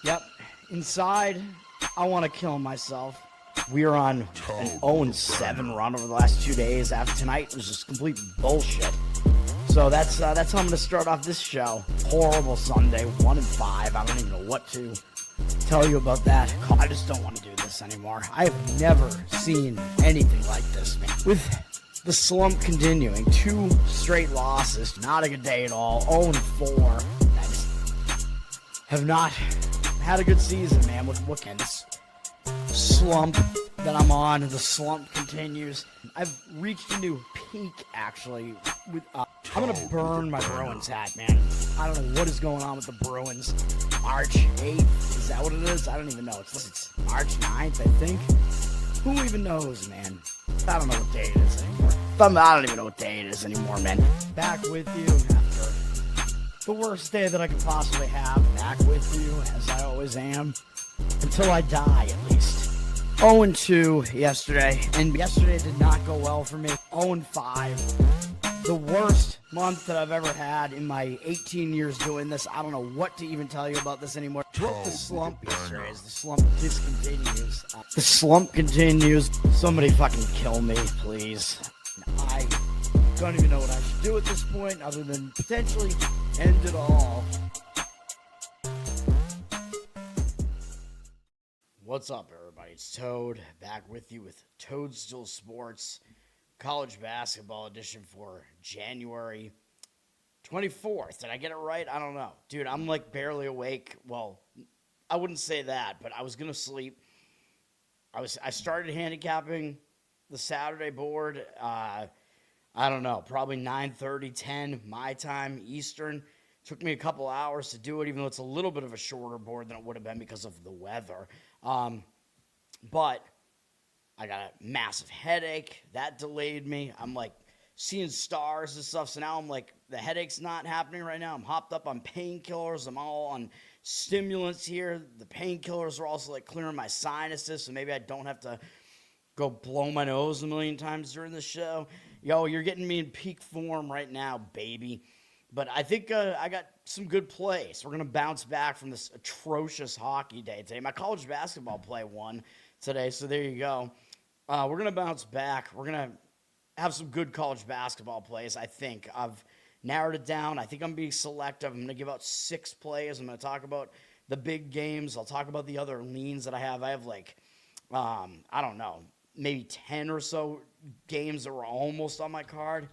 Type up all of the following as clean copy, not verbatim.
Yep. Inside, I want to kill myself. We are on an 0-7 run over the last 2 days. After tonight was just complete bullshit. So that's how I'm going to start off this show. Horrible Sunday, 1-5. I don't even know what to tell you about that. I just don't want to do this anymore. I have never seen anything like this, man. With the slump continuing, 2 straight losses, not a good day at all. 0-4. I just have not had a good season, man. What can this slump that I'm on? The slump continues. I've reached a new peak, actually. With I'm gonna burn my Bruins hat, man. I don't know what is going on with the Bruins. March 8th, is that what it is? I don't even know. It's March 9th, I think. Who even knows, man? I don't know what day it is anymore. I don't even know what day it is anymore, man. Back with you after the worst day that I could possibly have. Back with you, as I always am. Until I die, at least. 0-2 yesterday, and yesterday did not go well for me. 0-5. The worst month that I've ever had in my 18 years doing this. I don't know what to even tell you about this anymore. What the slump yesterday is. The slump discontinues. The slump continues. Somebody fucking kill me, please. I don't even know what I should do at this point other than potentially end it all. What's up, everybody? It's Toad, back with you with Toadstool Sports College Basketball Edition for January 24th. Did I get it right? I don't know. Dude, I'm like barely awake. Well, I wouldn't say that, but I was going to sleep. I started handicapping the Saturday board, I don't know, probably 9:30, 10 my time, Eastern. Took me a couple hours to do it, even though it's a little bit of a shorter board than it would have been because of the weather. But I got a massive headache. That delayed me. I'm like seeing stars and stuff. So now I'm like, the headache's not happening right now. I'm hopped up on painkillers. I'm all on stimulants here. The painkillers are also like clearing my sinuses. So maybe I don't have to go blow my nose a million times during the show. Yo, you're getting me in peak form right now, baby. But I think I got some good plays. We're going to bounce back from this atrocious hockey day today. My college basketball play won today, so there you go. We're going to bounce back. We're going to have some good college basketball plays, I think. I've narrowed it down. I think I'm being selective. I'm going to give out 6 plays. I'm going to talk about the big games. I'll talk about the other leans that I have. I have like, I don't know, maybe 10 or so games that were almost on my card.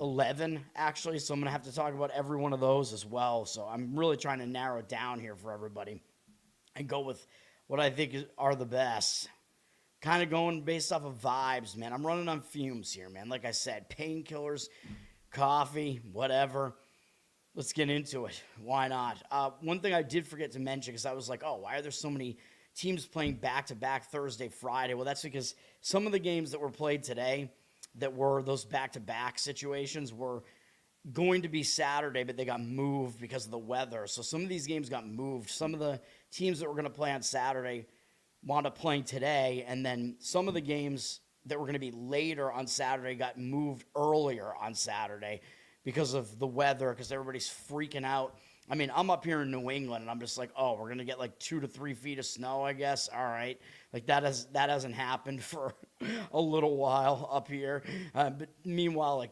11, actually, so I'm going to have to talk about every one of those as well. So I'm really trying to narrow it down here for everybody and go with what I think are the best. Kind of going based off of vibes, man. I'm running on fumes here, man. Like I said, painkillers, coffee, whatever. Let's get into it. Why not? One thing I did forget to mention, because I was like, oh, why are there so many teams playing back-to-back Thursday, Friday? Well, that's because some of the games that were played today that were those back-to-back situations were going to be Saturday, but they got moved because of the weather. So some of these games got moved. Some of the teams that were going to play on Saturday wound up playing today, and then some of the games that were going to be later on Saturday got moved earlier on Saturday because of the weather, because everybody's freaking out. I mean, I'm up here in New England, and I'm just like, oh, we're going to get like 2 to 3 feet of snow, I guess. All right. Like, that hasn't happened for a little while up here. But meanwhile, like,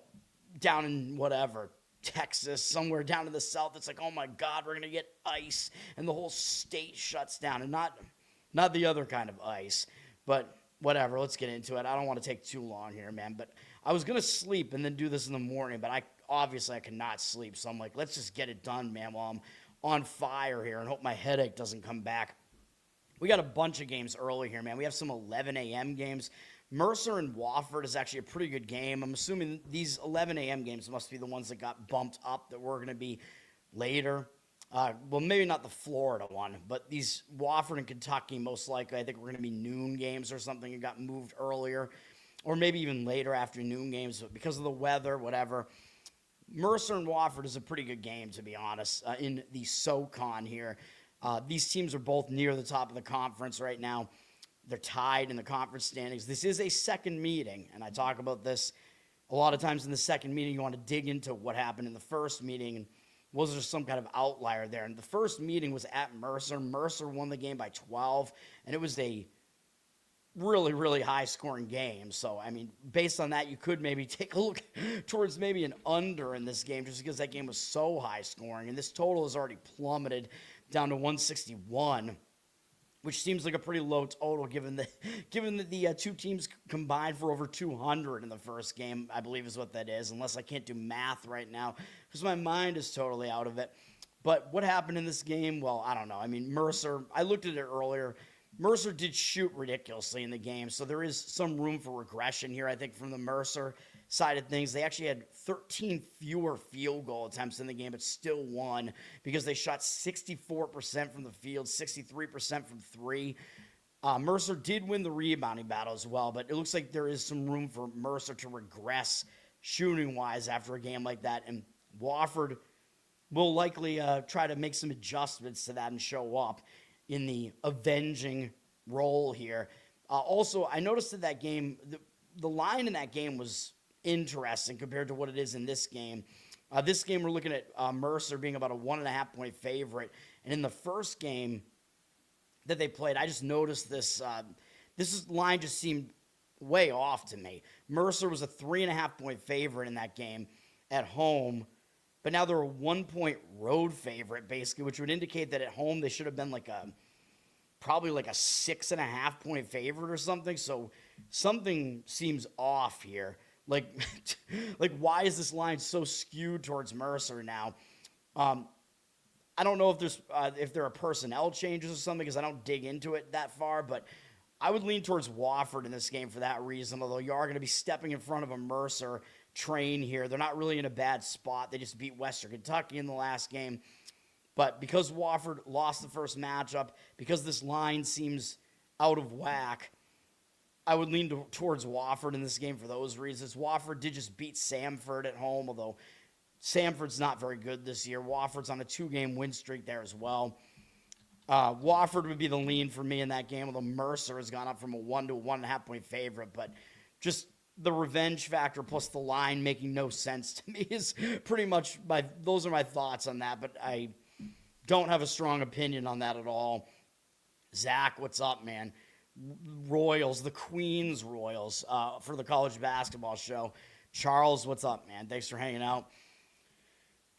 down in whatever, Texas, somewhere down in the south, it's like, oh, my God, we're going to get ice, and the whole state shuts down. And not the other kind of ice, but whatever. Let's get into it. I don't want to take too long here, man. But I was going to sleep and then do this in the morning, but I cannot sleep. So I'm like, let's just get it done, man, while I'm on fire here and hope my headache doesn't come back. We got a bunch of games early here, man. We have some 11 a.m. games. Mercer and Wofford is actually a pretty good game. I'm assuming these 11 a.m. games must be the ones that got bumped up that were going to be later. Well, maybe not the Florida one, but these Wofford and Kentucky, most likely, I think we're going to be noon games or something. It got moved earlier, or maybe even later afternoon games, but because of the weather, whatever. Mercer and Wofford is a pretty good game, to be honest, in the SoCon here. These teams are both near the top of the conference right now. They're tied in the conference standings. This is a second meeting, and I talk about this a lot of times in the second meeting. You want to dig into what happened in the first meeting and was there some kind of outlier there? And the first meeting was at Mercer. Mercer won the game by 12, and it was a really, really high-scoring game. So, I mean, based on that, you could maybe take a look towards maybe an under in this game just because that game was so high-scoring. And this total has already plummeted down to 161, which seems like a pretty low total given that the two teams combined for over 200 in the first game, I believe is what that is, unless I can't do math right now because my mind is totally out of it. But what happened in this game? Well, I don't know. I mean, Mercer, I looked at it earlier. Mercer did shoot ridiculously in the game, so there is some room for regression here, I think, from the Mercer side of things. They actually had 13 fewer field goal attempts in the game, but still won because they shot 64% from the field, 63% from three. Mercer did win the rebounding battle as well, but it looks like there is some room for Mercer to regress shooting-wise after a game like that, and Wofford will likely try to make some adjustments to that and show up in the avenging role here. Also, I noticed that game, the line in that game was interesting compared to what it is in this game. This game, we're looking at Mercer being about a 1.5-point favorite. And in the first game that they played, I just noticed this line just seemed way off to me. Mercer was a 3.5-point favorite in that game at home, but now they're a 1-point road favorite, basically, which would indicate that at home they should have been probably like a 6.5-point favorite or something. So something seems off here. Like why is this line so skewed towards Mercer now? I don't know if there are personnel changes or something because I don't dig into it that far, but I would lean towards Wofford in this game for that reason, although you are going to be stepping in front of a Mercer train here. They're not really in a bad spot. They just beat Western Kentucky in the last game. But because Wofford lost the first matchup, because this line seems out of whack, I would lean towards Wofford in this game for those reasons. Wofford did just beat Samford at home, although Samford's not very good this year. Wofford's on a 2-game win streak there as well. Wofford would be the lean for me in that game, although Mercer has gone up from a 1 to a 1.5-point favorite. But just the revenge factor plus the line making no sense to me is pretty much those are my thoughts on that, but I don't have a strong opinion on that at all. Zach, what's up, man? Royals, the Queens Royals for the college basketball show. Charles, what's up, man? Thanks for hanging out.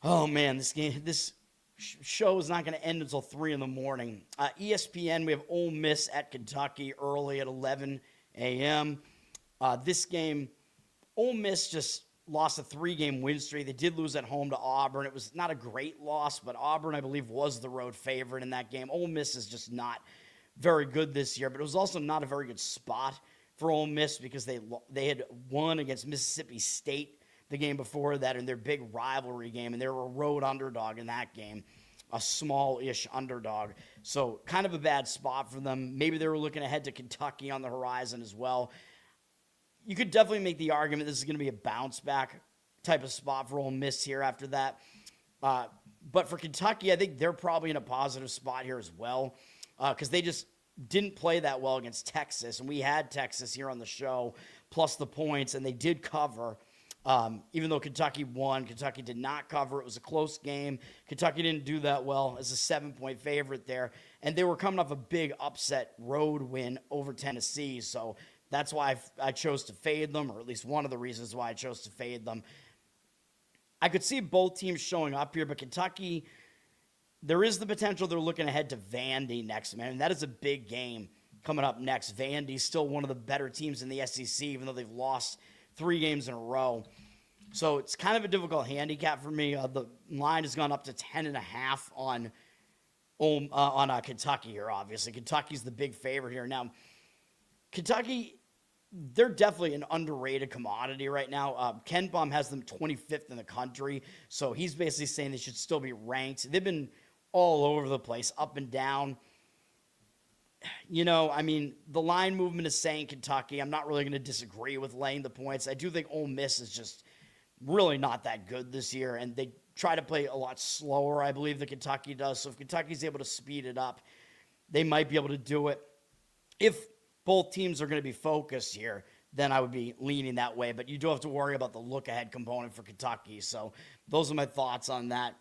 Oh, man, this show is not going to end until 3 in the morning. ESPN, we have Ole Miss at Kentucky early at 11 a.m. This game, Ole Miss just lost a 3-game win streak. They did lose at home to Auburn. It was not a great loss, but Auburn, I believe, was the road favorite in that game. Ole Miss is just not very good this year, but it was also not a very good spot for Ole Miss because they had won against Mississippi State the game before that in their big rivalry game, and they were a road underdog in that game, a small-ish underdog. So kind of a bad spot for them. Maybe they were looking ahead to Kentucky on the horizon as well. You could definitely make the argument this is going to be a bounce-back type of spot for Ole Miss here after that. But for Kentucky, I think they're probably in a positive spot here as well because they just didn't play that well against Texas, and we had Texas here on the show, plus the points, and they did cover. Even though Kentucky won, Kentucky did not cover. It was a close game. Kentucky didn't do that well as a 7-point favorite there, and they were coming off a big upset road win over Tennessee, so that's why I chose to fade them, or at least one of the reasons why I chose to fade them. I could see both teams showing up here, but Kentucky, there is the potential they're looking ahead to Vandy next, man. And that is a big game coming up next. Vandy's still one of the better teams in the SEC, even though they've lost 3 games in a row. So it's kind of a difficult handicap for me. The line has gone up to 10.5 on Kentucky here, obviously. Kentucky's the big favorite here. Now, Kentucky, they're definitely an underrated commodity right now. Ken Bum has them 25th in the country, so he's basically saying they should still be ranked. They've been all over the place, up and down. You know, I mean, the line movement is saying Kentucky. I'm not really going to disagree with laying the points. I do think Ole Miss is just really not that good this year, and they try to play a lot slower, I believe, than Kentucky does. So if Kentucky's able to speed it up, they might be able to do it. If both teams are going to be focused here, then I would be leaning that way. But you do have to worry about the look-ahead component for Kentucky. So those are my thoughts on that.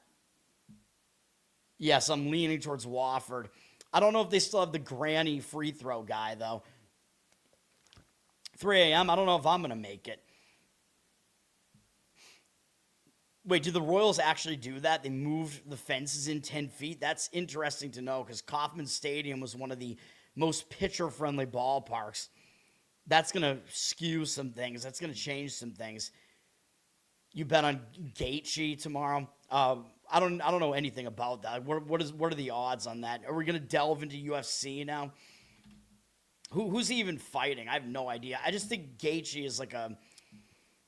Yes, I'm leaning towards Wofford. I don't know if they still have the granny free throw guy, though. 3 a.m., I don't know if I'm going to make it. Wait, do the Royals actually do that? They moved the fences in 10 feet? That's interesting to know because Kauffman Stadium was one of the most pitcher-friendly ballparks. That's going to skew some things. That's going to change some things. You bet on Gaethje tomorrow? I don't know anything about that. What are the odds on that? Are we going to delve into UFC now? Who's he even fighting? I have no idea. I just think Gaethje is like a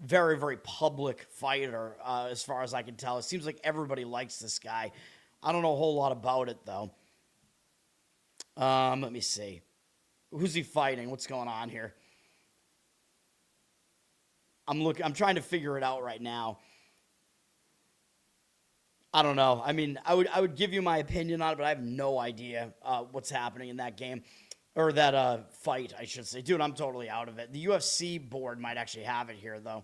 very, very public fighter, as far as I can tell. It seems like everybody likes this guy. I don't know a whole lot about it, though. Let me see. Who's he fighting? What's going on here? I'm trying to figure it out right now. I don't know. I mean, I would give you my opinion on it, but I have no idea what's happening in that game. Or that fight, I should say. Dude, I'm totally out of it. The UFC board might actually have it here, though.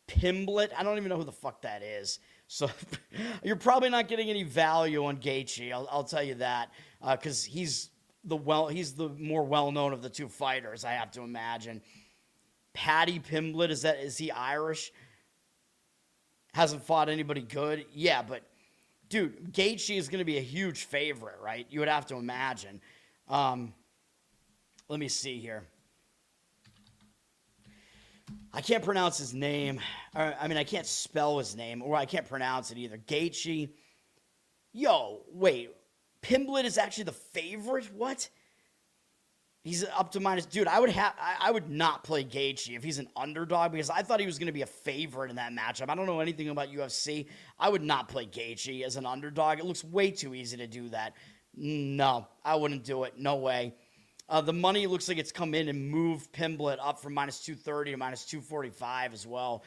Pimblett? I don't even know who the fuck that is. So you're probably not getting any value on Gaethje. I'll tell you that. Because he's the more well-known of the two fighters, I have to imagine. Paddy Pimblett, is he Irish? Hasn't fought anybody good? Yeah, but dude, Gaethje is going to be a huge favorite, right? You would have to imagine. Let me see here. I can't pronounce his name. I can't spell his name, or I can't pronounce it either. Gaethje. Yo, wait. Pimblett is actually the favorite? What? He's up to minus. Dude, I would not play Gaethje if he's an underdog because I thought he was going to be a favorite in that matchup. I don't know anything about UFC. I would not play Gaethje as an underdog. It looks way too easy to do that. No, I wouldn't do it. No way. The money looks like it's come in and moved Pimblett up from minus 230 to minus 245 as well.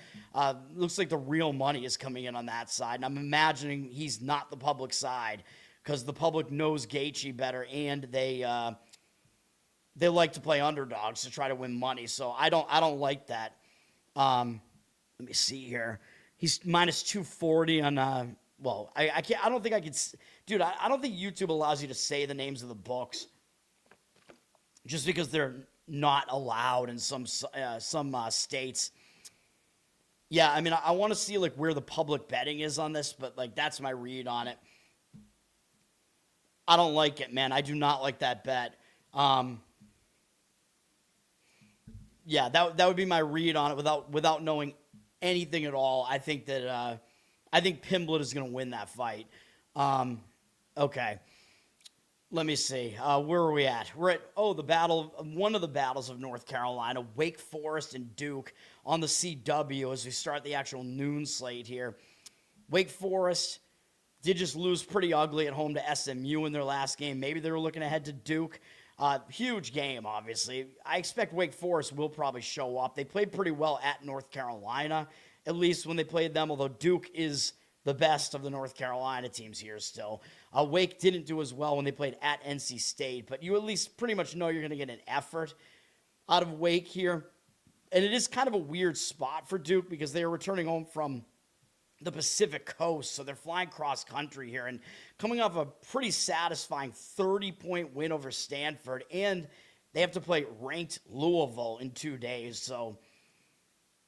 Looks like the real money is coming in on that side. And I'm imagining he's not the public side because the public knows Gaethje better and they like to play underdogs to try to win money. So I don't like that. Let me see here. He's minus 240 on, I can't, I don't think I could, dude, I don't think YouTube allows you to say the names of the books just because they're not allowed in some states. Yeah, I mean, I want to see like where the public betting is on this, but like that's my read on it. I don't like it, man. I do not like that bet. Yeah, that would be my read on it without knowing anything at all. I think that I think Pimblett is going to win that fight. Okay. Let me see. Where are we at? We're at one of the battles of North Carolina, Wake Forest and Duke on the CW as we start the actual noon slate here. Wake Forest did just lose pretty ugly at home to SMU in their last game. Maybe they were looking ahead to Duke. Huge game, obviously. I expect Wake Forest will probably show up. They played pretty well at North Carolina, at least when they played them, although Duke is the best of the North Carolina teams here still. Wake didn't do as well when they played at NC State, but you at least pretty much know you're going to get an effort out of Wake here. And it is kind of a weird spot for Duke because they are returning home from the Pacific Coast, so they're flying cross country here and coming off a pretty satisfying 30-point win over Stanford, and they have to play ranked Louisville in 2 days. So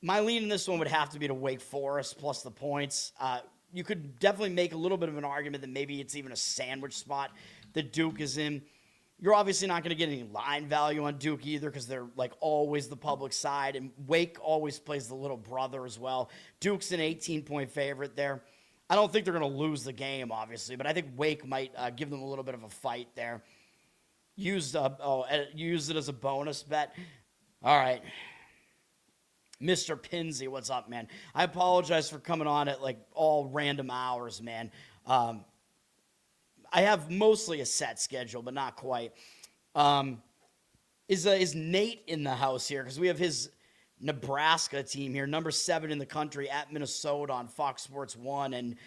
my lean in this one would have to be to Wake Forest plus the points. You could definitely make a little bit of an argument that maybe it's even a sandwich spot that Duke is in. You're obviously not going to get any line value on Duke either because they're like always the public side, and Wake always plays the little brother as well. Duke's an 18-point favorite there. I don't think they're going to lose the game, obviously, but I think Wake might give them a little bit of a fight there. Used it as a bonus bet. All right. Mr. Pinsey, what's up, man? I apologize for coming on at like all random hours, man. I have mostly a set schedule, but not quite. Is Nate in the house here? Because we have his Nebraska team here, number 7 in the country at Minnesota on Fox Sports 1. And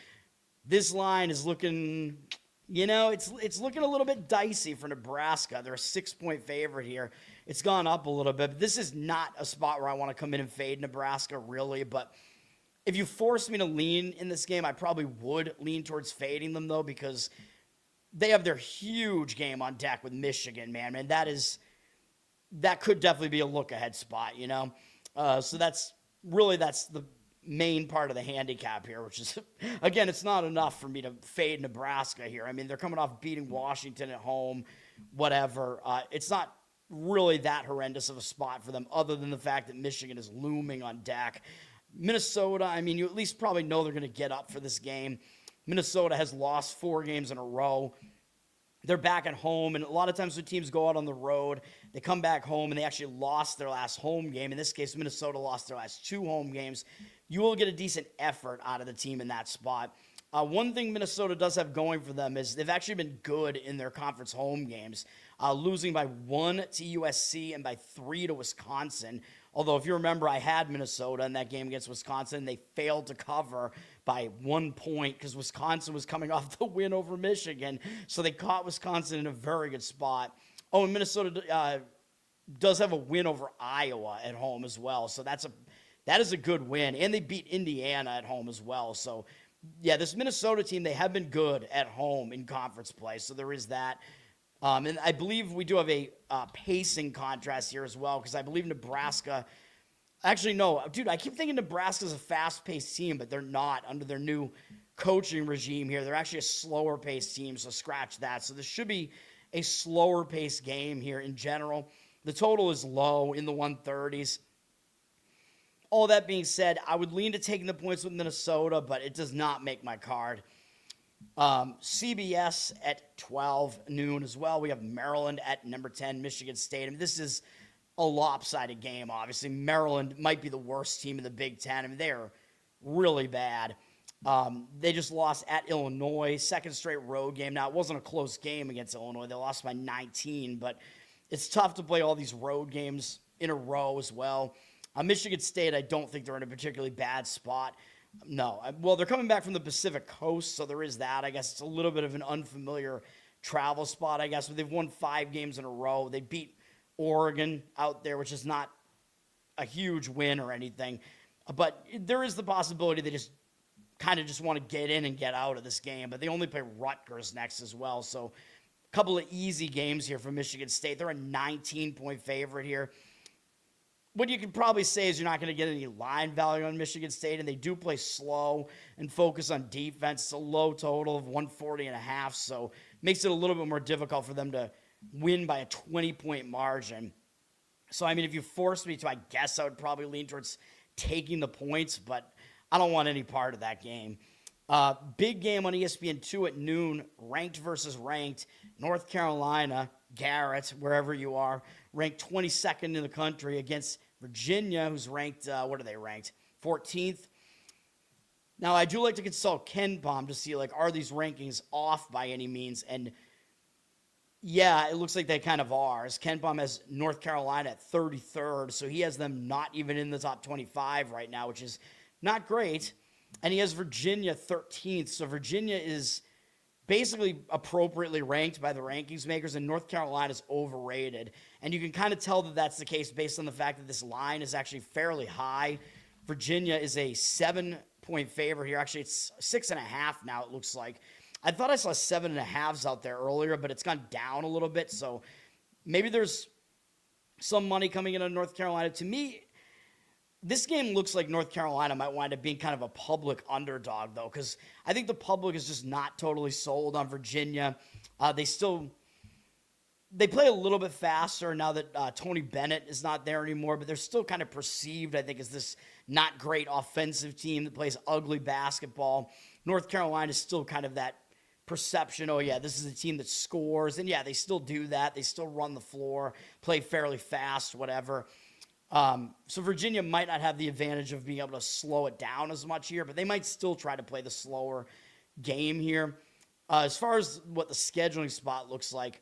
this line is looking, it's looking a little bit dicey for Nebraska. They're a 6-point favorite here. It's gone up a little bit, but this is not a spot where I want to come in and fade Nebraska, really. But if you force me to lean in this game, I probably would lean towards fading them, though, because they have their huge game on deck with Michigan, man. And that could definitely be a look-ahead spot, you know? So that's the main part of the handicap here, which is, again, it's not enough for me to fade Nebraska here. I mean, they're coming off beating Washington at home, whatever. It's not really that horrendous of a spot for them, other than the fact that Michigan is looming on deck. Minnesota, I mean, you at least probably know they're going to get up for this game. Minnesota has lost 4 games in a row. They're back at home, and a lot of times when teams go out on the road, they come back home, and they actually lost their last home game. In this case, Minnesota lost their last 2 home games. You will get a decent effort out of the team in that spot. One thing Minnesota does have going for them is they've actually been good in their conference home games, losing by 1 to USC and by 3 to Wisconsin. Although, if you remember, I had Minnesota in that game against Wisconsin. They failed to cover by 1 point because Wisconsin was coming off the win over Michigan. So they caught Wisconsin in a very good spot. Oh, and Minnesota does have a win over Iowa at home as well. So that is a good win. And they beat Indiana at home as well. So, yeah, this Minnesota team, they have been good at home in conference play. So there is that. And I believe we do have a pacing contrast here as well, because I believe Nebraska – actually, no. Dude, I keep thinking Nebraska's a fast-paced team, but they're not under their new coaching regime here. They're actually a slower-paced team, so scratch that. So this should be a slower-paced game here in general. The total is low in the 130s. All that being said, I would lean to taking the points with Minnesota, but it does not make my card. CBS at 12 noon as well. We have Maryland at number 10, Michigan State. I mean, this is a lopsided game, obviously. Maryland might be the worst team in the Big Ten. I mean, they're really bad. They just lost at Illinois, second straight road game. Now, it wasn't a close game against Illinois. They lost by 19, but it's tough to play all these road games in a row as well. Michigan State, I don't think they're in a particularly bad spot. No. Well, they're coming back from the Pacific Coast, so there is that. I guess it's a little bit of an unfamiliar travel spot, I guess, but they've won 5 games in a row. They beat Oregon out there, which is not a huge win or anything. But there is the possibility they just kind of just want to get in and get out of this game. But they only play Rutgers next as well. So a couple of easy games here for Michigan State. They're a 19-point favorite here. What you can probably say is you're not going to get any line value on Michigan State, and they do play slow and focus on defense. It's a low total of 140.5, so makes it a little bit more difficult for them to win by a 20-point margin. So, I mean, if you force me to, I guess I would probably lean towards taking the points, but I don't want any part of that game. Big game on ESPN2 at noon, ranked versus ranked. North Carolina, Garrett, wherever you are, ranked 22nd in the country against Virginia, who's ranked, what are they ranked? 14th. Now, I do like to consult KenPom to see, like, are these rankings off by any means? And, yeah, it looks like they kind of are. As KenPom has North Carolina at 33rd, so he has them not even in the top 25 right now, which is not great. And he has Virginia 13th, so Virginia is basically appropriately ranked by the rankings makers, and North Carolina is overrated. And you can kind of tell that that's the case based on the fact that this line is actually fairly high. Virginia is a 7-point favorite here. Actually, it's 6.5 now, it looks like. I thought I saw 7.5s out there earlier, but it's gone down a little bit. So maybe there's some money coming in on North Carolina. To me, this game looks like North Carolina might wind up being kind of a public underdog, though, because I think the public is just not totally sold on Virginia. They play a little bit faster now that Tony Bennett is not there anymore, but they're still kind of perceived, I think, as this not great offensive team that plays ugly basketball. North Carolina is still kind of that perception, oh, yeah, this is a team that scores. And, yeah, they still do that. They still run the floor, play fairly fast, whatever. So Virginia might not have the advantage of being able to slow it down as much here, but they might still try to play the slower game here. As far as what the scheduling spot looks like,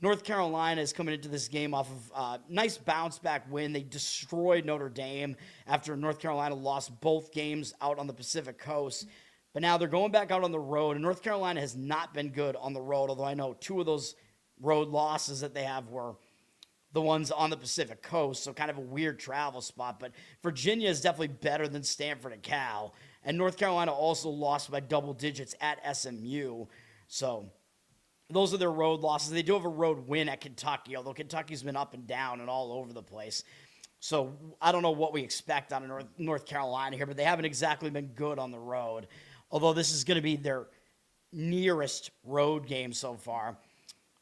North Carolina is coming into this game off of a nice bounce-back win. They destroyed Notre Dame after North Carolina lost both games out on the Pacific Coast. But now they're going back out on the road, and North Carolina has not been good on the road, although I know 2 of those road losses that they have were the ones on the Pacific Coast, so kind of a weird travel spot. But Virginia is definitely better than Stanford and Cal. And North Carolina also lost by double digits at SMU. So those are their road losses. They do have a road win at Kentucky, although Kentucky's been up and down and all over the place. So I don't know what we expect out of North Carolina here, but they haven't exactly been good on the road, although this is going to be their nearest road game so far.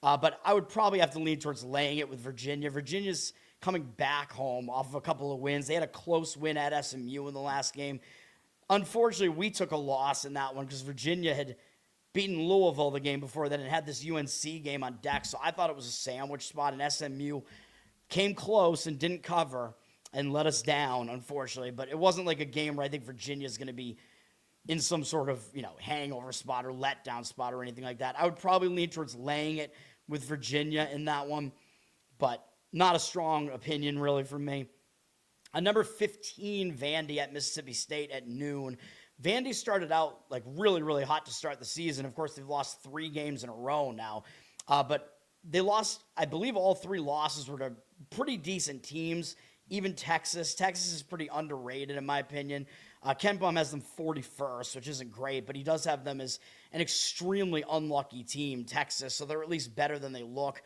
But I would probably have to lean towards laying it with Virginia. Virginia's coming back home off of a couple of wins. They had a close win at SMU in the last game. Unfortunately, we took a loss in that one because Virginia had beaten Louisville the game before that and had this UNC game on deck. So I thought it was a sandwich spot, and SMU came close and didn't cover and let us down, unfortunately. But it wasn't like a game where I think Virginia's going to be in some sort of, hangover spot or letdown spot or anything like that. I would probably lean towards laying it with Virginia in that one, but not a strong opinion really for me. Number 15, Vandy at Mississippi State at noon. Vandy started out like really, really hot to start the season. Of course, they've lost 3 games in a row now, but they lost, I believe all 3 losses were to pretty decent teams, even Texas. Texas is pretty underrated in my opinion. Ken Baum has them 41st, which isn't great, but he does have them as an extremely unlucky team, Texas, so they're at least better than they look.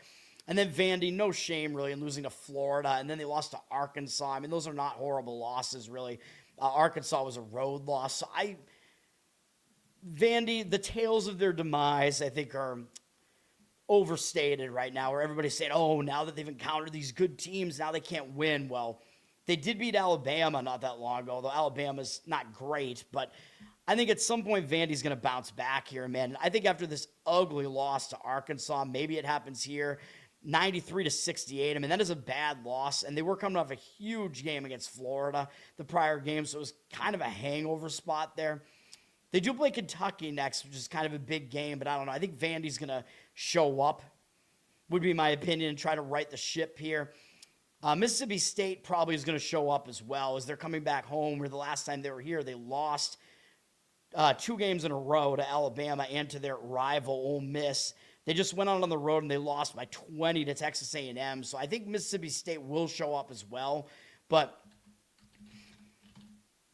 And then Vandy, no shame really in losing to Florida, and then they lost to Arkansas. I mean, those are not horrible losses really. Arkansas was a road loss. So Vandy, the tales of their demise, I think, are overstated right now, where everybody's saying, oh, now that they've encountered these good teams, now they can't win. Well, they did beat Alabama not that long ago, although Alabama's not great. But I think at some point Vandy's going to bounce back here, man. And I think after this ugly loss to Arkansas, maybe it happens here, 93-68. I mean, that is a bad loss. And they were coming off a huge game against Florida the prior game, so it was kind of a hangover spot there. They do play Kentucky next, which is kind of a big game, but I don't know. I think Vandy's going to show up, would be my opinion, and try to right the ship here. Mississippi State probably is going to show up as well as they're coming back home, where the last time they were here, they lost 2 games in a row to Alabama and to their rival, Ole Miss. They just went out on the road and they lost by 20 to Texas A&M. So I think Mississippi State will show up as well. But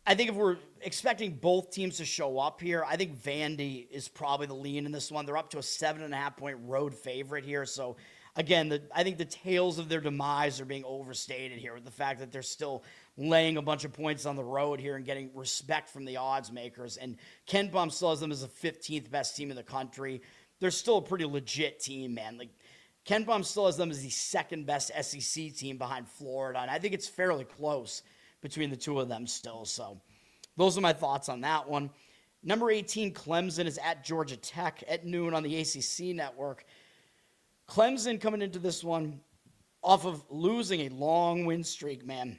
I think if we're expecting both teams to show up here, I think Vandy is probably the lean in this one. They're up to a 7.5-point road favorite here. So again, I think the tales of their demise are being overstated here with the fact that they're still laying a bunch of points on the road here and getting respect from the odds makers. And Ken Baum still has them as the 15th best team in the country. They're still a pretty legit team, man. Like Ken Baum still has them as the 2nd best SEC team behind Florida, and I think it's fairly close between the two of them still. So those are my thoughts on that one. Number 18, Clemson is at Georgia Tech at noon on the ACC network. Clemson coming into this one off of losing a long win streak, man.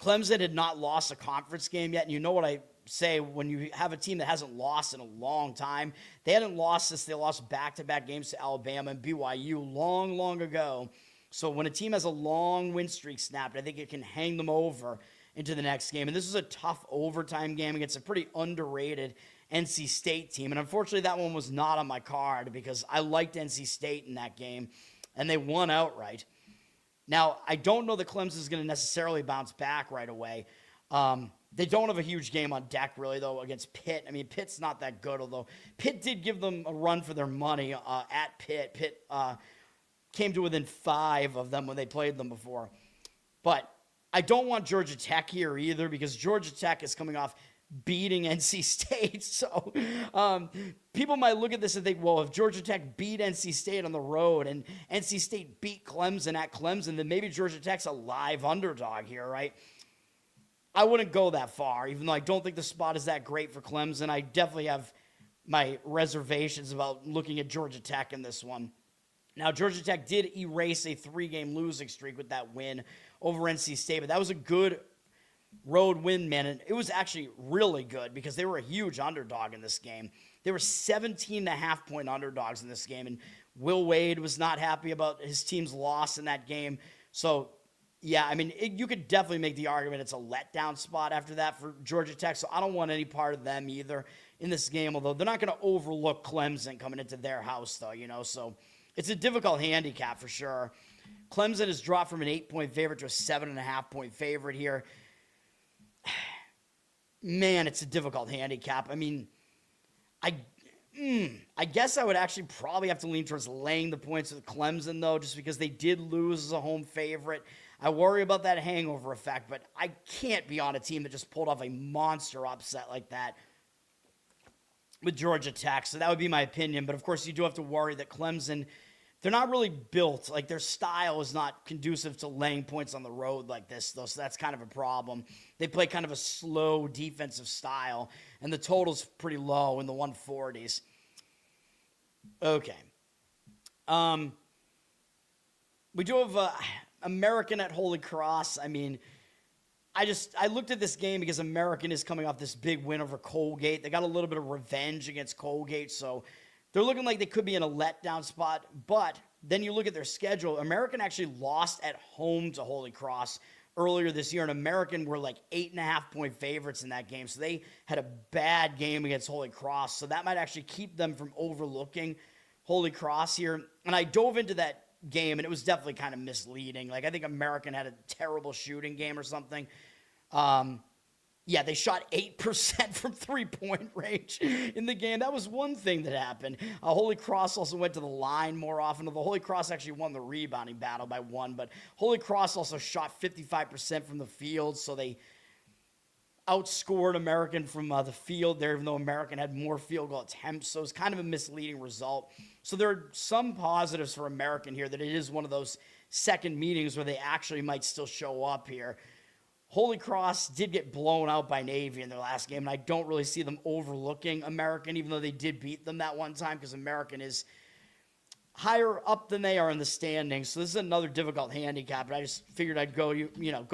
Clemson had not lost a conference game yet, and you know what I say when you have a team that hasn't lost in a long time. They hadn't lost since they lost back-to-back games to Alabama and BYU long, long ago. So when a team has a long win streak snapped, I think it can hang them over into the next game. And this is a tough overtime game against a pretty underrated NC State team. And unfortunately, that one was not on my card because I liked NC State in that game, and they won outright. Now, I don't know that Clemson is going to necessarily bounce back right away. They don't have a huge game on deck, really, though, against Pitt. I mean, Pitt's not that good, although Pitt did give them a run for their money at Pitt. Pitt came to within 5 of them when they played them before. But I don't want Georgia Tech here either because Georgia Tech is coming off beating NC State. So people might look at this and think, well, if Georgia Tech beat NC State on the road and NC State beat Clemson at Clemson, then maybe Georgia Tech's a live underdog here, right? I wouldn't go that far, even though I don't think the spot is that great for Clemson. I definitely have my reservations about looking at Georgia Tech in this one. Now, Georgia Tech did erase a 3-game losing streak with that win over NC State, but that was a good road win, man, and it was actually really good because they were a huge underdog in this game. They were 17.5-point underdogs in this game, and Will Wade was not happy about his team's loss in that game. So, yeah, I mean, you could definitely make the argument it's a letdown spot after that for Georgia Tech, so I don't want any part of them either in this game, although they're not going to overlook Clemson coming into their house, though, so it's a difficult handicap for sure. Clemson has dropped from an 8-point favorite to a 7.5-point favorite here. Man, it's a difficult handicap. I mean, I guess I would actually probably have to lean towards laying the points with Clemson, though, just because they did lose as a home favorite. I worry about that hangover effect, but I can't be on a team that just pulled off a monster upset like that with Georgia Tech. So that would be my opinion. But, of course, you do have to worry that Clemson, they're not really built. Like, their style is not conducive to laying points on the road like this, though, so that's kind of a problem. They play kind of a slow defensive style, and the total's pretty low in the 140s. Okay. We do have American at Holy Cross. I mean, I looked at this game because American is coming off this big win over Colgate. They got a little bit of revenge against Colgate, so they're looking like they could be in a letdown spot. But then you look at their schedule. American actually lost at home to Holy Cross earlier this year, and American were like 8.5-point favorites in that game. So they had a bad game against Holy Cross. So that might actually keep them from overlooking Holy Cross here. And I dove into that game, and it was definitely kind of misleading. Like, I think American had a terrible shooting game or something. Yeah, they shot 8% from three-point range in the game. That was one thing that happened. Holy Cross also went to the line more often. The Holy Cross actually won the rebounding battle by 1, but Holy Cross also shot 55% from the field, so they outscored American from the field there, even though American had more field goal attempts. So it's kind of a misleading result. So there are some positives for American here, that it is one of those second meetings where they actually might still show up here. Holy Cross did get blown out by Navy in their last game, and I don't really see them overlooking American, even though they did beat them that one time, because American is higher up than they are in the standings. So this is another difficult handicap, but I just figured I'd go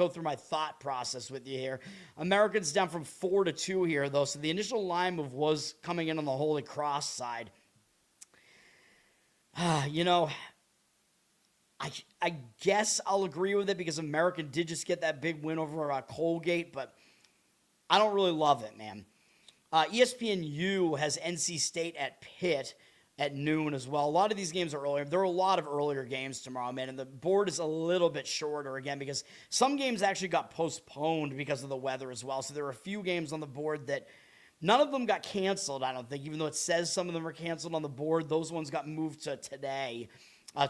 through my thought process with you here. American's down from 4-2 here, though, so the initial line move was coming in on the Holy Cross side. I guess I'll agree with it because American did just get that big win over Colgate, but I don't really love it, man. ESPNU has NC State at Pitt at noon as well. A lot of these games are earlier. There are a lot of earlier games tomorrow, man, and the board is a little bit shorter again because some games actually got postponed because of the weather as well. So there are a few games on the board that none of them got canceled, I don't think, even though it says some of them are canceled on the board. Those ones got moved to today,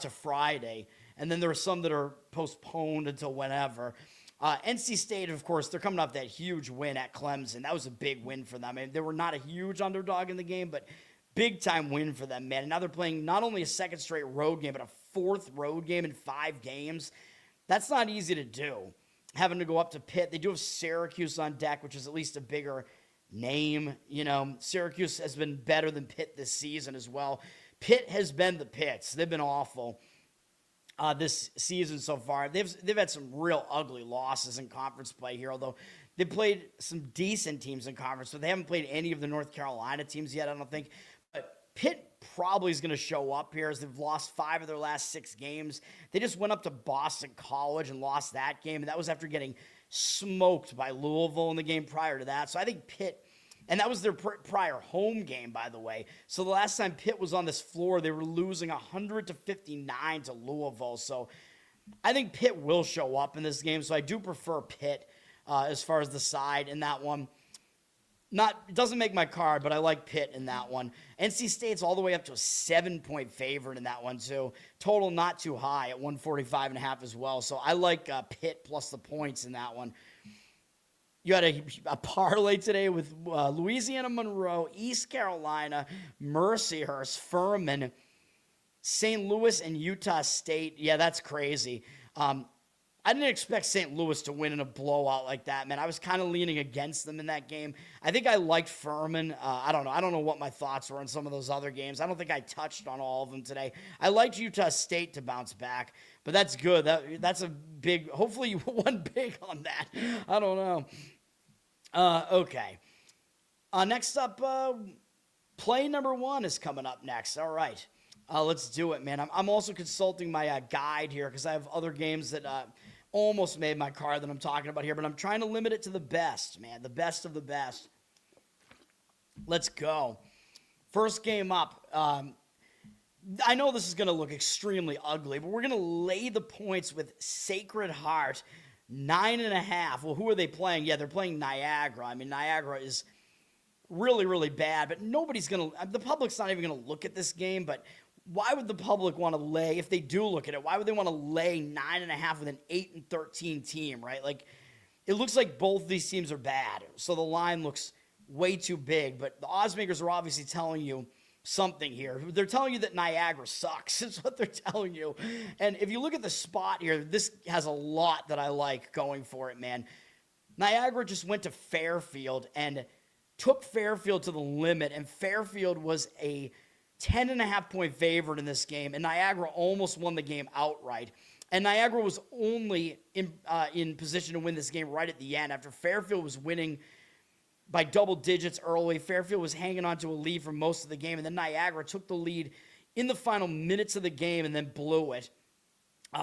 to Friday. And then there are some that are postponed until whenever. NC State, of course, they're coming off that huge win at Clemson. That was a big win for them. I mean, they were not a huge underdog in the game, but big-time win for them, man. And now they're playing not only a second straight road game, but a fourth road game in 5 games. That's not easy to do, having to go up to Pitt. They do have Syracuse on deck, which is at least a bigger name. You know, Syracuse has been better than Pitt this season as well. Pitt has been the Pitts. They've been awful this season so far. They've had some real ugly losses in conference play here, although they played some decent teams in conference, but they haven't played any of the North Carolina teams yet, I don't think. But Pitt probably is going to show up here as they've lost 5 of their last 6 games. They just went up to Boston College and lost that game, and that was after getting smoked by Louisville in the game prior to that. So I think Pitt, and that was their prior home game, by the way. So the last time Pitt was on this floor, they were losing 100-59 to Louisville. So I think Pitt will show up in this game. So I do prefer Pitt as far as the side in that one. It doesn't make my card, but I like Pitt in that one. NC State's all the way up to a 7-point favorite in that one, too. Total not too high at 145.5 as well. So I like Pitt plus the points in that one. You had a parlay today with Louisiana Monroe, East Carolina, Mercyhurst, Furman, St. Louis, and Utah State. Yeah, that's crazy. I didn't expect St. Louis to win in a blowout like that, man. I was kind of leaning against them in that game. I think I liked Furman. I don't know. I don't know what my thoughts were on some of those other games. I don't think I touched on all of them today. I liked Utah State to bounce back, but that's good. That's a big – hopefully you won big on that. I don't know. Okay. Next up, play number 1 is coming up next. All right. Let's do it, man. I'm also consulting my guide here because I have other games that almost made my card that I'm talking about here, but I'm trying to limit it to the best, man. The best of the best. Let's go. First game up. I know this is going to look extremely ugly, but we're going to lay the points with Sacred Heart, 9.5. Well, who are they playing? Yeah, they're playing Niagara. I mean, Niagara is really, really bad, but the public's not even going to look at this game, but why would the public want to lay, if they do look at it, why would they want to lay 9.5 with an 8-13 team, right? Like, it looks like both these teams are bad, so the line looks way too big, but the odds makers are obviously telling you something here. They're telling you that Niagara sucks. That's what they're telling you. And if you look at the spot here, this has a lot that I like going for it, man. Niagara just went to Fairfield and took Fairfield to the limit, and Fairfield was a 10.5 point favorite in this game, and Niagara almost won the game outright. And Niagara was only in position to win this game right at the end after Fairfield was winning by double digits early. Fairfield was hanging on to a lead for most of the game, and then Niagara took the lead in the final minutes of the game and then blew it.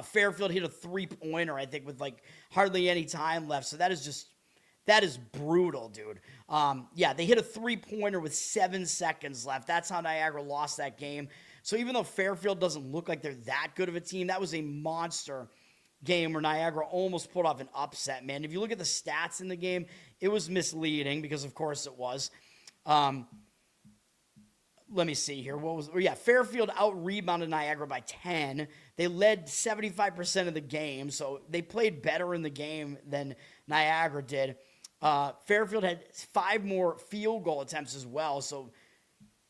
Fairfield hit a three-pointer, I think, with like hardly any time left. So that is brutal, dude. Yeah, they hit a three-pointer with 7 seconds left. That's how Niagara lost that game. So even though Fairfield doesn't look like they're that good of a team, that was a monster game where Niagara almost pulled off an upset, man. If you look at the stats in the game, it was misleading because, of course, it was. Let me see here. Fairfield out-rebounded Niagara by 10. They led 75% of the game, so they played better in the game than Niagara did. Fairfield had 5 more field goal attempts as well, so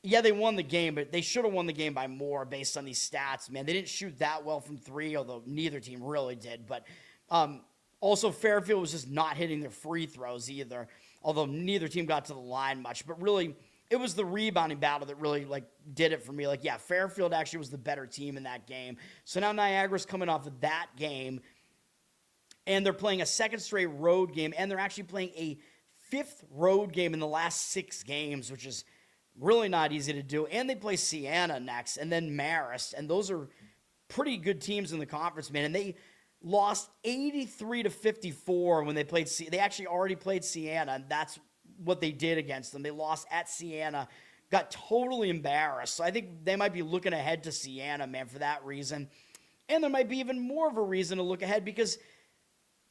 yeah, they won the game, but they should have won the game by more based on these stats, man. They didn't shoot that well from 3, although neither team really did. But also, Fairfield was just not hitting their free throws either, although neither team got to the line much. But really, it was the rebounding battle that really did it for me. Fairfield actually was the better team in that game. So now Niagara's coming off of that game, and they're playing a second straight road game, and they're actually playing a 5th road game in the last 6 games, which is really not easy to do. And they play Siena next, and then Marist, and those are pretty good teams in the conference, man. And they lost 83-54 when they played. They actually already played Siena, and that's what they did against them. They lost at Siena, got totally embarrassed. So I think they might be looking ahead to Siena, man, for that reason. And there might be even more of a reason to look ahead because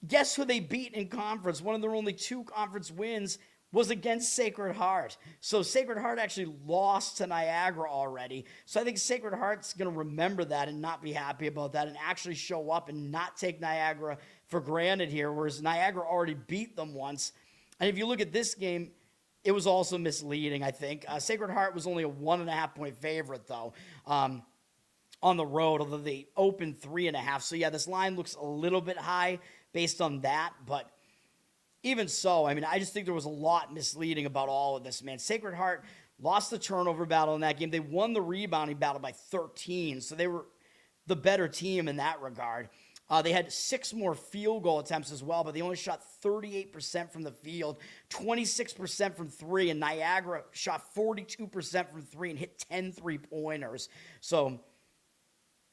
guess who they beat in conference? One of their only 2 conference wins was against Sacred Heart. So Sacred Heart actually lost to Niagara already. So I think Sacred Heart's going to remember that and not be happy about that and actually show up and not take Niagara for granted here, whereas Niagara already beat them once. And if you look at this game, it was also misleading, I think. Sacred Heart was only a 1.5 point favorite, though, on the road, although they opened 3.5. So, yeah, this line looks a little bit high based on that, but even so, I mean, I just think there was a lot misleading about all of this, man. Sacred Heart lost the turnover battle in that game. They won the rebounding battle by 13, so they were the better team in that regard. They had 6 more field goal attempts as well, but they only shot 38% from the field, 26% from 3, and Niagara shot 42% from 3 and hit 10 3-pointers. So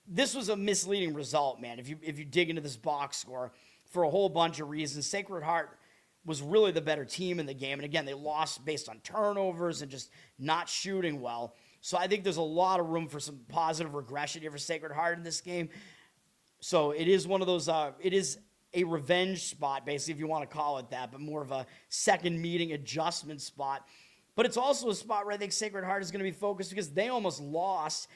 this was a misleading result, man, if you dig into this box score for a whole bunch of reasons. Sacred Heart was really the better team in the game. And again, they lost based on turnovers and just not shooting well. So I think there's a lot of room for some positive regression here for Sacred Heart in this game. So it is one of those, it is a revenge spot, basically, if you want to call it that, but more of a second meeting adjustment spot. But it's also a spot where I think Sacred Heart is going to be focused because they almost lost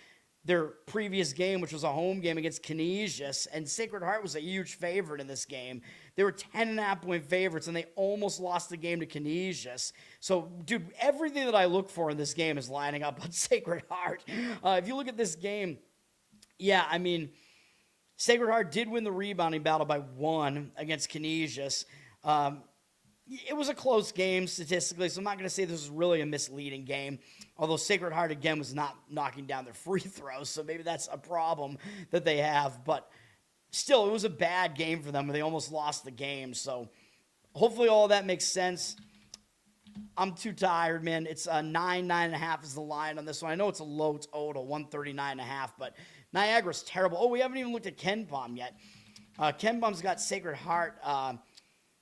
their previous game, which was a home game against Canisius, and Sacred Heart was a huge favorite in this game. They were 10.5 point favorites, and they almost lost the game to Canisius. So, dude, everything that I look for in this game is lining up on Sacred Heart. If you look at this game, yeah, I mean, Sacred Heart did win the rebounding battle by 1 against Canisius. It was a close game statistically, so I'm not going to say this was really a misleading game, although Sacred Heart, again, was not knocking down their free throws, so maybe that's a problem that they have. But still, it was a bad game for them, and they almost lost the game. So hopefully all that makes sense. I'm too tired, man. It's 9.5 is the line on this one. I know it's a low total, 139.5, but Niagara's terrible. Oh, we haven't even looked at KenPom yet. KenPom's got Sacred Heart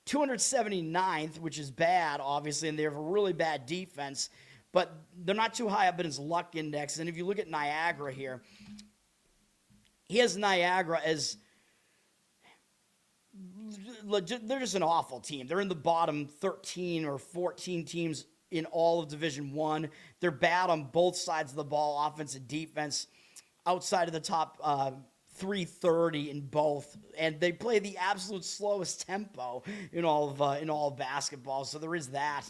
279th, which is bad, obviously, and they have a really bad defense. but they're not too high up in his luck index. And if you look at Niagara here, he has Niagara as they're just an awful team. They're in the bottom 13 or 14 teams in all of Division I. They're bad on both sides of the ball, offense and defense, outside of the top 330 in both, and they play the absolute slowest tempo in all of basketball. So there is that,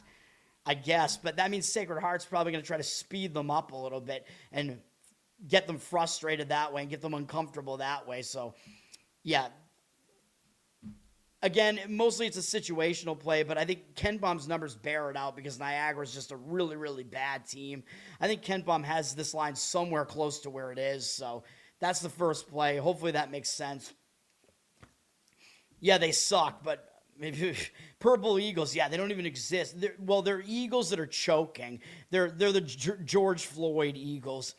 I guess. But that means Sacred Heart's probably going to try to speed them up a little bit and get them frustrated that way and get them uncomfortable that way. So, yeah. Again, mostly it's a situational play, but I think KenPom's numbers bear it out because Niagara's just a really, really bad team. I think KenPom has this line somewhere close to where it is, so that's the first play. Hopefully that makes sense. Yeah, they suck, but maybe Purple Eagles, yeah, they don't even exist. They're Eagles that are choking. They're the George Floyd Eagles.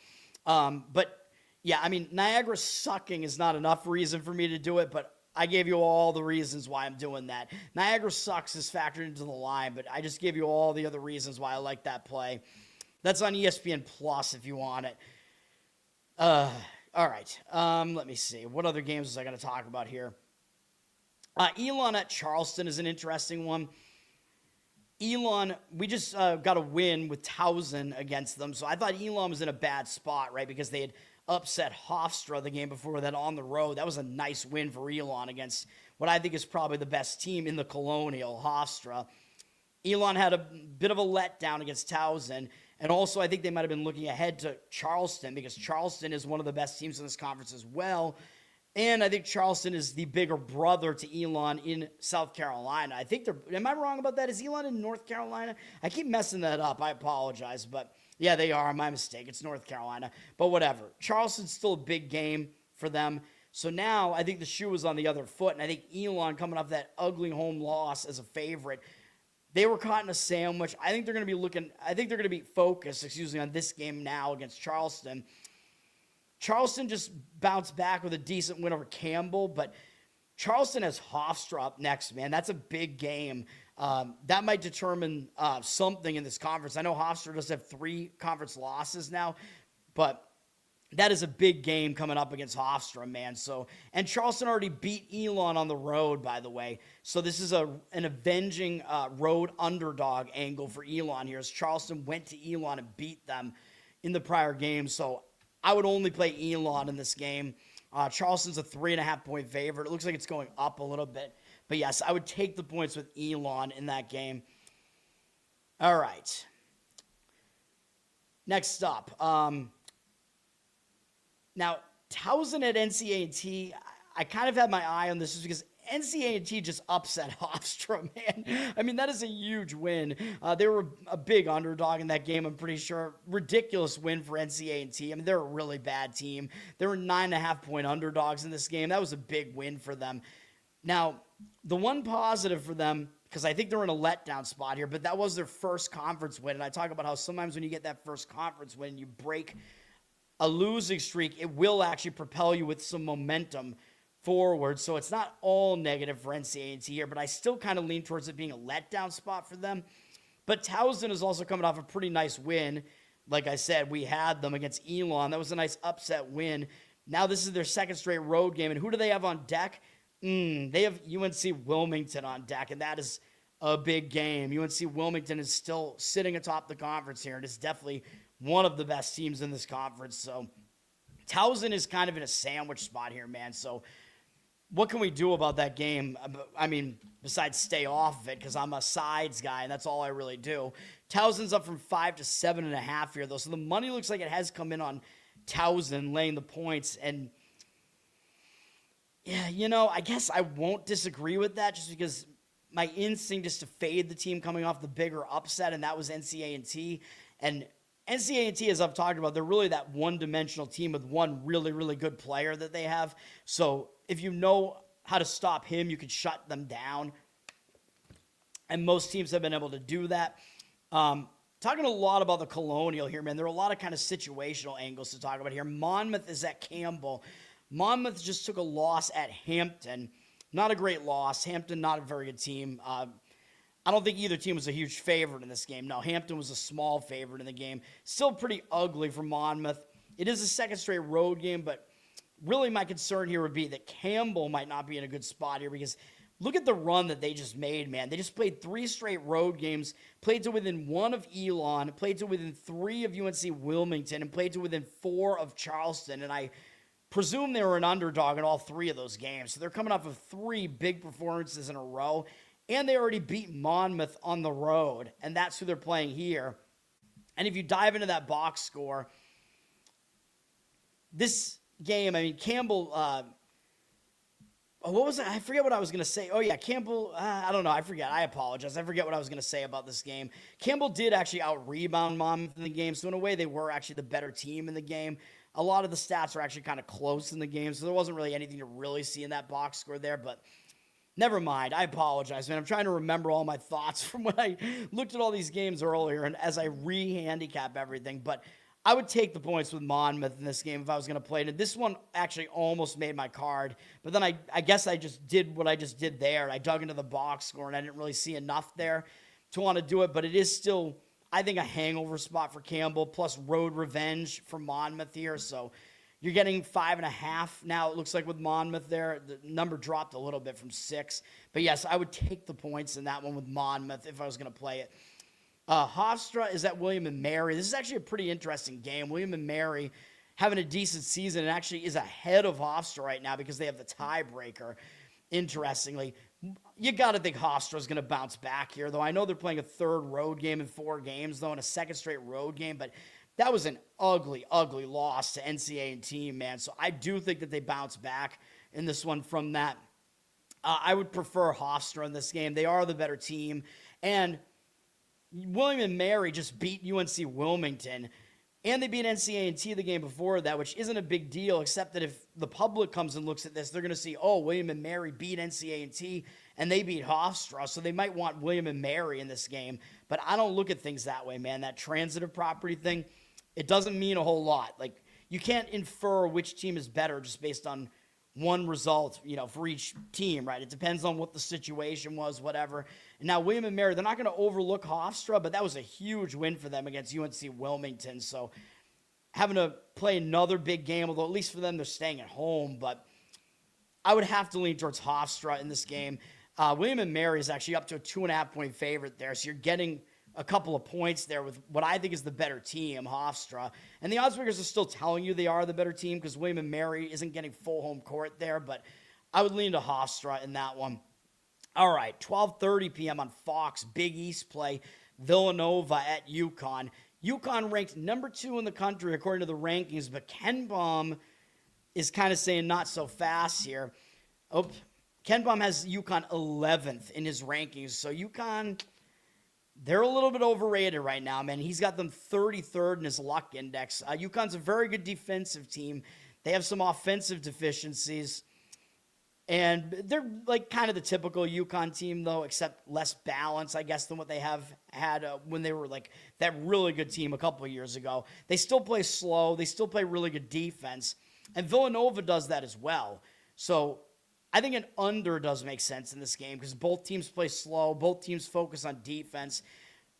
But, yeah, I mean, Niagara sucking is not enough reason for me to do it, but I gave you all the reasons why I'm doing that. Niagara sucks is factored into the line, but I just gave you all the other reasons why I like that play. That's on ESPN Plus if you want it. All right. Let me see. What other games was I going to talk about here? Elon at Charleston is an interesting one. Elon, we just got a win with Towson against them, so I thought Elon was in a bad spot, right, because they had upset Hofstra the game before that on the road. That was a nice win for Elon against what I think is probably the best team in the Colonial, Hofstra. Elon had a bit of a letdown against Towson, and also I think they might have been looking ahead to Charleston because Charleston is one of the best teams in this conference as well. And I think Charleston is the bigger brother to Elon in South Carolina. I think am I wrong about that? Is Elon in North Carolina? I keep messing that up. I apologize, but yeah, they are. My mistake. It's North Carolina, but whatever. Charleston's still a big game for them. So now I think the shoe is on the other foot, and I think Elon coming off that ugly home loss as a favorite, they were caught in a sandwich. I think they're going to be focused, on this game now against Charleston. Charleston just bounced back with a decent win over Campbell, but Charleston has Hofstra up next, man. That's a big game. That might determine something in this conference. I know Hofstra does have 3 conference losses now, but that is a big game coming up against Hofstra, man. So, and Charleston already beat Elon on the road, by the way. So this is an avenging road underdog angle for Elon here, as Charleston went to Elon and beat them in the prior game. So I would only play Elon in this game. Charleston's a 3.5-point favorite. It looks like it's going up a little bit. But yes, I would take the points with Elon in that game. All right. Next up. Now, Towson at NCAA, I kind of had my eye on this just because NCAA just upset Hofstra, man. I mean, that is a huge win. They were a big underdog in that game, I'm pretty sure. Ridiculous win for NCAA. I mean, they're a really bad team. They were 9.5-point underdogs in this game. That was a big win for them. Now, the one positive for them, because I think they're in a letdown spot here, but that was their first conference win. And I talk about how sometimes when you get that first conference win, you break a losing streak, it will actually propel you with some momentum forward. So it's not all negative for NCAA here, but I still kind of lean towards it being a letdown spot for them. But Towson is also coming off a pretty nice win. Like I said, we had them against Elon. That was a nice upset win. Now this is their second straight road game. And who do they have on deck? They have UNC Wilmington on deck, and that is a big game. UNC Wilmington is still sitting atop the conference here, and it's definitely one of the best teams in this conference. So Towson is kind of in a sandwich spot here, man. So what can we do about that game? I mean, besides stay off of it, because I'm a sides guy, and that's all I really do. Towson's up from 5 to 7.5 here, though. So the money looks like it has come in on Towson laying the points. And, yeah, I guess I won't disagree with that just because my instinct is to fade the team coming off the bigger upset, and that was NCAA. And NCAA, as I've talked about, they're really that one-dimensional team with one really, really good player that they have. So if you know how to stop him, you can shut them down. And most teams have been able to do that. Talking a lot about the Colonial here, man. There are a lot of kind of situational angles to talk about here. Monmouth is at Campbell. Monmouth just took a loss at Hampton. Not a great loss. Hampton, not a very good team. I I don't think either team was a huge favorite in this game. No, Hampton was a small favorite in the game. Still pretty ugly for Monmouth. It is a second straight road game, but really my concern here would be that Campbell might not be in a good spot here because look at the run that they just made, man. They just played 3 straight road games, played to within 1 of Elon, played to within 3 of UNC Wilmington, and played to within 4 of Charleston. And I presume they were an underdog in all 3 of those games. So they're coming off of 3 big performances in a row. And they already beat Monmouth on the road, and that's who they're playing here. And if you dive into that box score, this game, I mean, Campbell, what was it? I forget what I was going to say. Oh, yeah, Campbell, I don't know. I forget. I apologize. I forget what I was going to say about this game. Campbell did actually out-rebound Monmouth in the game, so in a way they were actually the better team in the game. A lot of the stats are actually kind of close in the game, so there wasn't really anything to really see in that box score there, but never mind. I apologize, man. I'm trying to remember all my thoughts from when I looked at all these games earlier and as I re-handicap everything. But I would take the points with Monmouth in this game if I was going to play it. And this one actually almost made my card. But then I guess I just did what I just did there. I dug into the box score, and I didn't really see enough there to want to do it. But it is still, I think, a hangover spot for Campbell, plus road revenge for Monmouth here. So you're getting 5.5 now, it looks like, with Monmouth there. The number dropped a little bit from 6. But, yes, I would take the points in that one with Monmouth if I was going to play it. Hofstra is at William & Mary. This is actually a pretty interesting game. William & Mary having a decent season and actually is ahead of Hofstra right now because they have the tiebreaker, interestingly. You got to think Hofstra is going to bounce back here, though. I know they're playing a 3rd road game in 4 games, though, and a 2nd straight road game, but that was an ugly, ugly loss to NCAA, man. So I do think that they bounce back in this one from that. I would prefer Hofstra in this game. They are the better team. And William & Mary just beat UNC Wilmington. And they beat NCAA the game before that, which isn't a big deal, except that if the public comes and looks at this, they're going to see, oh, William & Mary beat NCAA and they beat Hofstra, so they might want William & Mary in this game. But I don't look at things that way, man. That transitive property thing, it doesn't mean a whole lot. Like, you can't infer which team is better just based on one result, for each team, right? It depends on what the situation was, whatever. And now William & Mary, they're not going to overlook Hofstra, but that was a huge win for them against UNC Wilmington. So having to play another big game, although at least for them, they're staying at home. But I would have to lean towards Hofstra in this game. William & Mary is actually up to a 2.5-point favorite there. So you're getting a couple of points there with what I think is the better team, Hofstra. And the odds makers are still telling you they are the better team because William & Mary isn't getting full home court there, but I would lean to Hofstra in that one. All right, 12:30 p.m. on Fox, Big East play, Villanova at Yukon. Yukon ranked number 2 in the country according to the rankings, but Ken Baum is kind of saying not so fast here. Ken Baum has Yukon 11th in his rankings, so Yukon, they're a little bit overrated right now, man. He's got them 33rd in his luck index. Yukon's a very good defensive team. They have some offensive deficiencies. And they're like kind of the typical Yukon team, though, except less balance, I guess, than what they have had when they were like that really good team a couple of years ago. They still play slow. They still play really good defense. And Villanova does that as well. So I think an under does make sense in this game because both teams play slow. Both teams focus on defense.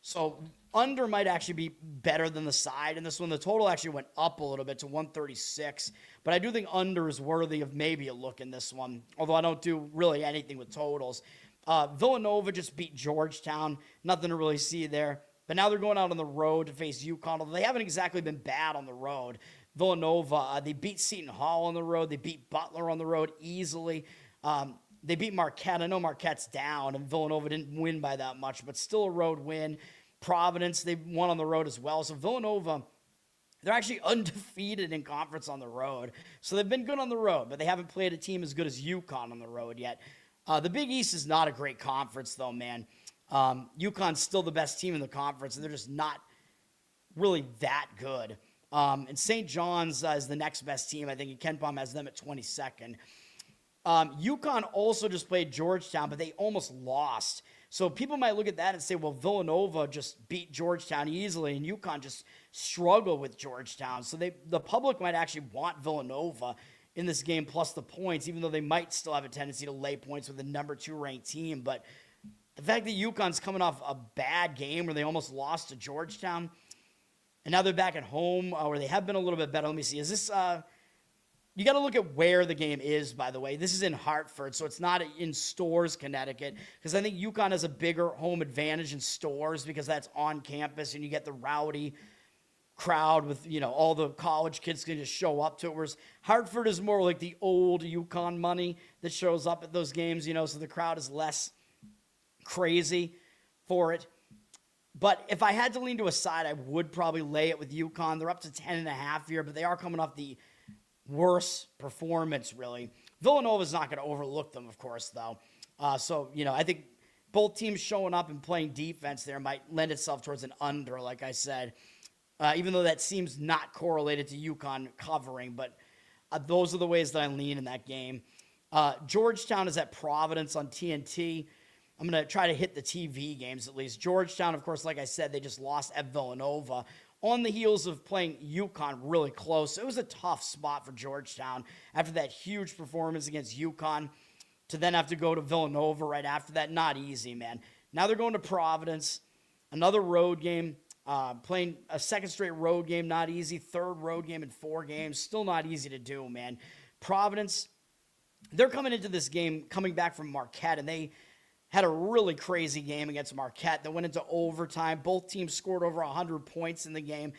So under might actually be better than the side in this one. The total actually went up a little bit to 136. But I do think under is worthy of maybe a look in this one, although I don't do really anything with totals. Villanova just beat Georgetown. Nothing to really see there. But now they're going out on the road to face Yukon, although they haven't exactly been bad on the road. Villanova, they beat Seton Hall on the road. They beat Butler on the road easily. They beat Marquette. I know Marquette's down, and Villanova didn't win by that much, but still a road win. Providence, they won on the road as well. So Villanova, they're actually undefeated in conference on the road. So they've been good on the road, but they haven't played a team as good as Yukon on the road yet. The Big East is not a great conference, though, man. Yukon's still the best team in the conference, and they're just not really that good. And St. John's is the next best team, I think, and Ken Pom has them at 22nd. Yukon also just played Georgetown, but they almost lost. So people might look at that and say, well, Villanova just beat Georgetown easily, and Yukon just struggled with Georgetown. So the public might actually want Villanova in this game plus the points, even though they might still have a tendency to lay points with the number 2 ranked team. But The fact that Yukon's coming off a bad game where they almost lost to Georgetown, and now they're back at home where they have been a little bit better. Let me see. Is this you got to look at where the game is, by the way. This is in Hartford, so it's not in Storrs, Connecticut, because I think Yukon has a bigger home advantage in Storrs because that's on campus, and you get the rowdy crowd with, all the college kids can just show up to it, whereas Hartford is more like the old Yukon money that shows up at those games, so the crowd is less crazy for it. But if I had to lean to a side, I would probably lay it with Yukon. They're up to 10.5 here, but they are coming off the worst performance, really. Villanova's not going to overlook them, of course, though. So, I think both teams showing up and playing defense there might lend itself towards an under, like I said, even though that seems not correlated to Yukon covering. But those are the ways that I lean in that game. Georgetown is at Providence on TNT. I'm going to try to hit the TV games at least. Georgetown, of course, like I said, they just lost at Villanova on the heels of playing Yukon really close. It was a tough spot for Georgetown after that huge performance against Yukon to then have to go to Villanova right after that. Not easy, man. Now they're going to Providence, another road game, playing a second straight road game, not easy. Third road game in 4 games, still not easy to do, man. Providence, they're coming into this game coming back from Marquette, and they had a really crazy game against Marquette that went into overtime. Both teams scored over 100 points in the game.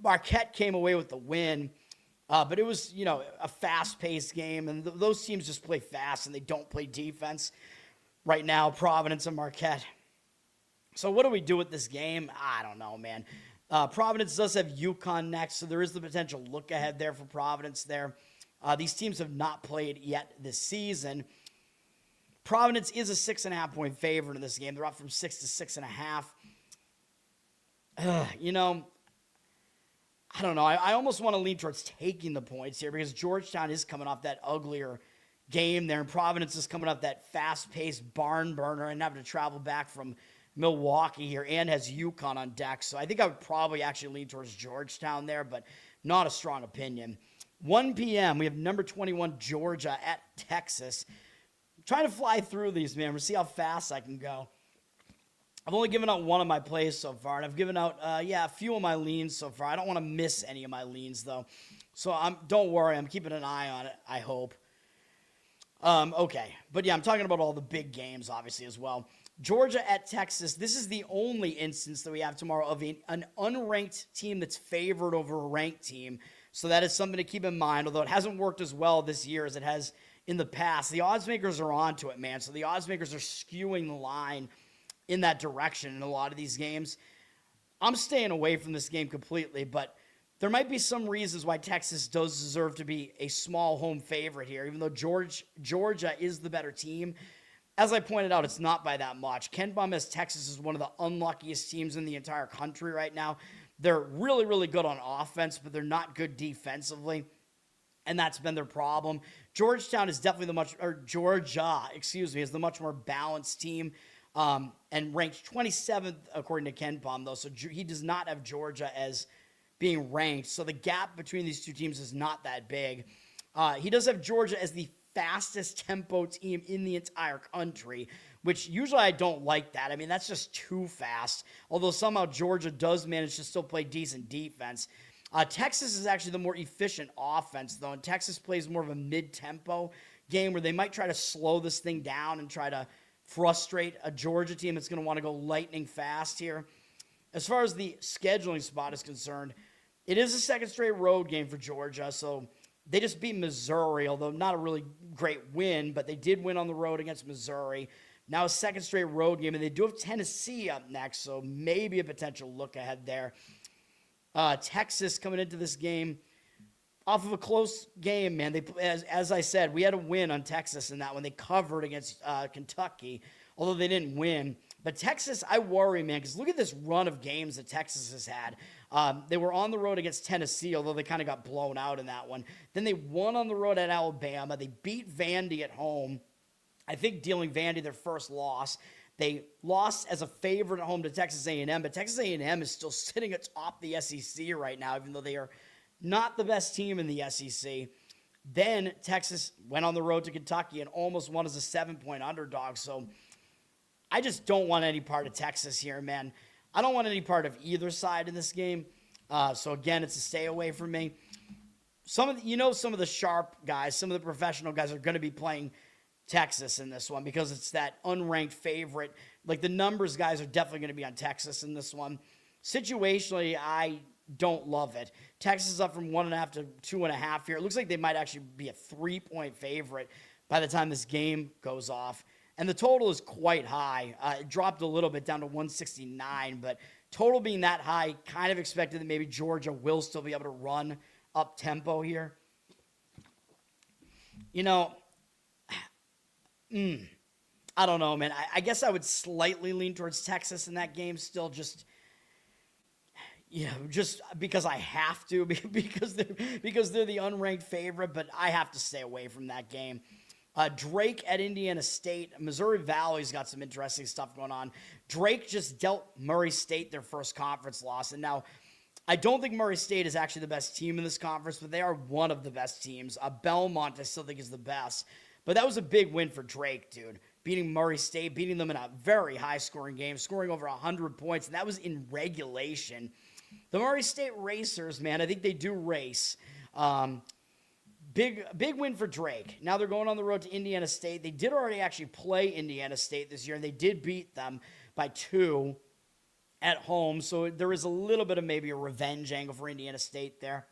Marquette came away with the win, but it was, a fast-paced game, and those teams just play fast, and they don't play defense right now, Providence and Marquette. So what do we do with this game? I don't know, man. Providence does have Yukon next, so there is the potential look ahead there for Providence there. These teams have not played yet this season. Providence is a 6.5-point favorite in this game. They're up from 6 to 6.5. I don't know. I almost want to lean towards taking the points here because Georgetown is coming off that uglier game there, and Providence is coming off that fast-paced barn burner and having to travel back from Milwaukee here and has Yukon on deck. So I think I would probably actually lean towards Georgetown there, but not a strong opinion. 1 p.m., we have number 21 Georgia at Texas. Trying to fly through these, man. We'll see how fast I can go. I've only given out one of my plays so far, and I've given out, a few of my leans so far. I don't want to miss any of my leans, though. So don't worry. I'm keeping an eye on it, I hope. Okay. But, yeah, I'm talking about all the big games, obviously, as well. Georgia at Texas. This is the only instance that we have tomorrow of an unranked team that's favored over a ranked team. So that is something to keep in mind, although it hasn't worked as well this year as it has in the past. The odds makers are onto it, man. So the odds makers are skewing the line in that direction in a lot of these games. I'm staying away from this game completely, but there might be some reasons why Texas does deserve to be a small home favorite here, even though Georgia is the better team. As I pointed out, it's not by that much. Ken Bum has Texas as one of the unluckiest teams in the entire country right now. They're really, really good on offense, but they're not good defensively. And that's been their problem. Georgia is the much more balanced team and ranked 27th according to Ken Palm, though. So he does not have Georgia as being ranked. So the gap between these two teams is not that big. He does have Georgia as the fastest tempo team in the entire country, which usually I don't like that. I mean, that's just too fast. Although somehow Georgia does manage to still play decent defense. Texas is actually the more efficient offense, though, and Texas plays more of a mid-tempo game where they might try to slow this thing down and try to frustrate a Georgia team that's going to want to go lightning fast here. As far as the scheduling spot is concerned, it is a second straight road game for Georgia, so they just beat Missouri, although not a really great win, but they did win on the road against Missouri. Now a second straight road game, and they do have Tennessee up next, so maybe a potential look ahead there. Texas coming into this game off of a close game, man. As I said, we had a win on Texas in that one. They covered against Kentucky, although they didn't win. But Texas, I worry, man, because look at this run of games that Texas has had. They were on the road against Tennessee, although they kind of got blown out in that one. Then they won on the road at Alabama. They beat Vandy at home, I think dealing Vandy their first loss. They lost as a favorite at home to Texas A&M, but Texas A&M is still sitting atop the SEC right now, even though they are not the best team in the SEC. Then Texas went on the road to Kentucky and almost won as a 7-point underdog. So I just don't want any part of Texas here, man. I don't want any part of either side in this game. So again, it's a stay away from me. Some of the sharp guys, some of the professional guys are going to be playing Texas in this one because it's that unranked favorite. Like the numbers guys are definitely going to be on Texas in this one. Situationally, I don't love it. Texas is up from 1.5 to 2.5 here. It looks like they might actually be a 3-point favorite by the time this game goes off. And the total is quite high. It dropped a little bit down to 169, but total being that high, kind of expected that maybe Georgia will still be able to run up tempo here. You know, I don't know, man. I guess I would slightly lean towards Texas in that game still, just because I have to, because they're the unranked favorite, but I have to stay away from that game. Drake at Indiana State. Missouri Valley's got some interesting stuff going on. Drake just dealt Murray State their first conference loss, and now I don't think Murray State is actually the best team in this conference, but they are one of the best teams. Belmont I still think is the best, but that was a big win for Drake, dude. Beating Murray State, beating them in a very high-scoring game, scoring over 100 points, and that was in regulation. The Murray State Racers, man, I think they do race. Big win for Drake. Now they're going on the road to Indiana State. They did already actually play Indiana State this year, and they did beat them by 2 at home. So there is a little bit of maybe a revenge angle for Indiana State there.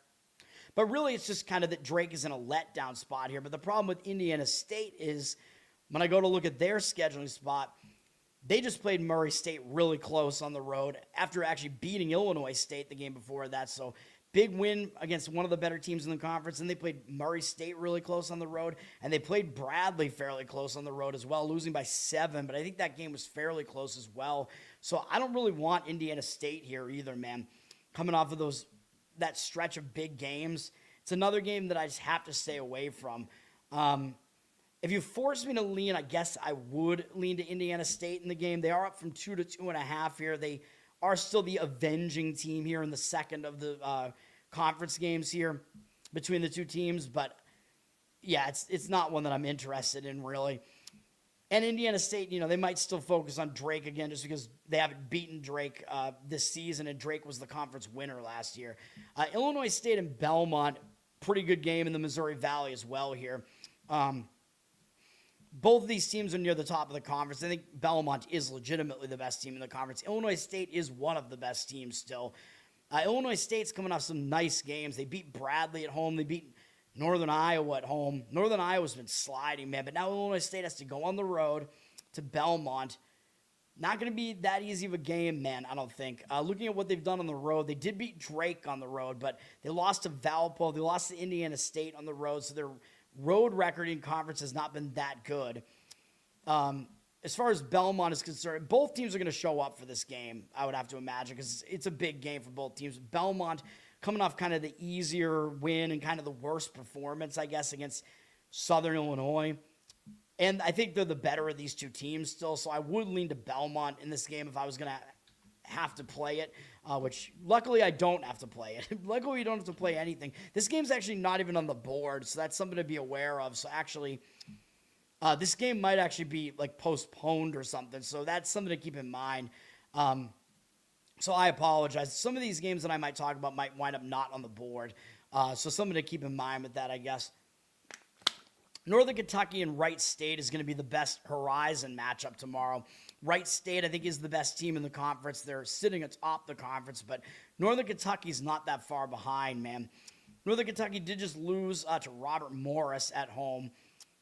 But really, it's just kind of that Drake is in a letdown spot here. But the problem with Indiana State is when I go to look at their scheduling spot, they just played Murray State really close on the road after actually beating Illinois State the game before that. So big win against one of the better teams in the conference, and they played Murray State really close on the road, and they played Bradley fairly close on the road as well, losing by 7, but I think that game was fairly close as well. So I don't really want Indiana State here either, man. Coming off of that stretch of big games, it's another game that I just have to stay away from. If you force me to lean, I guess I would lean to Indiana State in the game. They are up from 2 to 2.5 here. They are still the avenging team here in the second of the conference games here between the two teams. But, yeah, it's not one that I'm interested in, really. And Indiana State, they might still focus on Drake again just because they haven't beaten Drake this season, and Drake was the conference winner last year. Illinois State and Belmont, pretty good game in the Missouri Valley as well here. Both of these teams are near the top of the conference. I think Belmont is legitimately the best team in the conference. Illinois State is one of the best teams still. Illinois State's coming off some nice games. They beat Bradley at home. They beat Northern Iowa at home. Northern Iowa's been sliding, man. But now Illinois State has to go on the road to Belmont. Not going to be that easy of a game, man, I don't think. Looking at what they've done on the road, they did beat Drake on the road, but they lost to Valpo. They lost to Indiana State on the road, so they're road record in conference has not been that good. As far as Belmont is concerned, both teams are going to show up for this game, I would have to imagine, because it's a big game for both teams. Belmont coming off kind of the easier win and kind of the worst performance, I guess, against Southern Illinois. And I think they're the better of these two teams still, so I would lean to Belmont in this game if I was going to have to play it, which luckily I don't have to play it. Luckily we don't have to play anything. This game's actually not even on the board, so that's something to be aware of. So actually, this game might actually be like postponed or something, so that's something to keep in mind. So I apologize. Some of these games that I might talk about might wind up not on the board, so something to keep in mind with that, I guess. Northern Kentucky and Wright State is going to be the best Horizon matchup tomorrow. Wright State, I think, is the best team in the conference. They're sitting atop the conference, but Northern Kentucky's not that far behind, man. Northern Kentucky did just lose to Robert Morris at home.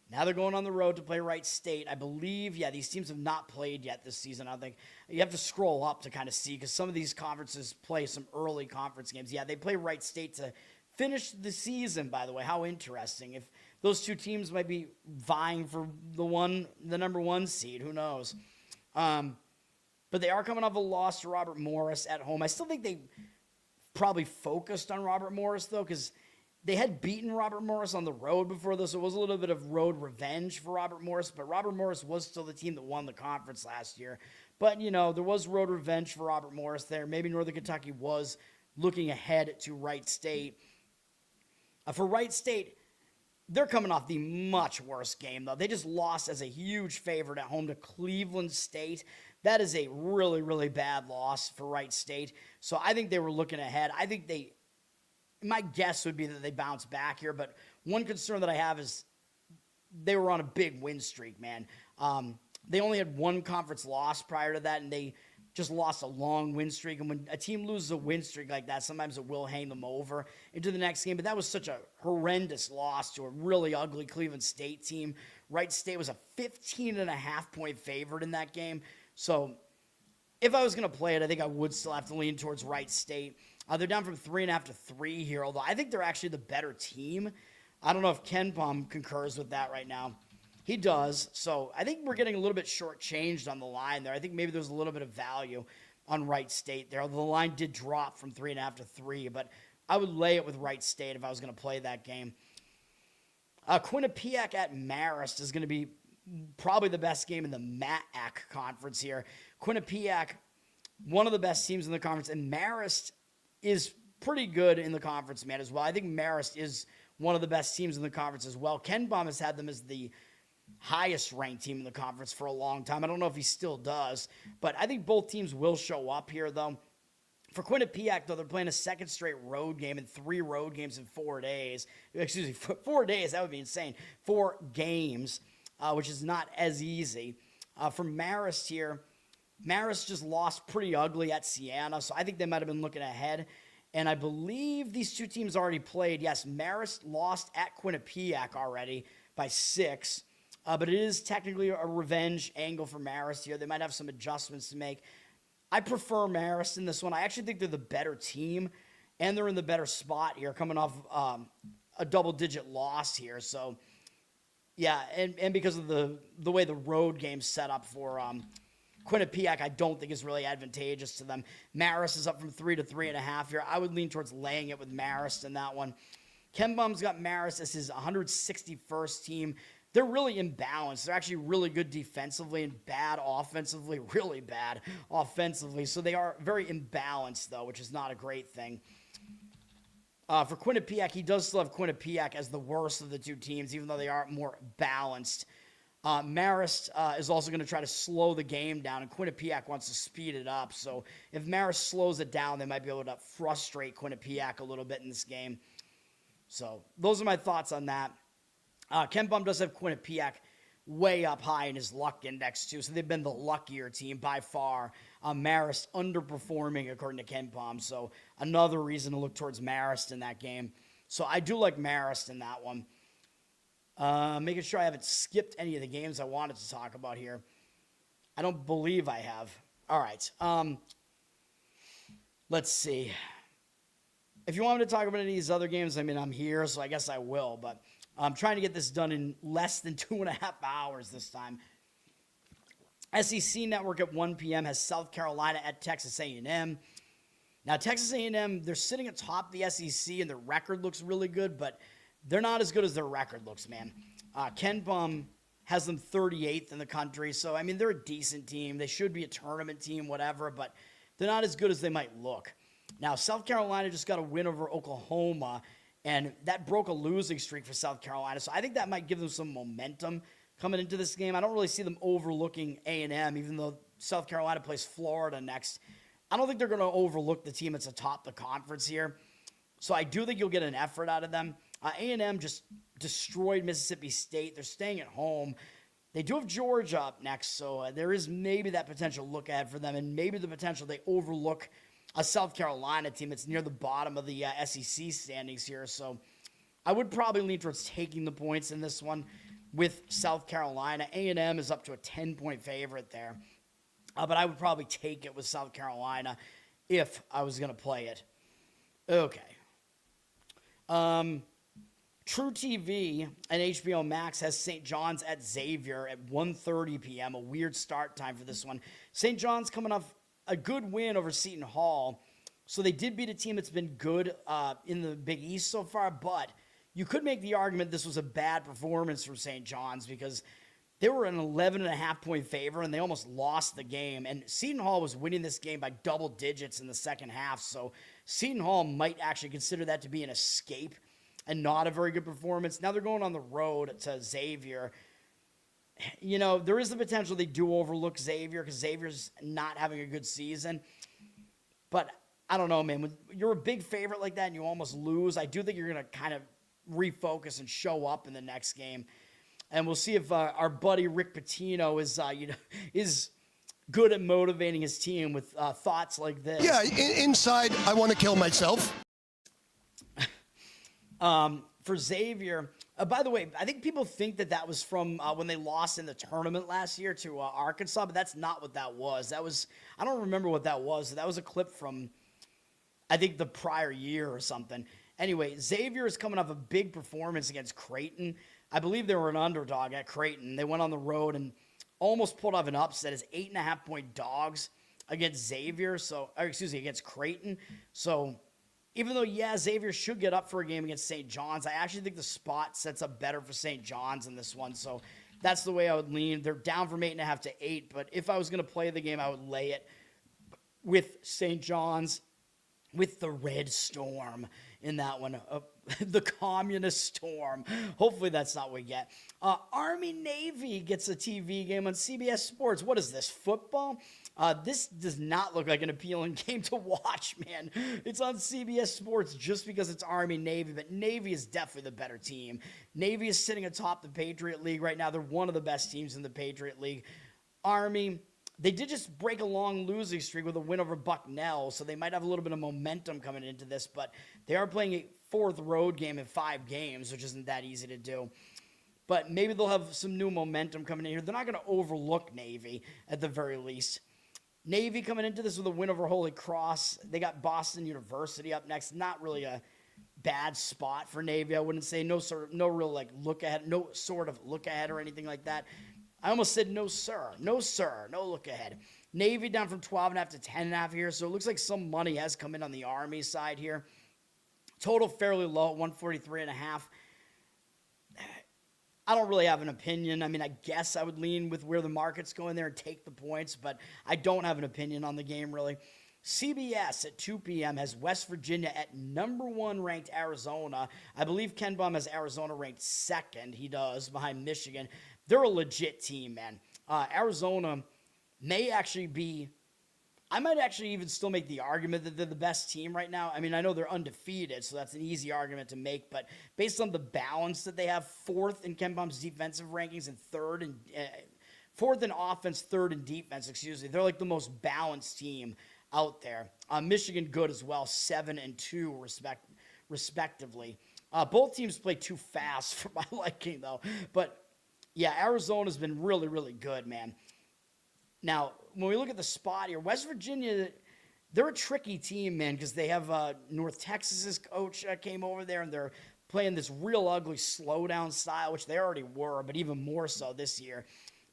Now they're going on the road to play Wright State. I believe, these teams have not played yet this season. I think you have to scroll up to kind of see because some of these conferences play some early conference games. Yeah, they play Wright State to finish the season, by the way. How interesting. If those two teams might be vying for the number 1 seed, who knows? But they are coming off a loss to Robert Morris at home. I still think they probably focused on Robert Morris, though, because they had beaten Robert Morris on the road before this. So it was a little bit of road revenge for Robert Morris, but Robert Morris was still the team that won the conference last year. But, there was road revenge for Robert Morris there. Maybe Northern Kentucky was looking ahead to Wright State. For Wright State, they're coming off the much worse game, though. They just lost as a huge favorite at home to Cleveland State. That is a really, really bad loss for Wright State. So I think they were looking ahead. I think my guess would be that they bounce back here, but one concern that I have is they were on a big win streak, man. They only had one conference loss prior to that, and they just lost a long win streak. And when a team loses a win streak like that, sometimes it will hang them over into the next game. But that was such a horrendous loss to a really ugly Cleveland State team. Wright State was a 15.5-point favorite in that game. So if I was going to play it, I think I would still have to lean towards Wright State. They're down from 3.5 to 3 here, although I think they're actually the better team. I don't know if Ken Pom concurs with that right now. He does. So I think we're getting a little bit shortchanged on the line there. I think maybe there's a little bit of value on Wright State there. The line did drop from 3.5 to 3, but I would lay it with Wright State if I was going to play that game. Quinnipiac at Marist is going to be probably the best game in the MAAC conference here. Quinnipiac, one of the best teams in the conference, and Marist is pretty good in the conference, man, as well. I think Marist is one of the best teams in the conference as well. Ken Baum has had them as the highest ranked team in the conference for a long time. I don't know if he still does, but I think both teams will show up here, though. For Quinnipiac, though, they're playing a second straight road game and 3 road games in 4 days. Excuse me, 4 days, that would be insane. 4 games, which is not as easy. For Marist here, Marist just lost pretty ugly at Siena, so I think they might have been looking ahead. And I believe these two teams already played. Yes, Marist lost at Quinnipiac already by 6. But it is technically a revenge angle for Marist here. They might have some adjustments to make. I prefer Marist in this one. I actually think they're the better team, and they're in the better spot here, coming off a double-digit loss here. So, yeah, and because of the way the road game's set up for Quinnipiac, I don't think is really advantageous to them. Marist is up from 3 to 3.5 here. I would lean towards laying it with Marist in that one. Ken Bum's got Marist as his 161st team. They're really imbalanced. They're actually really good defensively and bad offensively, really bad offensively. So they are very imbalanced, though, which is not a great thing. For Quinnipiac, he does still have Quinnipiac as the worst of the two teams, even though they are more balanced. Marist is also going to try to slow the game down, and Quinnipiac wants to speed it up. So if Marist slows it down, they might be able to frustrate Quinnipiac a little bit in this game. So those are my thoughts on that. Ken Bum does have Quinnipiac way up high in his luck index, too. So they've been the luckier team by far. Marist underperforming, according to Ken Bum. So another reason to look towards Marist in that game. So I do like Marist in that one. Making sure I haven't skipped any of the games I wanted to talk about here. I don't believe I have. All right. Let's see. If you want me to talk about any of these other games, I mean, I'm here, so I guess I will. But I'm trying to get this done in less than 2.5 hours this time. SEC Network at 1 p.m. has South Carolina at Texas A&M. Now, Texas A&M, they're sitting atop the SEC, and their record looks really good, but they're not as good as their record looks, man. Ken Bum has them 38th in the country, so, I mean, they're a decent team. They should be a tournament team, whatever, but they're not as good as they might look. Now, South Carolina just got a win over Oklahoma, and that broke a losing streak for South Carolina. So I think that might give them some momentum coming into this game. I don't really see them overlooking A&M, even though South Carolina plays Florida next. I don't think they're going to overlook the team that's atop the conference here. So I do think you'll get an effort out of them. A&M just destroyed Mississippi State. They're staying at home. They do have Georgia up next, so there is maybe that potential look ahead for them, and maybe the potential they overlook a South Carolina team that's near the bottom of the SEC standings here. So I would probably lean towards taking the points in this one with South Carolina. A&M is up to a 10-point favorite there. But I would probably take it with South Carolina if I was going to play it. Okay. True TV and HBO Max has St. John's at Xavier at 1:30 p.m., a weird start time for this one. St. John's coming off a good win over Seton Hall. So they did beat a team that's been good in the Big East so far, but you could make the argument this was a bad performance from St. John's because they were an 11.5-point favor and they almost lost the game. And Seton Hall was winning this game by double digits in the second half. So Seton Hall might actually consider that to be an escape and not a very good performance. Now they're going on the road to Xavier. You know, there is the potential they do overlook Xavier because Xavier's not having a good season. But I don't know, man. When you're a big favorite like that and you almost lose, I do think you're going to kind of refocus and show up in the next game. And we'll see if our buddy Rick Pitino is good at motivating his team with thoughts like this. Yeah, inside, I want to kill myself. For Xavier, by the way, I think people think that was from when they lost in the tournament last year to Arkansas, but that's not what that was. I don't remember what that was. That was a clip from, I think, the prior year or something. Anyway, Xavier is coming off a big performance against Creighton. I believe they were an underdog at Creighton. They went on the road and almost pulled off an upset as 8.5-point dogs against against Creighton. So even though, Xavier should get up for a game against St. John's, I actually think the spot sets up better for St. John's in this one. So that's the way I would lean. They're down from 8.5 to 8, but if I was going to play the game, I would lay it with St. John's, with the Red Storm in that one, the Communist Storm. Hopefully that's not what we get. Army-Navy gets a TV game on CBS Sports. What is this, football? This does not look like an appealing game to watch, man. It's on CBS Sports just because it's Army-Navy, but Navy is definitely the better team. Navy is sitting atop the Patriot League right now. They're one of the best teams in the Patriot League. Army, they did just break a long losing streak with a win over Bucknell, so they might have a little bit of momentum coming into this, but they are playing a fourth road game in 5 games, which isn't that easy to do. But maybe they'll have some new momentum coming in here. They're not going to overlook Navy at the very least. Navy coming into this with a win over Holy Cross. They got Boston University up next. Not really a bad spot for Navy, I wouldn't say. No sort of look ahead or anything like that. I almost said no sir, no look ahead. Navy down from 12.5 to 10.5 here, so it looks like some money has come in on the Army side here. Total fairly low at 143.5. I don't really have an opinion. I mean, I guess I would lean with where the market's going there and take the points, but I don't have an opinion on the game really. CBS at 2 p.m. has West Virginia at number 1 ranked Arizona. I believe Ken Bum has Arizona ranked 2nd. He does, behind Michigan. They're a legit team, man. Arizona may actually be, I might actually even still make the argument that they're the best team right now. I mean, I know they're undefeated, so that's an easy argument to make, but based on the balance that they have, 4th in Ken Bum's defensive rankings and 4th in offense, 3rd in defense, they're like the most balanced team out there. Michigan good as well, 7 and 2 respectively. Both teams play too fast for my liking, though, but yeah, Arizona's been really, really good, man. Now, when we look at the spot here, West Virginia, they're a tricky team, man, because they have North Texas's coach came over there, and they're playing this real ugly slowdown style, which they already were, but even more so this year.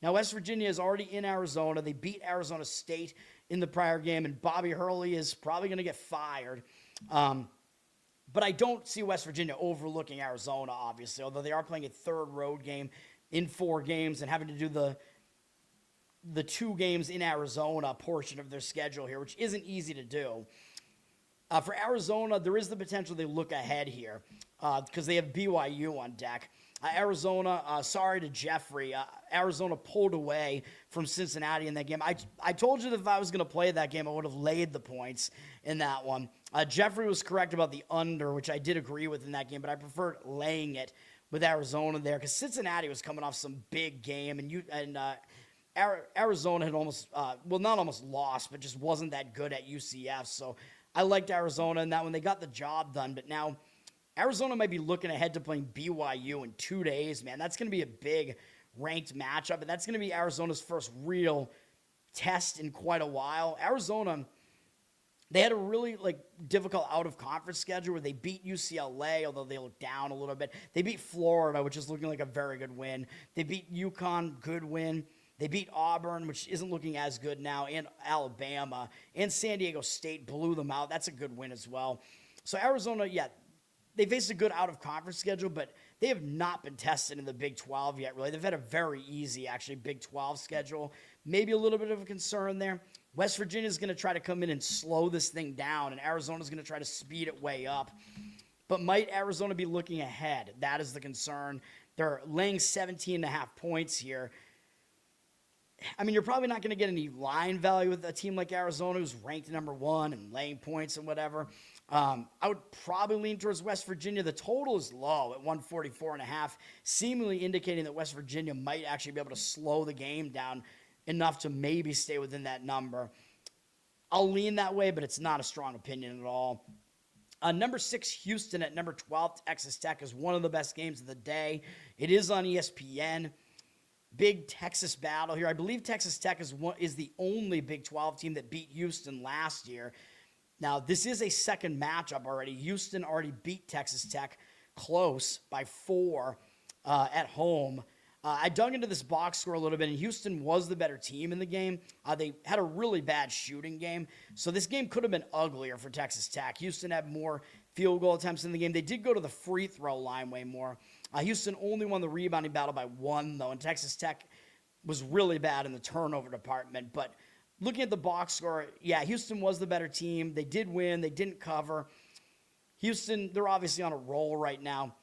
Now, West Virginia is already in Arizona. They beat Arizona State in the prior game, and Bobby Hurley is probably going to get fired. But I don't see West Virginia overlooking Arizona, obviously, although they are playing a 3rd road game in 4 games and having to do the 2 games in Arizona portion of their schedule here, which isn't easy to do. For Arizona, there is the potential they look ahead here because they have BYU on deck. Arizona, sorry to Jeffrey, Arizona pulled away from Cincinnati in that game. I told you that if I was going to play that game, I would have laid the points in that one. Jeffrey was correct about the under, which I did agree with in that game, but I preferred laying it with Arizona there because Cincinnati was coming off some big game, and Arizona had almost, not almost lost, but just wasn't that good at UCF. So I liked Arizona in that one. They got the job done, but now Arizona might be looking ahead to playing BYU in 2 days, man. That's going to be a big ranked matchup, and that's going to be Arizona's first real test in quite a while. Arizona, they had a really difficult out-of-conference schedule where they beat UCLA, although they look down a little bit. They beat Florida, which is looking like a very good win. They beat Yukon, good win. They beat Auburn, which isn't looking as good now, and Alabama. And San Diego State blew them out. That's a good win as well. So Arizona, yeah, they faced a good out-of-conference schedule, but they have not been tested in the Big 12 yet, really. They've had a very easy, actually, Big 12 schedule. Maybe a little bit of a concern there. West Virginia is going to try to come in and slow this thing down, and Arizona is going to try to speed it way up. but might Arizona be looking ahead? That is the concern. They're laying 17.5 points here. I mean, you're probably not going to get any line value with a team like Arizona who's ranked number 1 and laying points and whatever. I would probably lean towards West Virginia. The total is low at 144.5, seemingly indicating that West Virginia might actually be able to slow the game down enough to maybe stay within that number. I'll lean that way, but it's not a strong opinion at all. Number 6, Houston at number 12, Texas Tech is one of the best games of the day. It is on ESPN. Big Texas battle here. I believe Texas Tech is the only Big 12 team that beat Houston last year. Now, this is a second matchup already. Houston already beat Texas Tech close by 4 at home. I dug into this box score a little bit, and Houston was the better team in the game. They had a really bad shooting game, so this game could have been uglier for Texas Tech. Houston had more field goal attempts in the game. They did go to the free throw line way more. Houston only won the rebounding battle by 1, though, and Texas Tech was really bad in the turnover department. But looking at the box score, yeah, Houston was the better team. They did win. They didn't cover. Houston, they're obviously on a roll right now.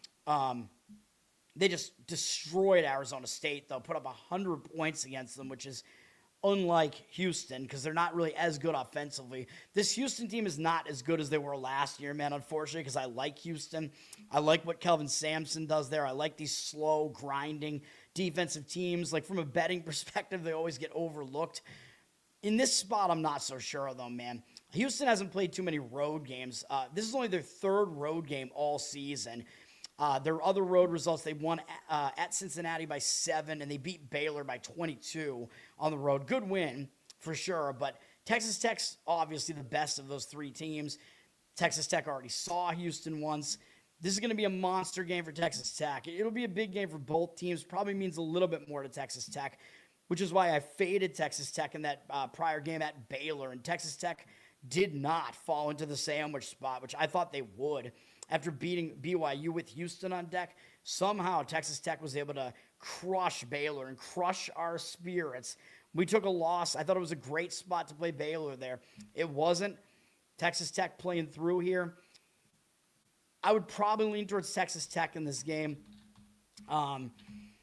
They just destroyed Arizona State, though, put up 100 points against them, which is unlike Houston because they're not really as good offensively. This Houston team is not as good as they were last year, man, unfortunately, because I like Houston. I like what Kelvin Sampson does there. I like these slow, grinding defensive teams. Like, from a betting perspective, they always get overlooked. In this spot, I'm not so sure, though, man. Houston hasn't played too many road games. This is only their 3rd road game all season. Their other road results, they won at Cincinnati by 7, and they beat Baylor by 22 on the road. Good win, for sure, but Texas Tech's obviously the best of those 3 teams. Texas Tech already saw Houston once. This is going to be a monster game for Texas Tech. It'll be a big game for both teams. Probably means a little bit more to Texas Tech, which is why I faded Texas Tech in that prior game at Baylor, and Texas Tech did not fall into the sandwich spot, which I thought they would. After beating BYU with Houston on deck, somehow Texas Tech was able to crush Baylor and crush our spirits. We took a loss. I thought it was a great spot to play Baylor there. It wasn't. Texas Tech playing through here. I would probably lean towards Texas Tech in this game.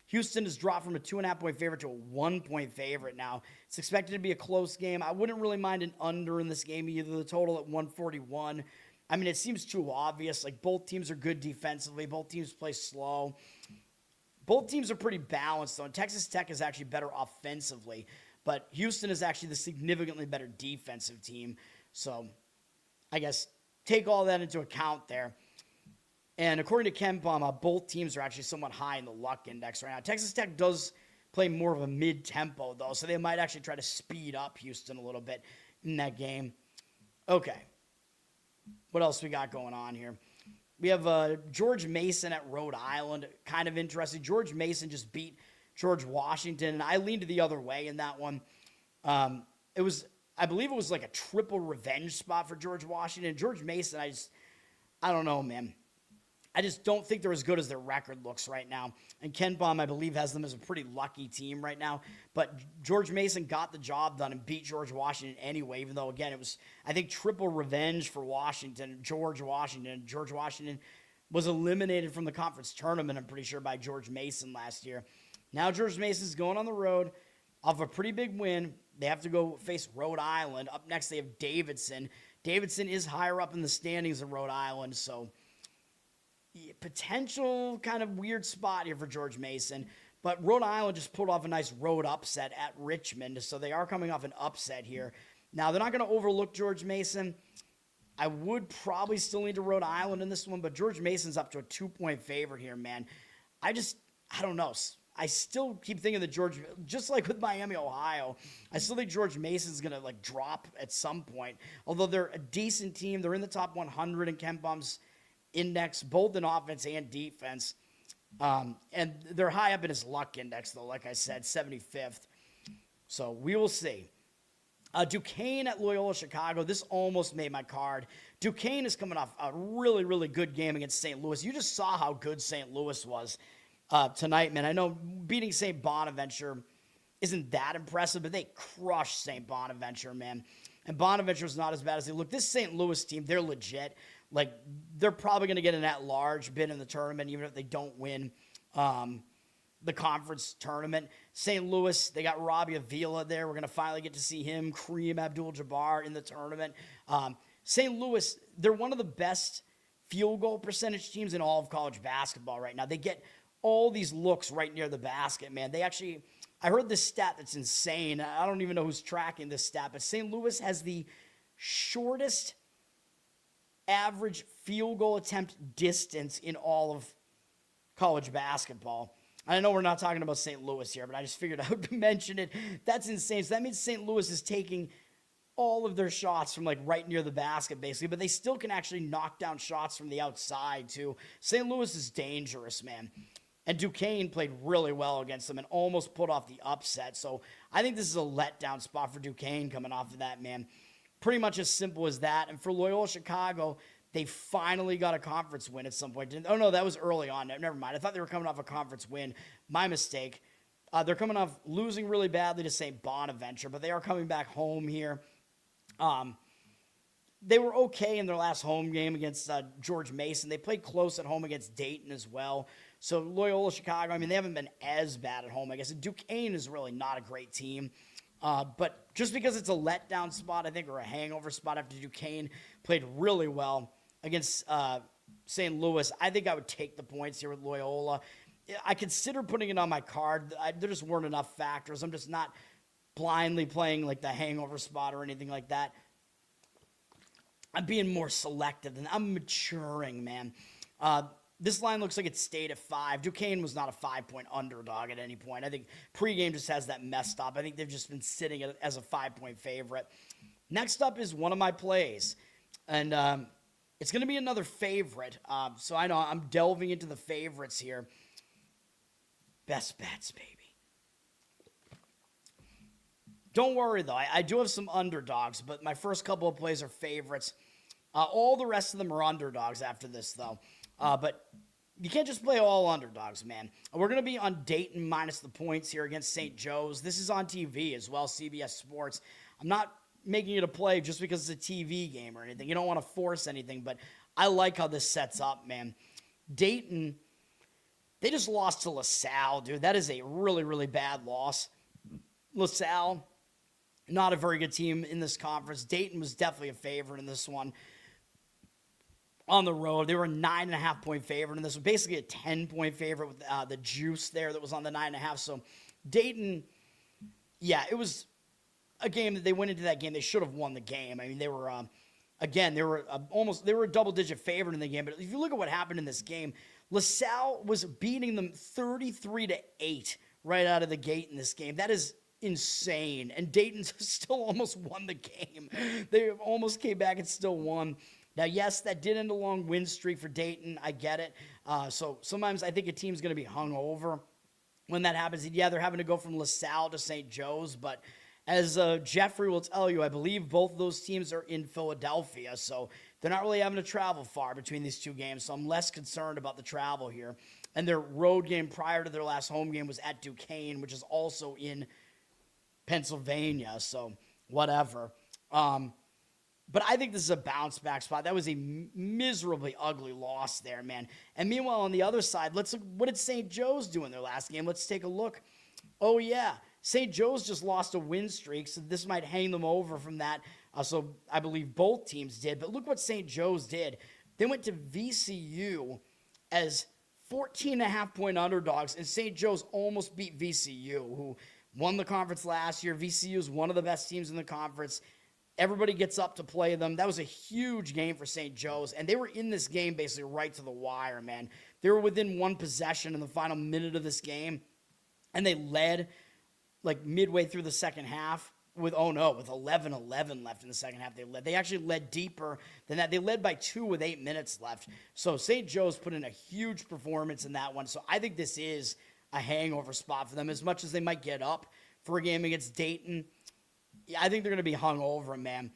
Houston has dropped from a 2.5-point favorite to a 1-point favorite now. It's expected to be a close game. I wouldn't really mind an under in this game either. The total at 141. I mean, it seems too obvious. Like, both teams are good defensively. Both teams play slow. Both teams are pretty balanced, though. And Texas Tech is actually better offensively. But Houston is actually the significantly better defensive team. So, I guess, take all that into account there. And according to KenPom, both teams are actually somewhat high in the luck index right now. Texas Tech does play more of a mid-tempo, though. So, they might actually try to speed up Houston a little bit in that game. Okay. What else we got going on here? We have George Mason at Rhode Island. Kind of interesting. George Mason just beat George Washington, and I leaned to the other way in that one. I believe it was like a triple revenge spot for George Washington. George Mason, I don't know, man. I just don't think they're as good as their record looks right now. And KenPom, I believe, has them as a pretty lucky team right now. But George Mason got the job done and beat George Washington anyway, even though, again, it was, I think, triple revenge for Washington, George Washington. George Washington was eliminated from the conference tournament, I'm pretty sure, by George Mason last year. Now George Mason's going on the road off a pretty big win. They have to go face Rhode Island. Up next, they have Davidson. Davidson is higher up in the standings than Rhode Island, so potential kind of weird spot here for George Mason. But Rhode Island just pulled off a nice road upset at Richmond, so they are coming off an upset here. Now, they're not going to overlook George Mason. I would probably still lean to Rhode Island in this one, but George Mason's up to a 2-point favorite here, man. I don't know. I still keep thinking that George, just like with Miami, Ohio, I still think George Mason's going to drop at some point. Although they're a decent team. They're in the top 100 in KenPom's index, both in offense and defense. And they're high up in his luck index, though, like I said, 75th. So we will see. Duquesne at Loyola Chicago. This almost made my card. Duquesne is coming off a really, really good game against St. Louis. You just saw how good St. Louis was tonight, man. I know beating St. Bonaventure isn't that impressive, but they crushed St. Bonaventure, man. And Bonaventure's not as bad as they look. This St. Louis team, they're legit. Like, they're probably going to get an at-large bid in the tournament, even if they don't win the conference tournament. St. Louis, they got Robbie Avila there. We're going to finally get to see him, Kareem Abdul-Jabbar in the tournament. St. Louis, they're one of the best field goal percentage teams in all of college basketball right now. They get all these looks right near the basket, man. I heard this stat that's insane. I don't even know who's tracking this stat, but St. Louis has the shortest average field goal attempt distance in all of college basketball. I know we're not talking about St. Louis here, but I just figured I would mention it. That's insane. So that means St. Louis is taking all of their shots from like right near the basket, basically, but they still can actually knock down shots from the outside too. St. Louis is dangerous, man. And Duquesne played really well against them and almost put off the upset. So I think this is a letdown spot for Duquesne coming off of that, man. Pretty much as simple as that. And for Loyola Chicago, they finally got a conference win at some point. Oh, no, that was early on. Never mind. I thought they were coming off a conference win. My mistake. They're coming off losing really badly to St. Bonaventure, but they are coming back home here. They were okay in their last home game against George Mason. They played close at home against Dayton as well. So Loyola Chicago, I mean, they haven't been as bad at home, I guess. Duquesne is really not a great team. But just because it's a letdown spot, I think, or a hangover spot after Duquesne played really well against St. Louis, I think I would take the points here with Loyola. I consider putting it on my card. There just weren't enough factors. I'm just not blindly playing like the hangover spot or anything like that. I'm being more selective, and I'm maturing, man. This line looks like it stayed at 5. Duquesne was not a 5-point underdog at any point. I think pregame just has that messed up. I think they've just been sitting as a 5-point favorite. Next up is one of my plays, and it's going to be another favorite. So I know I'm delving into the favorites here. Best bets, baby. Don't worry, though. I do have some underdogs, but my first couple of plays are favorites. All the rest of them are underdogs after this, though. But you can't just play all underdogs, man. We're going to be on Dayton minus the points here against St. Joe's. This is on TV as well, CBS Sports. I'm not making it a play just because it's a TV game or anything. You don't want to force anything, but I like how this sets up, man. Dayton, they just lost to LaSalle, dude. That is a really, really bad loss. LaSalle, not a very good team in this conference. Dayton was definitely a favorite in this one. On the road, they were a 9.5-point favorite, and this was basically a 10-point favorite with the juice there that was on the 9.5. So Dayton, yeah, it was a game that they went into that game. They should have won the game. I mean, they were, they were a double-digit favorite in the game. But if you look at what happened in this game, LaSalle was beating them 33-8 right out of the gate in this game. That is insane. And Dayton still almost won the game. They almost came back and still won. Now, yes, that did end a long win streak for Dayton. I get it. So sometimes I think a team's going to be hung over when that happens. Yeah, they're having to go from LaSalle to St. Joe's. But as Jeffrey will tell you, I believe both of those teams are in Philadelphia. So they're not really having to travel far between these two games. So I'm less concerned about the travel here. And their road game prior to their last home game was at Duquesne, which is also in Pennsylvania. So whatever. But I think this is a bounce-back spot. That was a miserably ugly loss there, man. And meanwhile, on the other side, let's look. What did St. Joe's do in their last game? Let's take a look. Oh, yeah. St. Joe's just lost a win streak, so this might hang them over from that. So I believe both teams did. But look what St. Joe's did. They went to VCU as 14.5-point underdogs, and St. Joe's almost beat VCU, who won the conference last year. VCU is one of the best teams in the conference. Everybody gets up to play them. That was a huge game for St. Joe's, and they were in this game basically right to the wire, man. They were within one possession in the final minute of this game, and they led like midway through the second half with 11-11 left in the second half. They actually led deeper than that. They led by 2 with 8 minutes left. So St. Joe's put in a huge performance in that one. So I think this is a hangover spot for them as much as they might get up for a game against Dayton. Yeah, I think they're going to be hung over, man.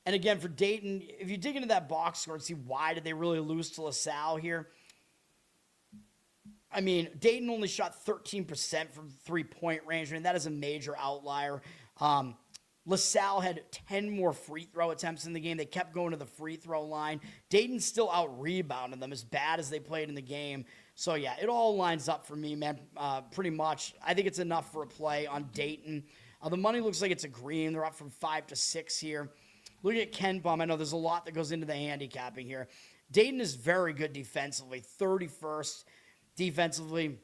And again, for Dayton, if you dig into that box score and see why did they really lose to LaSalle here, I mean, Dayton only shot 13% from three-point range. I mean, that is a major outlier. LaSalle had 10 more free throw attempts in the game. They kept going to the free throw line. Dayton still out-rebounded them as bad as they played in the game. So, yeah, it all lines up for me, man, pretty much. I think it's enough for a play on Dayton. The money looks like it's a green. They're up from 5 to 6 here. Looking at KenPom, I know there's a lot that goes into the handicapping here. Dayton is very good defensively, 31st defensively.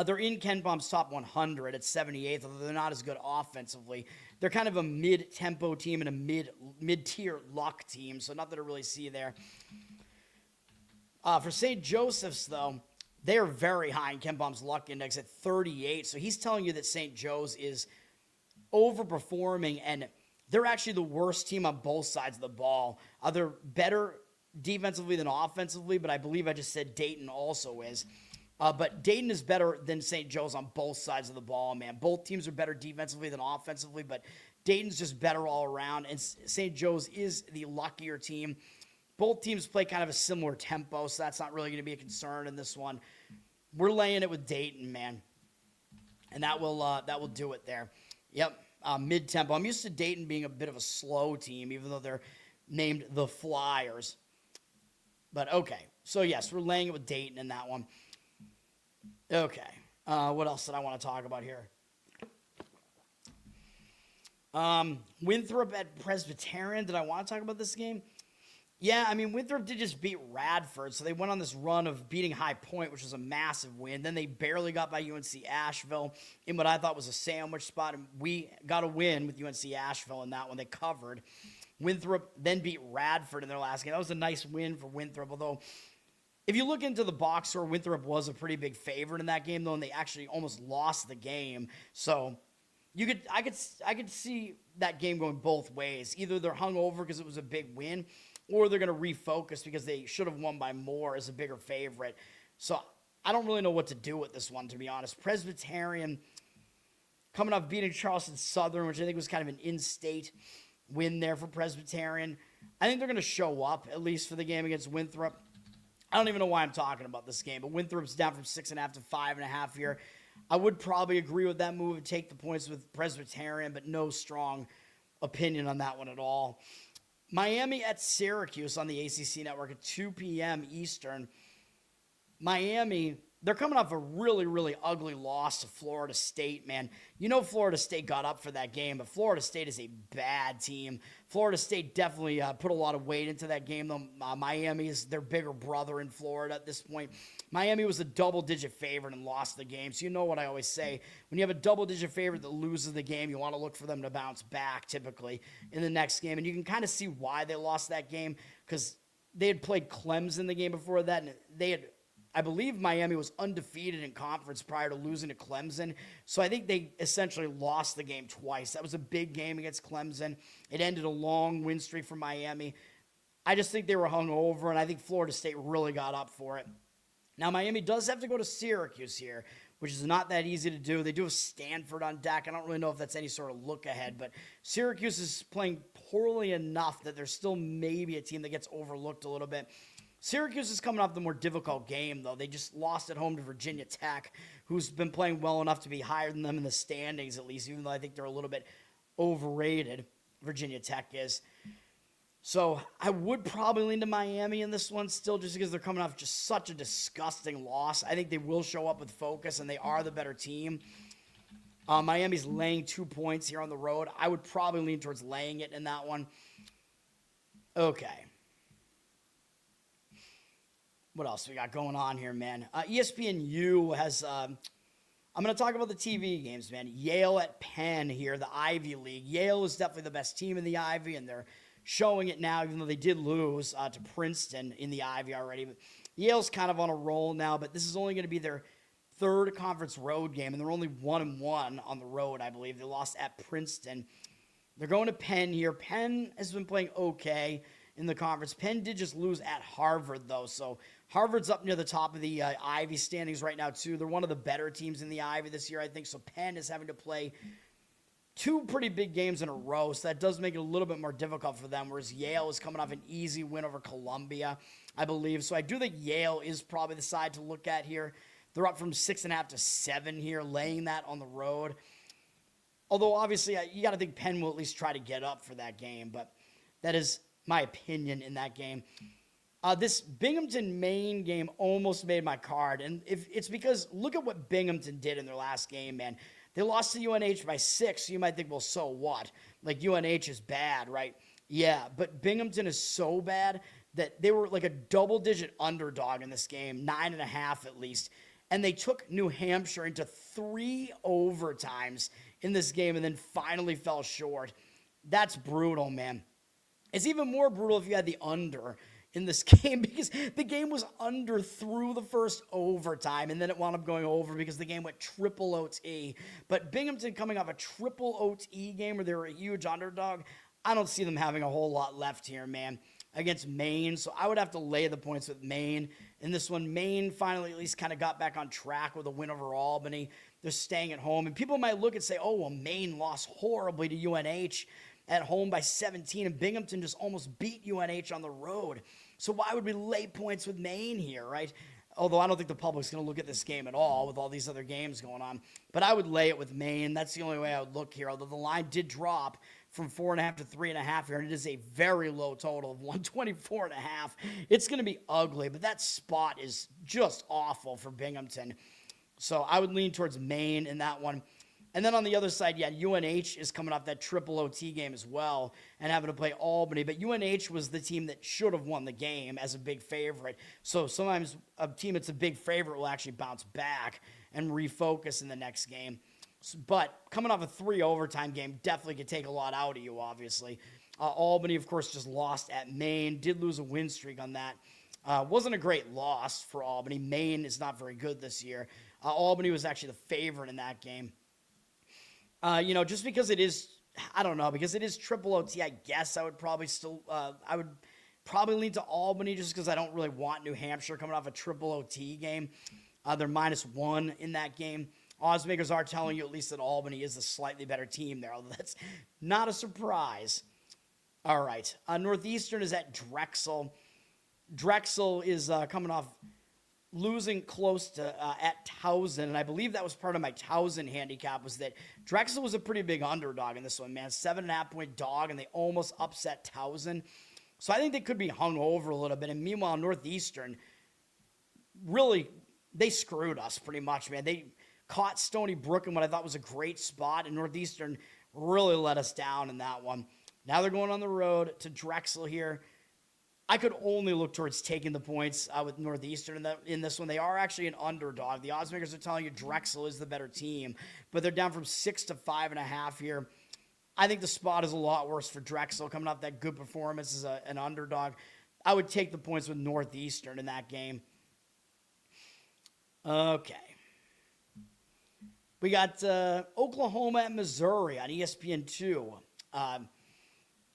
They're in KenPom's top 100 at 78th, although they're not as good offensively. They're kind of a mid-tempo team and a mid-tier luck team, so nothing to really see there. For St. Joseph's, though, they are very high in KenPom's luck index at 38, so he's telling you that St. Joe's is overperforming, and they're actually the worst team on both sides of the ball. They're better defensively than offensively, but I believe I just said Dayton also is. But Dayton is better than St. Joe's on both sides of the ball, man. Both teams are better defensively than offensively, but Dayton's just better all around, and St. Joe's is the luckier team. Both teams play kind of a similar tempo, so that's not really going to be a concern in this one. We're laying it with Dayton, man, and that will do it there. Yep, mid-tempo. I'm used to Dayton being a bit of a slow team, even though they're named the Flyers. But okay, so yes, we're laying it with Dayton in that one. Okay, what else did I want to talk about here? Winthrop at Presbyterian. Did I want to talk about this game? Yeah, I mean, Winthrop did just beat Radford, so they went on this run of beating High Point, which was a massive win. Then they barely got by UNC Asheville in what I thought was a sandwich spot, and we got a win with UNC Asheville in that one. They covered. Winthrop then beat Radford in their last game. That was a nice win for Winthrop, although if you look into the box score, Winthrop was a pretty big favorite in that game, though, and they actually almost lost the game. So I could see that game going both ways. Either they're hung over because it was a big win, or they're going to refocus because they should have won by more as a bigger favorite. So I don't really know what to do with this one, to be honest. Presbyterian coming off beating Charleston Southern, which I think was kind of an in-state win there for Presbyterian. I think they're going to show up, at least for the game against Winthrop. I don't even know why I'm talking about this game, but Winthrop's down from 6.5 to 5.5 here. I would probably agree with that move and take the points with Presbyterian, but no strong opinion on that one at all. Miami at Syracuse on the ACC network at 2 p.m. Eastern. Miami, they're coming off a really, really ugly loss to Florida State, man. You know Florida State got up for that game, but Florida State is a bad team. Florida State definitely put a lot of weight into that game, though. Miami is their bigger brother in Florida at this point. Miami was a double-digit favorite and lost the game, so you know what I always say. When you have a double-digit favorite that loses the game, you want to look for them to bounce back, typically, in the next game. And you can kind of see why they lost that game, because they had played Clemson the game before that, and they had, I believe Miami was undefeated in conference prior to losing to Clemson. So I think they essentially lost the game twice. That was a big game against Clemson. It ended a long win streak for Miami. I just think they were hung over, and I think Florida State really got up for it. Now, Miami does have to go to Syracuse here, which is not that easy to do. They do have Stanford on deck. I don't really know if that's any sort of look ahead, but Syracuse is playing poorly enough that there's still maybe a team that gets overlooked a little bit. Syracuse is coming off the more difficult game, though. They just lost at home to Virginia Tech, who's been playing well enough to be higher than them in the standings, at least, even though I think they're a little bit overrated. Virginia Tech is. So I would probably lean to Miami in this one still, just because they're coming off just such a disgusting loss. I think they will show up with focus, and they are the better team. Miami's laying 2 points here on the road. I would probably lean towards laying it in that one. Okay. What else we got going on here, man? ESPNU has, I'm going to talk about the TV games, man. Yale at Penn here, the Ivy League. Yale is definitely the best team in the Ivy, and they're showing it now, even though they did lose to Princeton in the Ivy already. But Yale's kind of on a roll now, but this is only going to be their third conference road game, and they're only 1-1 on the road, I believe. They lost at Princeton. They're going to Penn here. Penn has been playing okay in the conference. Penn did just lose at Harvard, though, so Harvard's up near the top of the Ivy standings right now, too. They're one of the better teams in the Ivy this year, I think, so Penn is having to play two pretty big games in a row, so that does make it a little bit more difficult for them, whereas Yale is coming off an easy win over Columbia, I believe. So I do think Yale is probably the side to look at here. They're up from 6.5 to 7 here, laying that on the road. Although, obviously, you got to think Penn will at least try to get up for that game. But that is my opinion in that game. This Binghamton-Maine game almost made my card. And if it's because look at what Binghamton did in their last game, man. They lost to UNH by 6. So you might think, well, so what? Like, UNH is bad, right? Yeah, but Binghamton is so bad that they were like a double-digit underdog in this game, 9.5 at least. And they took New Hampshire into 3 overtimes in this game and then finally fell short. That's brutal, man. It's even more brutal if you had the under in this game because the game was under through the first overtime, and then it wound up going over because the game went triple OT. But Binghamton coming off a triple OT game where they were a huge underdog, I don't see them having a whole lot left here, man, against Maine. So I would have to lay the points with Maine. In this one, Maine finally at least kind of got back on track with a win over Albany. They're staying at home. And people might look and say, oh, well, Maine lost horribly to UNH at home by 17, and Binghamton just almost beat UNH on the road. So why would we lay points with Maine here, right? Although I don't think the public's going to look at this game at all with all these other games going on. But I would lay it with Maine. That's the only way I would look here, although the line did drop from 4.5 to 3.5 here, and it is a very low total of 124.5. It's going to be ugly, but that spot is just awful for Binghamton. So I would lean towards Maine in that one. And then on the other side, yeah, UNH is coming off that triple OT game as well and having to play Albany. But UNH was the team that should have won the game as a big favorite. So sometimes a team that's a big favorite will actually bounce back and refocus in the next game. But coming off a 3 overtime game definitely could take a lot out of you, obviously. Albany, of course, just lost at Maine. Did lose a win streak on that. Wasn't a great loss for Albany. Maine is not very good this year. Albany was actually the favorite in that game. Just because it is, I don't know, because it is triple OT, I guess I would probably still, lean to Albany just because I don't really want New Hampshire coming off a triple OT game. They're -1 in that game. Oddsmakers are telling you at least that Albany is a slightly better team there, although that's not a surprise. All right. Northeastern is at Drexel. Drexel is coming off losing close to at Towson, and I believe that was part of my Towson handicap, was that Drexel was a pretty big underdog in this one, man. 7.5-point dog, and they almost upset Towson. So I think they could be hung over a little bit. And meanwhile, Northeastern, really, they screwed us pretty much, man. They caught Stony Brook in what I thought was a great spot, and Northeastern really let us down in that one. Now they're going on the road to Drexel here. I could only look towards taking the points with Northeastern in this one. They are actually an underdog. The oddsmakers are telling you Drexel is the better team, but they're down from 6 to 5.5 here. I think the spot is a lot worse for Drexel coming off that good performance as an underdog. I would take the points with Northeastern in that game. Okay. We got Oklahoma and Missouri on ESPN2.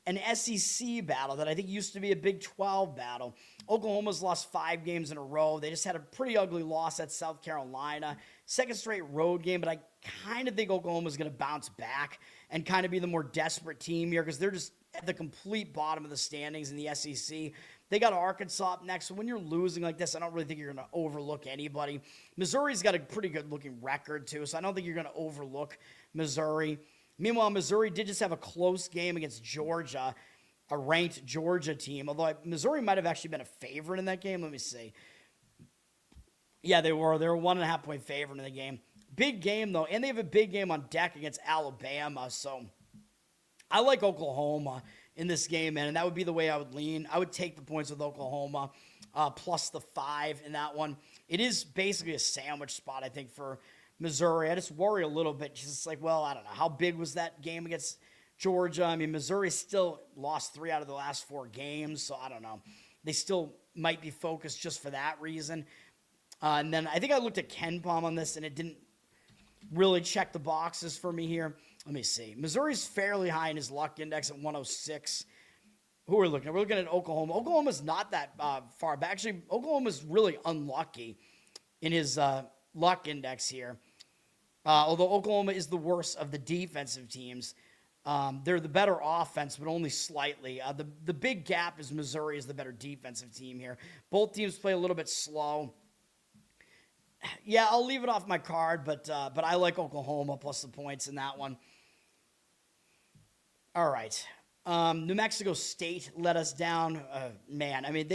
An SEC battle that I think used to be a Big 12 battle. Oklahoma's lost 5 games in a row. They just had a pretty ugly loss at South Carolina. Second straight road game, but I kind of think Oklahoma's going to bounce back and kind of be the more desperate team here because they're just at the complete bottom of the standings in the SEC. They got Arkansas up next. So when you're losing like this, I don't really think you're going to overlook anybody. Missouri's got a pretty good-looking record, too, so I don't think you're going to overlook Missouri. Meanwhile, Missouri did just have a close game against Georgia, a ranked Georgia team, although Missouri might have actually been a favorite in that game. Let me see. Yeah, they were. They were 1.5-point favorite in the game. Big game, though, and they have a big game on deck against Alabama, so I like Oklahoma in this game, man, and that would be the way I would lean. I would take the points with Oklahoma, plus the 5 in that one. It is basically a sandwich spot, I think, for Missouri. I just worry a little bit. Just like, well, I don't know. How big was that game against Georgia? I mean, Missouri still lost 3 out of the last 4 games, so I don't know. They still might be focused just for that reason. And then I think I looked at KenPom on this, and it didn't really check the boxes for me here. Let me see. Missouri's fairly high in his luck index at 106. Who are we looking at? We're looking at Oklahoma. Oklahoma's not that far back. Actually, Oklahoma's really unlucky in his luck index here. Although Oklahoma is the worst of the defensive teams. They're the better offense, but only slightly. The big gap is Missouri is the better defensive team here. Both teams play a little bit slow. Yeah, I'll leave it off my card, but I like Oklahoma plus the points in that one. All right. New Mexico State let us down. Man, I mean,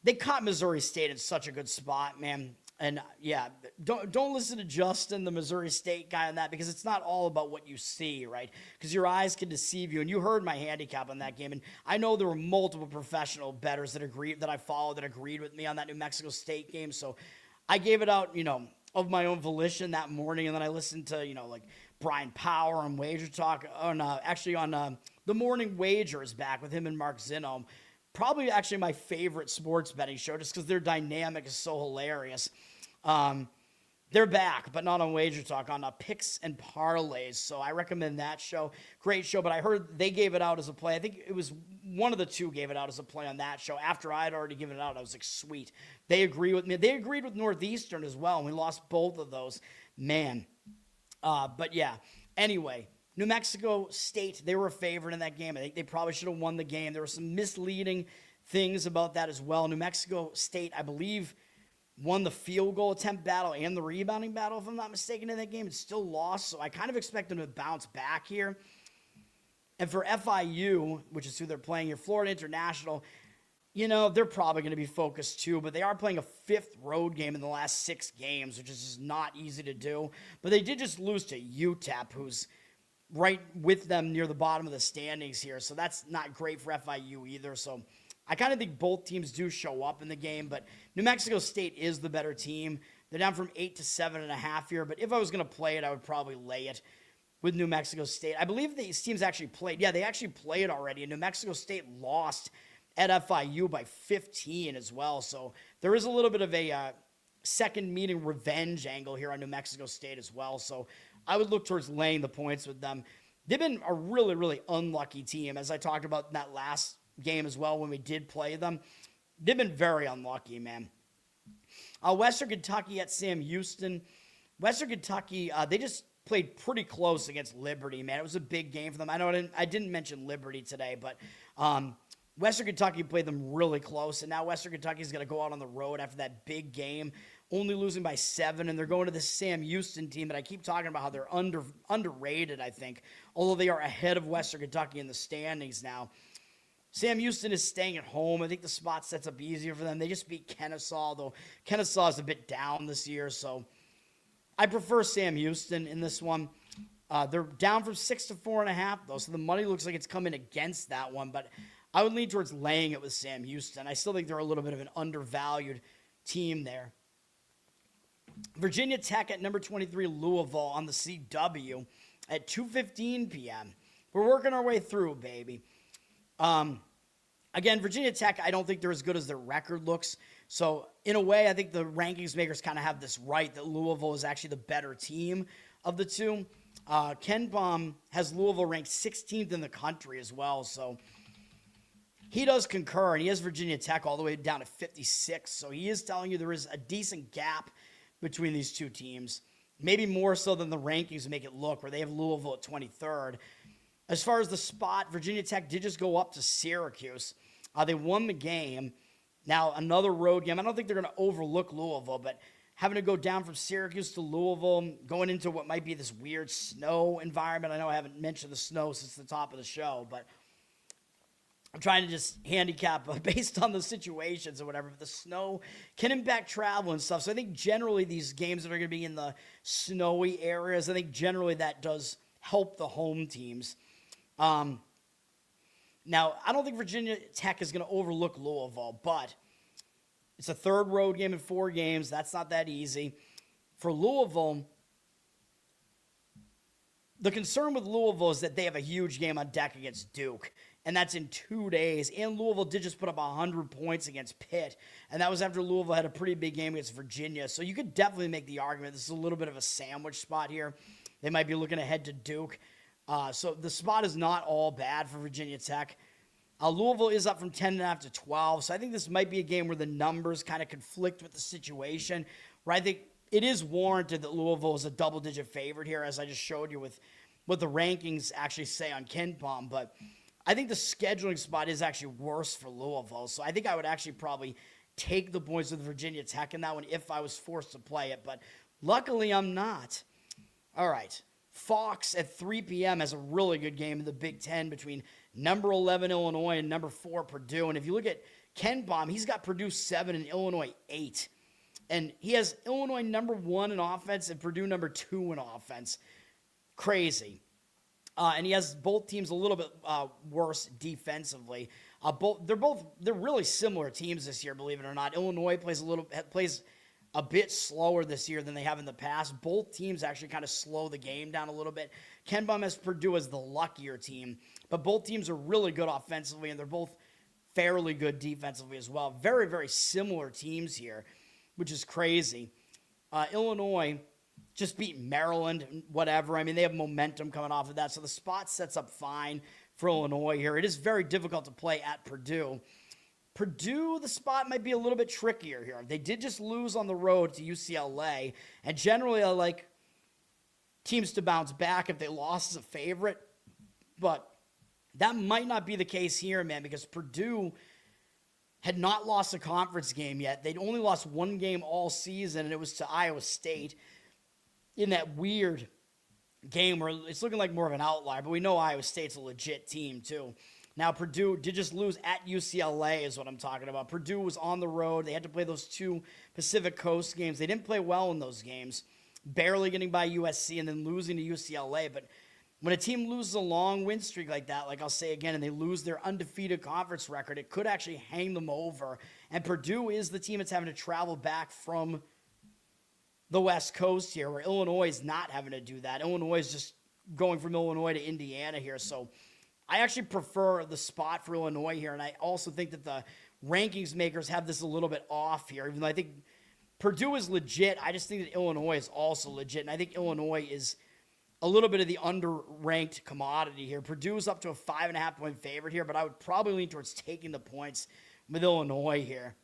they caught Missouri State in such a good spot, man. And yeah, don't listen to Justin, the Missouri State guy, on that, because it's not all about what you see, right? Because your eyes can deceive you. And you heard my handicap on that game, and I know there were multiple professional bettors that I followed that agreed with me on that New Mexico State game. So I gave it out, of my own volition that morning, and then I listened to like Brian Power on Wager Talk on the Morning Wagers back with him and Mark Zinno. Probably actually my favorite sports betting show, just because their dynamic is so hilarious. They're back, but not on Wager Talk, on Picks and Parlays. So I recommend that show. Great show, but I heard they gave it out as a play. I think it was one of the two gave it out as a play on that show. After I had already given it out, I was like, sweet. They agree with me. They agreed with Northeastern as well, and we lost both of those. Man. But yeah, anyway, New Mexico State, they were a favorite in that game. I think they probably should have won the game. There were some misleading things about that as well. New Mexico State, I believe, won the field goal attempt battle and the rebounding battle, if I'm not mistaken, in that game. It's still lost, so I kind of expect them to bounce back here. And for FIU, which is who they're playing here, Florida International, they're probably going to be focused too, but they are playing a fifth road game in the last 6 games, which is just not easy to do. But they did just lose to UTEP, who's right with them near the bottom of the standings here, so that's not great for FIU either. So I kind of think both teams do show up in the game, but New Mexico State is the better team. They're down from 8 to 7.5 here, but if I was going to play it, I would probably lay it with New Mexico State. I believe these teams actually played. Yeah, they actually played already, and New Mexico State lost at FIU by 15 as well, so there is a little bit of a second meeting revenge angle here on New Mexico State as well, so I would look towards laying the points with them. They've been a really, really unlucky team, as I talked about in that last game as well when we did play them. They've been very unlucky, man. Western Kentucky at Sam Houston. Western Kentucky, they just played pretty close against Liberty, man. It was a big game for them. I know I didn't mention Liberty today, but Western Kentucky played them really close, and now Western Kentucky is going to go out on the road after that big game, only losing by 7, and they're going to the Sam Houston team that I keep talking about how they're underrated, I think, although they are ahead of Western Kentucky in the standings now. Sam Houston is staying at home. I think the spot sets up easier for them. They just beat Kennesaw, though Kennesaw is a bit down this year, so I prefer Sam Houston in this one. They're down from 6 to 4.5, though, so the money looks like it's coming against that one, but I would lean towards laying it with Sam Houston. I still think they're a little bit of an undervalued team there. Virginia Tech at number 23, Louisville on the CW at 2:15 p.m. We're working our way through, baby. Again, Virginia Tech, I don't think they're as good as their record looks. So, in a way, I think the rankings makers kind of have this right, that Louisville is actually the better team of the two. Ken Baum has Louisville ranked 16th in the country as well, so he does concur, and he has Virginia Tech all the way down to 56. So he is telling you there is a decent gap between these two teams, maybe more so than the rankings make it look, where they have Louisville at 23rd. As far as the spot, Virginia Tech did just go up to Syracuse. They won the game. Now, another road game. I don't think they're going to overlook Louisville, but having to go down from Syracuse to Louisville, going into what might be this weird snow environment. I know I haven't mentioned the snow since the top of the show, but I'm trying to just handicap based on the situations or whatever. But the snow can impact travel and stuff. So I think generally these games that are going to be in the snowy areas, I think generally that does help the home teams. Now, I don't think Virginia Tech is going to overlook Louisville, but it's a third road game in 4 games. That's not that easy. For Louisville, the concern with Louisville is that they have a huge game on deck against Duke, and that's in 2 days. And Louisville did just put up 100 points against Pitt, and that was after Louisville had a pretty big game against Virginia. So you could definitely make the argument this is a little bit of a sandwich spot here. They might be looking ahead to Duke. So the spot is not all bad for Virginia Tech. Louisville is up from 10.5 to 12, so I think this might be a game where the numbers kind of conflict with the situation, where I think it is warranted that Louisville is a double-digit favorite here, as I just showed you with what the rankings actually say on KenPom, but I think the scheduling spot is actually worse for Louisville, so I think I would actually probably take the points with Virginia Tech in that one if I was forced to play it, but luckily I'm not. All right. Fox at 3 p.m. has a really good game in the Big Ten between number 11 Illinois and number 4 Purdue. And if you look at Ken Baum, he's got Purdue 7 and Illinois 8. And he has Illinois number 1 in offense and Purdue number 2 in offense. Crazy. And he has both teams a little bit worse defensively. They're really similar teams this year, believe it or not. Illinois plays a bit slower this year than they have in the past. Both teams actually kind of slow the game down a little bit. Ken Baum has Purdue as the luckier team, but both teams are really good offensively, and they're both fairly good defensively as well. Very, very similar teams here, which is crazy. Illinois just beat Maryland, whatever. I mean, they have momentum coming off of that, so the spot sets up fine for Illinois here. It is very difficult to play at Purdue. Purdue, the spot might be a little bit trickier here. They did just lose on the road to UCLA, and generally I like teams to bounce back if they lost as a favorite, but that might not be the case here, man, because Purdue had not lost a conference game yet. They'd only lost one game all season, and it was to Iowa State in that weird game where it's looking like more of an outlier, but we know Iowa State's a legit team too. Now, Purdue did just lose at UCLA is what I'm talking about. Purdue was on the road. They had to play those 2 Pacific Coast games. They didn't play well in those games, barely getting by USC and then losing to UCLA. But when a team loses a long win streak like that, like I'll say again, and they lose their undefeated conference record, it could actually hang them over. And Purdue is the team that's having to travel back from the West Coast here, where Illinois is not having to do that. Illinois is just going from Illinois to Indiana here. So I actually prefer the spot for Illinois here, and I also think that the rankings makers have this a little bit off here, even though I think Purdue is legit. I just think that Illinois is also legit, and I think Illinois is a little bit of the underranked commodity here. Purdue is up to a 5.5-point favorite here, but I would probably lean towards taking the points with Illinois here,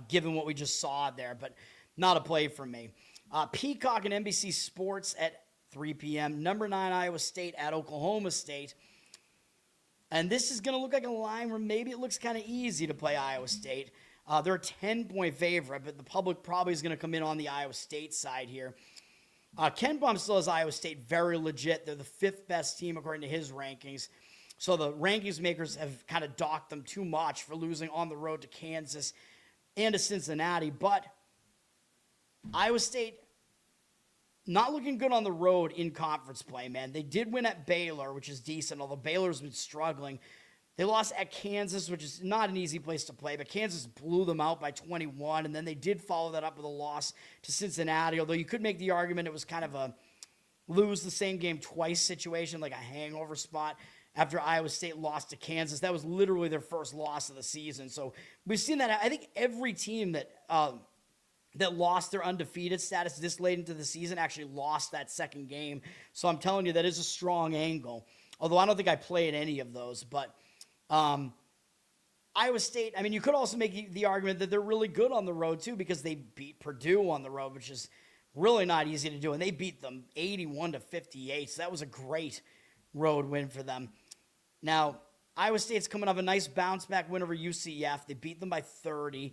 given what we just saw there, but not a play for me. Peacock and NBC Sports at 3 p.m. Number 9 Iowa State at Oklahoma State. And this is going to look like a line where maybe it looks kind of easy to play Iowa State. They're a 10-point favorite, but the public probably is going to come in on the Iowa State side here. Ken Baum still has Iowa State very legit. They're the 5th best team according to his rankings. So the rankings makers have kind of docked them too much for losing on the road to Kansas and to Cincinnati. But Iowa State not looking good on the road in conference play, man. They did win at Baylor, which is decent, although Baylor's been struggling. They lost at Kansas, which is not an easy place to play, but Kansas blew them out by 21, and then they did follow that up with a loss to Cincinnati, although you could make the argument it was kind of a lose the same game twice situation, like a hangover spot after Iowa State lost to Kansas. That was literally their first loss of the season. So we've seen that. I think every team that lost their undefeated status this late into the season actually lost that second game. So I'm telling you, that is a strong angle. Although I don't think I played any of those. But Iowa State, I mean, you could also make the argument that they're really good on the road, too, because they beat Purdue on the road, which is really not easy to do. And they beat them 81-58. So that was a great road win for them. Now, Iowa State's coming off a nice bounce-back win over UCF. They beat them by 30.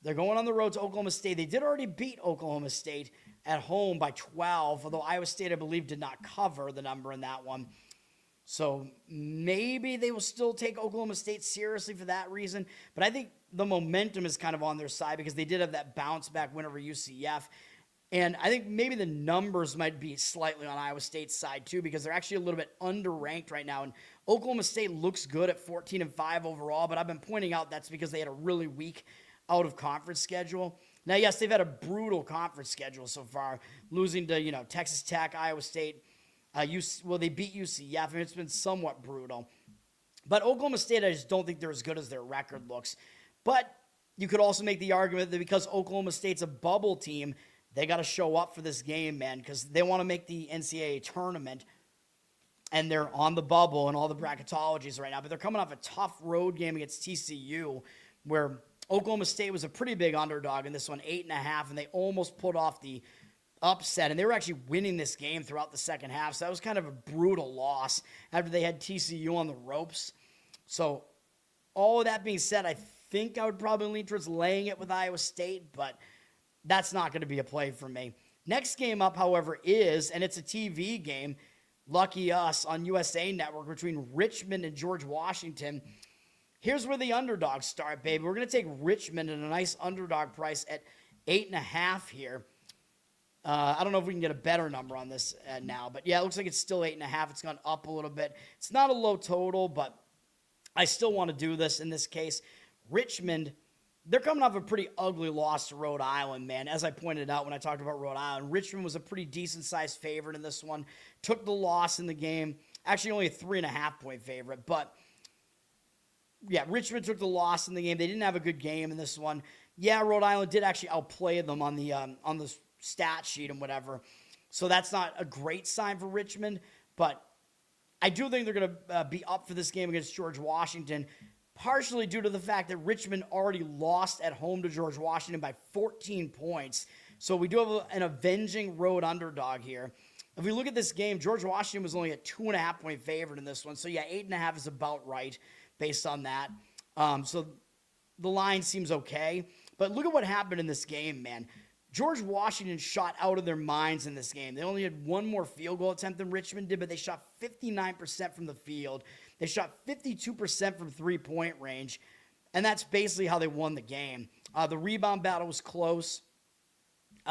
They're going on the road to Oklahoma State. They did already beat Oklahoma State at home by 12, although Iowa State, I believe, did not cover the number in that one. So maybe they will still take Oklahoma State seriously for that reason. But I think the momentum is kind of on their side because they did have that bounce-back win over UCF. And I think maybe the numbers might be slightly on Iowa State's side, too, because they're actually a little bit underranked right now. And Oklahoma State looks good at 14-5 overall, but I've been pointing out that's because they had a really weak out-of-conference schedule. Now, yes, they've had a brutal conference schedule so far, losing to, Texas Tech, Iowa State. They beat UCF, and it's been somewhat brutal. But Oklahoma State, I just don't think they're as good as their record looks. But you could also make the argument that because Oklahoma State's a bubble team, they got to show up for this game, man, because they want to make the NCAA tournament, and they're on the bubble and all the bracketologies right now. But they're coming off a tough road game against TCU, where Oklahoma State was a pretty big underdog in this one, 8.5, and they almost put off the upset, and they were actually winning this game throughout the second half, so that was kind of a brutal loss after they had TCU on the ropes. So all of that being said, I think I would probably lean towards laying it with Iowa State, but that's not going to be a play for me. Next game up, however, is, and it's a TV game, lucky us, on USA Network between Richmond and George Washington. Here's where the underdogs start, baby. We're going to take Richmond at a nice underdog price at 8.5 here. I don't know if we can get a better number on this now, but yeah, it looks like it's still 8.5. It's gone up a little bit. It's not a low total, but I still want to do this in this case. Richmond, they're coming off a pretty ugly loss to Rhode Island, man. As I pointed out when I talked about Rhode Island, Richmond was a pretty decent-sized favorite in this one. Took the loss in the game. Actually, only a 3.5-point favorite, but yeah, Richmond took the loss in the game. They didn't have a good game in this one. Yeah, Rhode Island did actually outplay them on the stat sheet and whatever. So that's not a great sign for Richmond, but I do think they're going to be up for this game against George Washington, partially due to the fact that Richmond already lost at home to George Washington by 14 points. So we do have an avenging road underdog here. If we look at this game, George Washington was only a 2.5-point favorite in this one. So yeah, 8.5 is about right based on that. So the line seems okay. But look at what happened in this game, man. George Washington shot out of their minds in this game. They only had one more field goal attempt than Richmond did, but they shot 59% from the field. They shot 52% from three-point range, and that's basically how they won the game. The rebound battle was close.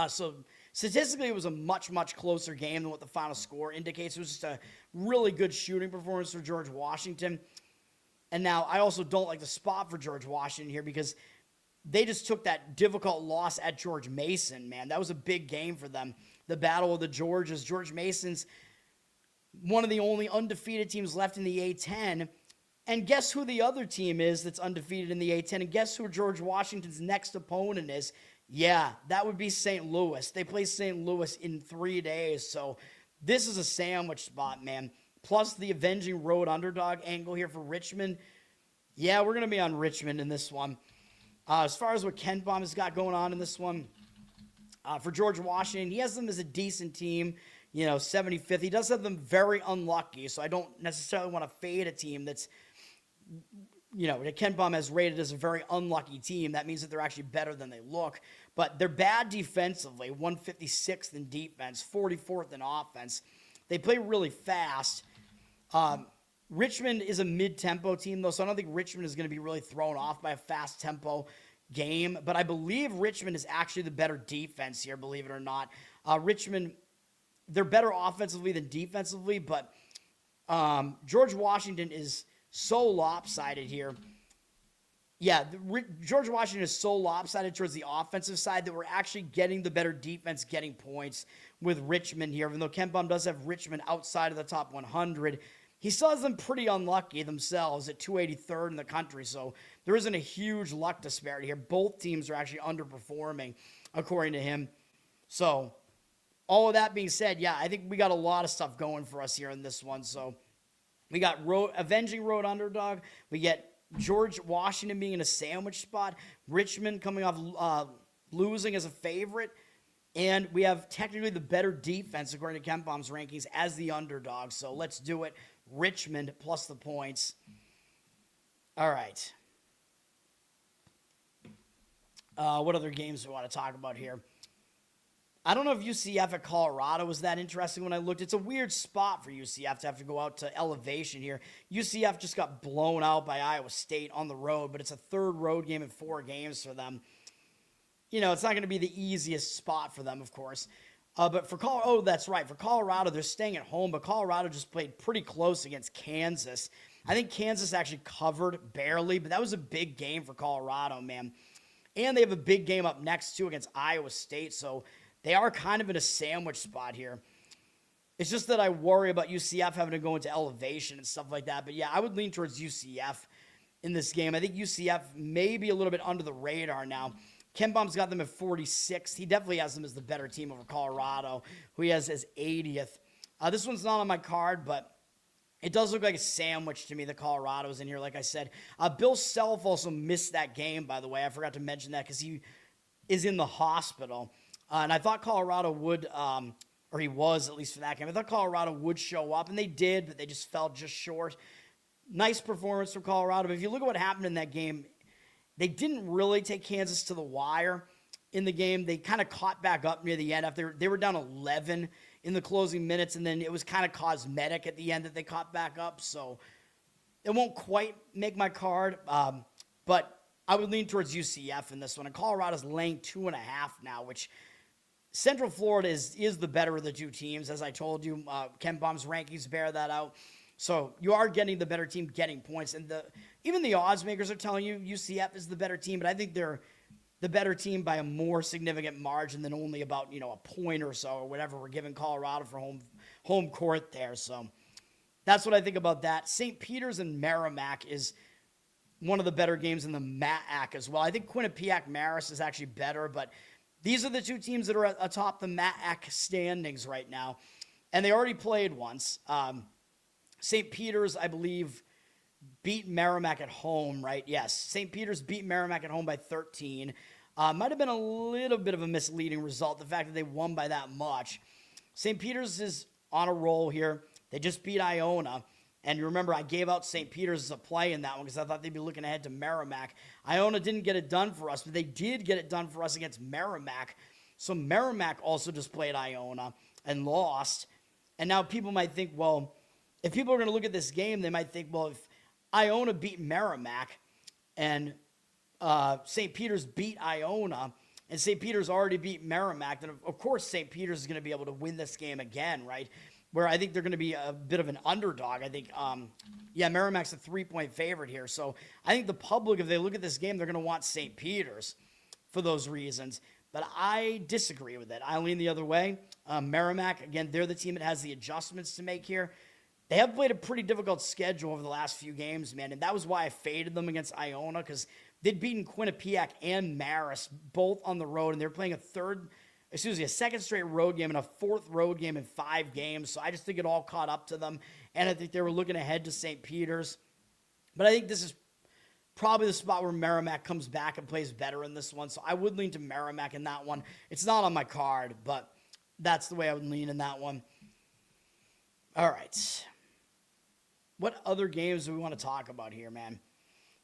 So statistically, it was a much, much closer game than what the final score indicates. It was just a really good shooting performance for George Washington. And now I also don't like the spot for George Washington here because they just took that difficult loss at George Mason, man. That was a big game for them. The Battle of the Georges. George Mason's one of the only undefeated teams left in the A-10. And guess who the other team is that's undefeated in the A-10? And guess who George Washington's next opponent is? Yeah, that would be St. Louis. They play St. Louis in 3 days. So this is a sandwich spot, man. Plus the avenging road underdog angle here for Richmond. Yeah, we're going to be on Richmond in this one. As far as what Ken Baum has got going on in this one, for George Washington, he has them as a decent team, 75th. He does have them very unlucky, so I don't necessarily want to fade a team that's, that Ken Baum has rated as a very unlucky team. That means that they're actually better than they look. But they're bad defensively, 156th in defense, 44th in offense. They play really fast. Richmond is a mid-tempo team, though, so I don't think Richmond is going to be really thrown off by a fast-tempo game. But I believe Richmond is actually the better defense here, believe it or not. Richmond, they're better offensively than defensively, but George Washington is so lopsided here. Yeah, George Washington is so lopsided towards the offensive side that we're actually getting the better defense, getting points with Richmond here. Even though Ken Baum does have Richmond outside of the top 100, he still has them pretty unlucky themselves at 283rd in the country. So there isn't a huge luck disparity here. Both teams are actually underperforming, according to him. So all of that being said, yeah, I think we got a lot of stuff going for us here in this one. So we got avenging road underdog. We get George Washington being in a sandwich spot. Richmond coming off losing as a favorite. And we have technically the better defense, according to Ken Baum's rankings, as the underdog. So let's do it. Richmond plus the points. All right. What other games do we want to talk about here? I don't know if UCF at Colorado was that interesting when I looked. It's a weird spot for UCF to have to go out to elevation here. UCF just got blown out by Iowa State on the road, but it's a third road game in 4 games for them. It's not going to be the easiest spot for them, of course. But for Colorado, that's right. For Colorado, they're staying at home, but Colorado just played pretty close against Kansas. I think Kansas actually covered barely, but that was a big game for Colorado, man. And they have a big game up next, too, against Iowa State, so they are kind of in a sandwich spot here. It's just that I worry about UCF having to go into elevation and stuff like that. But, yeah, I would lean towards UCF in this game. I think UCF may be a little bit under the radar now. Ken Baum's got them at 46th. He definitely has them as the better team over Colorado, who he has as 80th. This one's not on my card, but it does look like a sandwich to me that Colorado's in here, like I said. Bill Self also missed that game, by the way. I forgot to mention that because he is in the hospital. And I thought Colorado would, or he was at least for that game. I thought Colorado would show up, and they did, but they just fell just short. Nice performance from Colorado. But if you look at what happened in that game, they didn't really take Kansas to the wire. in the game. They kind of caught back up near the end after they were down 11 in the closing minutes, and then it was kind of cosmetic at the end that they caught back up. So it won't quite make my card, but I would lean towards UCF in this one. And Colorado's laying 2.5 now, which Central Florida is the better of the two teams. As I told you, Ken Baum's rankings bear that out. So you are getting the better team getting points. And even the odds makers are telling you UCF is the better team, but I think they're the better team by a more significant margin than only about, a point or so or whatever we're giving Colorado for home court there. So that's what I think about that. St. Peter's and Merrimack is one of the better games in the MAAC as well. I think Quinnipiac Marist is actually better, but these are the two teams that are atop the MAAC standings right now, and they already played once. St. Peter's, I believe, beat Merrimack at home, right? Yes, St. Peter's beat Merrimack at home by 13. Might have been a little bit of a misleading result, the fact that they won by that much. St. Peter's is on a roll here. They just beat Iona. And you remember, I gave out St. Peter's as a play in that one because I thought they'd be looking ahead to Merrimack. Iona didn't get it done for us, but they did get it done for us against Merrimack. So Merrimack also just played Iona and lost. And now people might think, well, if people are going to look at this game, they might think, well, if Iona beat Merrimack and St. Peter's beat Iona and St. Peter's already beat Merrimack, then of course St. Peter's is going to be able to win this game again, right? Where I think they're going to be a bit of an underdog. I think, Merrimack's a 3-point favorite here. So I think the public, if they look at this game, they're going to want St. Peter's for those reasons. But I disagree with it. I lean the other way. Merrimack, again, they're the team that has the adjustments to make here. They have played a pretty difficult schedule over the last few games, man, and that was why I faded them against Iona, because they'd beaten Quinnipiac and Marist both on the road, and they're playing a second straight road game and a fourth road game in 5 games. So I just think it all caught up to them, and I think they were looking ahead to St. Peter's. But I think this is probably the spot where Merrimack comes back and plays better in this one, so I would lean to Merrimack in that one. It's not on my card, but that's the way I would lean in that one. All right. What other games do we want to talk about here, man?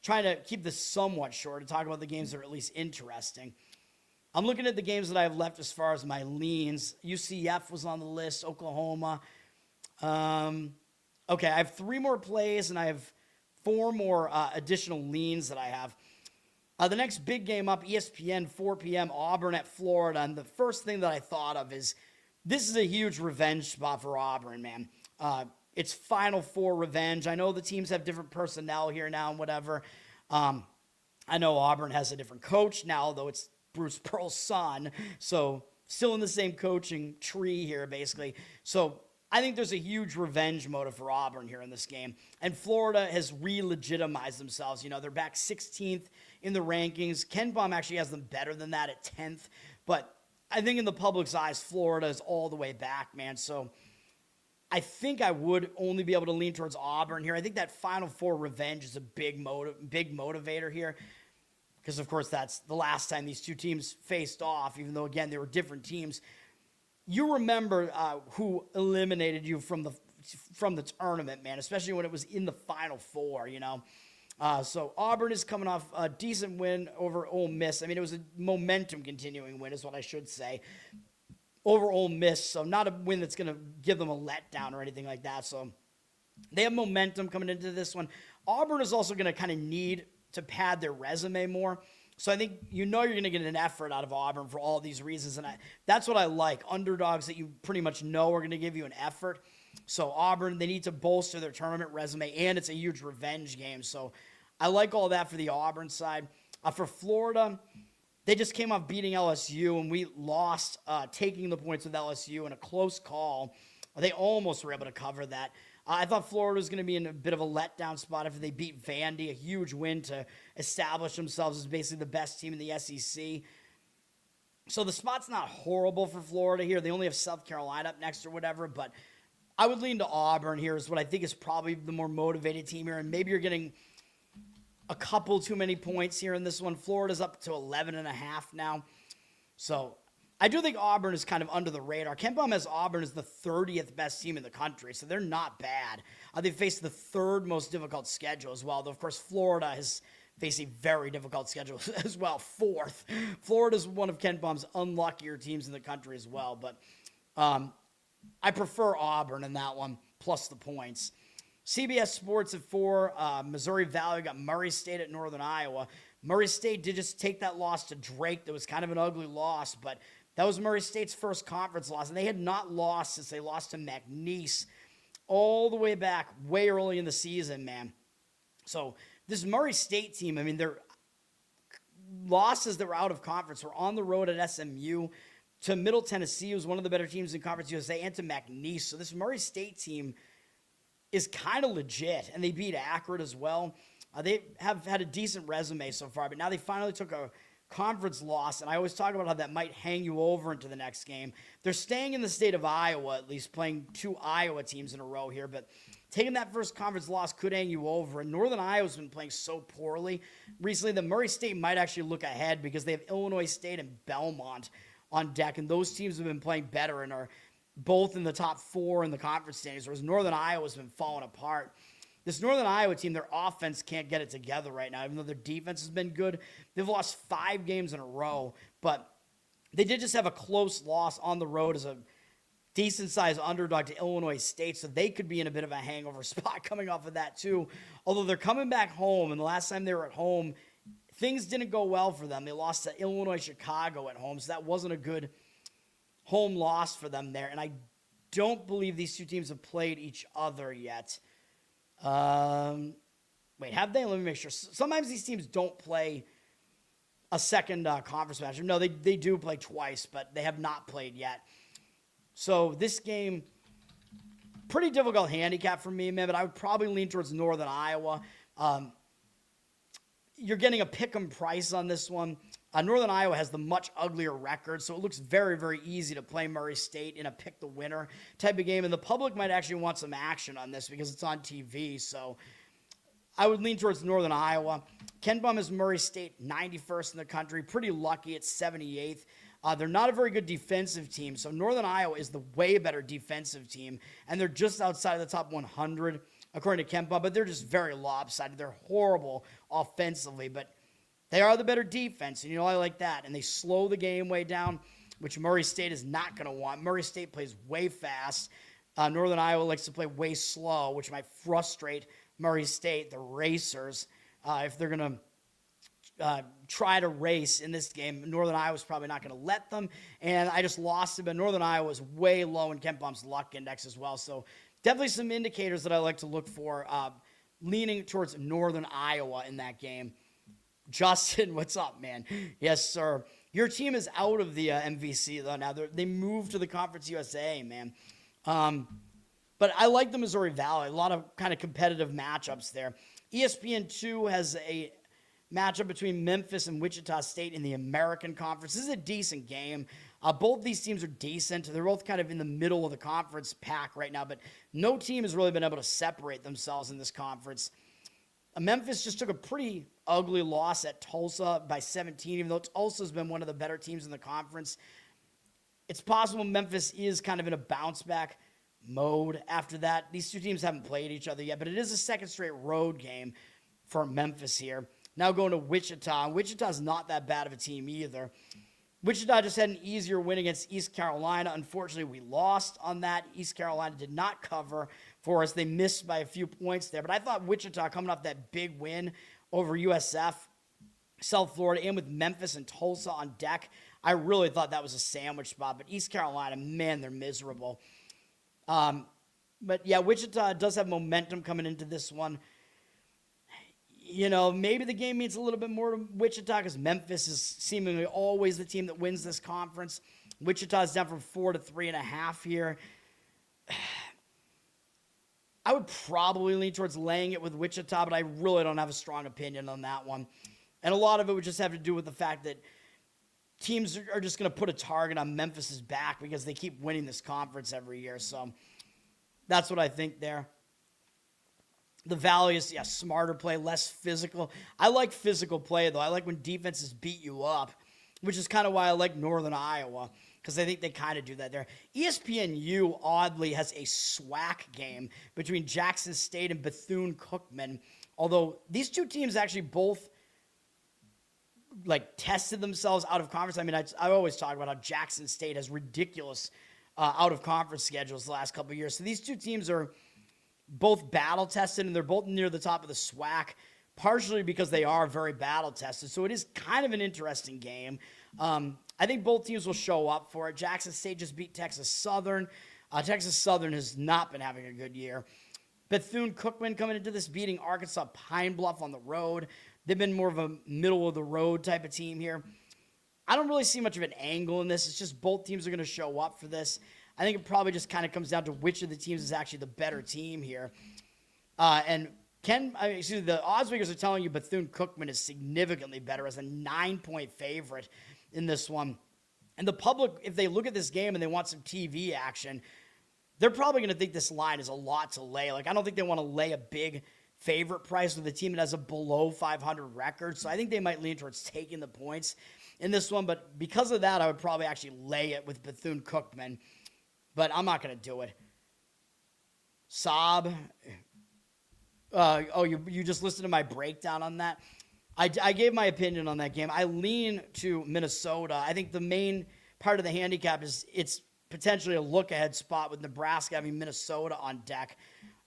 Trying to keep this somewhat short and talk about the games that are at least interesting. I'm looking at the games that I have left as far as my leans. UCF was on the list, Oklahoma. Okay, I have 3 more plays, and I have 4 more additional leans that I have. The next big game up, ESPN, 4 p.m., Auburn at Florida. And the first thing that I thought of is this is a huge revenge spot for Auburn, man. It's Final Four revenge. I know the teams have different personnel here now and whatever. I know Auburn has a different coach now, though it's Bruce Pearl's son. So still in the same coaching tree here, basically. So I think there's a huge revenge motive for Auburn here in this game. And Florida has re-legitimized themselves. They're back 16th in the rankings. Ken Baum actually has them better than that at 10th. But I think in the public's eyes, Florida is all the way back, man. So I think I would only be able to lean towards Auburn here. I think that Final Four revenge is a big motivator here because, of course, that's the last time these two teams faced off, even though, again, they were different teams. You remember who eliminated you from the tournament, man, especially when it was in the Final Four, So Auburn is coming off a decent win over Ole Miss. I mean, it was a momentum-continuing win is what I should say. Over Ole Miss, so not a win that's going to give them a letdown or anything like that. So they have momentum coming into this one. Auburn is also going to kind of need to pad their resume more. So I think you're going to get an effort out of Auburn for all these reasons, and that's what I like. Underdogs that you pretty much know are going to give you an effort. So Auburn, they need to bolster their tournament resume, and it's a huge revenge game. So I like all that for the Auburn side. For Florida, they just came off beating LSU, and we lost taking the points with LSU in a close call. They almost were able to cover that. I thought Florida was going to be in a bit of a letdown spot after they beat Vandy, a huge win to establish themselves as basically the best team in the SEC. So the spot's not horrible for Florida here. They only have South Carolina up next or whatever, but I would lean to Auburn here is what I think is probably the more motivated team here, and maybe you're getting a couple too many points here in this one. Florida's up to 11.5 now. So I do think Auburn is kind of under the radar. Ken Baum has Auburn as the 30th best team in the country, so they're not bad. They faced the 3rd most difficult schedule as well, though, of course, Florida has face a very difficult schedule as well. Fourth, Florida's one of Ken Palm's unluckier teams in the country as well. But I prefer Auburn in that one, plus the points. CBS Sports at 4. Missouri Valley got Murray State at Northern Iowa. Murray State did just take that loss to Drake. That was kind of an ugly loss, but that was Murray State's first conference loss, and they had not lost since they lost to McNeese all the way back way early in the season, man. So this Murray State team, I mean, their losses that were out of conference were on the road at SMU, to Middle Tennessee, who was one of the better teams in Conference USA, and to McNeese. So this Murray State team is kind of legit, and they beat Akron as well. They have had a decent resume so far, but now they finally took a conference loss, and I always talk about how that might hang you over into the next game. They're staying in the state of Iowa, at least playing 2 Iowa teams in a row here, but taking that first conference loss could hang you over, and Northern Iowa's been playing so poorly recently that Murray State might actually look ahead because they have Illinois State and Belmont on deck, and those teams have been playing better and are both in the top 4 in the conference standings, whereas Northern Iowa's been falling apart. This Northern Iowa team, their offense can't get it together right now, even though their defense has been good. They've lost 5 games in a row, but they did just have a close loss on the road as a decent-sized underdog to Illinois State, so they could be in a bit of a hangover spot coming off of that too. Although they're coming back home, and the last time they were at home, things didn't go well for them. They lost to Illinois Chicago at home, so that wasn't a good home loss for them there, and I don't believe these two teams have played each other yet. Wait, have they? Let me make sure. Sometimes these teams don't play a second conference match. No, they do play twice, but they have not played yet. So this game, pretty difficult handicap for me, man, but I would probably lean towards Northern Iowa. You're getting a pick'em price on this one. Northern Iowa has the much uglier record, so it looks very, very easy to play Murray State in a pick-the-winner type of game, and the public might actually want some action on this because it's on TV, so I would lean towards Northern Iowa. Ken Bum is Murray State 91st in the country, pretty lucky at 78th. They're not a very good defensive team, so Northern Iowa is the way better defensive team, and they're just outside of the top 100, according to Ken Bum, but they're just very lopsided. They're horrible offensively, but they are the better defense, and I like that. And they slow the game way down, which Murray State is not going to want. Murray State plays way fast. Northern Iowa likes to play way slow, which might frustrate Murray State, the racers, if they're going to try to race in this game. Northern Iowa's probably not going to let them, and I just lost it, but Northern Iowa is way low in Ken Bum's luck index as well. So definitely some indicators that I like to look for, leaning towards Northern Iowa in that game. Justin, what's up, man? Yes, sir. Your team is out of the MVC, though, now. They moved to the Conference USA, man. But I like the Missouri Valley. A lot of kind of competitive matchups there. ESPN2 has a matchup between Memphis and Wichita State in the American Conference. This is a decent game. Both these teams are decent. They're both kind of in the middle of the conference pack right now, but no team has really been able to separate themselves in this conference. Memphis just took a pretty ugly loss at Tulsa by 17, even though Tulsa's been one of the better teams in the conference. It's possible Memphis is kind of in a bounce-back mode after that. These two teams haven't played each other yet, but it is a second straight road game for Memphis here. Now going to Wichita. Wichita's not that bad of a team either. Wichita just had an easier win against East Carolina. Unfortunately, we lost on that. East Carolina did not cover for us. They missed by a few points there. But I thought Wichita, coming off that big win over USF, South Florida, and with Memphis and Tulsa on deck, I really thought that was a sandwich spot. But East Carolina, man, they're miserable. But, yeah, Wichita does have momentum coming into this one. Maybe the game means a little bit more to Wichita because Memphis is seemingly always the team that wins this conference. Wichita's down from 4 to 3.5 here. I would probably lean towards laying it with Wichita, but I really don't have a strong opinion on that one. And a lot of it would just have to do with the fact that teams are just going to put a target on Memphis's back because they keep winning this conference every year. So that's what I think there. The Valley is, smarter play, less physical. I like physical play, though. I like when defenses beat you up, which is kind of why I like Northern Iowa, because I think they kind of do that there. ESPNU, oddly, has a SWAC game between Jackson State and Bethune-Cookman, although these two teams actually both tested themselves out of conference. I mean, I always talk about how Jackson State has ridiculous out of conference schedules the last couple of years. So these two teams are both battle tested, and they're both near the top of the SWAC, partially because they are very battle tested. So it is kind of an interesting game. I think both teams will show up for it. Jackson State just beat Texas Southern. Texas Southern has not been having a good year. Bethune-Cookman coming into this beating Arkansas Pine Bluff on the road. They've been more of a middle-of-the-road type of team here. I don't really see much of an angle in this. It's just both teams are going to show up for this. I think it probably just kind of comes down to which of the teams is actually the better team here. The odds makers are telling you Bethune-Cookman is significantly better as a 9-point favorite in this one. And the public, if they look at this game and they want some TV action, they're probably going to think this line is a lot to lay. Like, I don't think they want to lay a big favorite price with a team that has a below 500 record. So I think they might lean towards taking the points in this one. But because of that, I would probably actually lay it with Bethune-Cookman. But I'm not going to do it. Saab. You just listened to my breakdown on that. I gave my opinion on that game. I lean to Minnesota. I think the main part of the handicap is it's potentially a look-ahead spot with Nebraska having Minnesota on deck.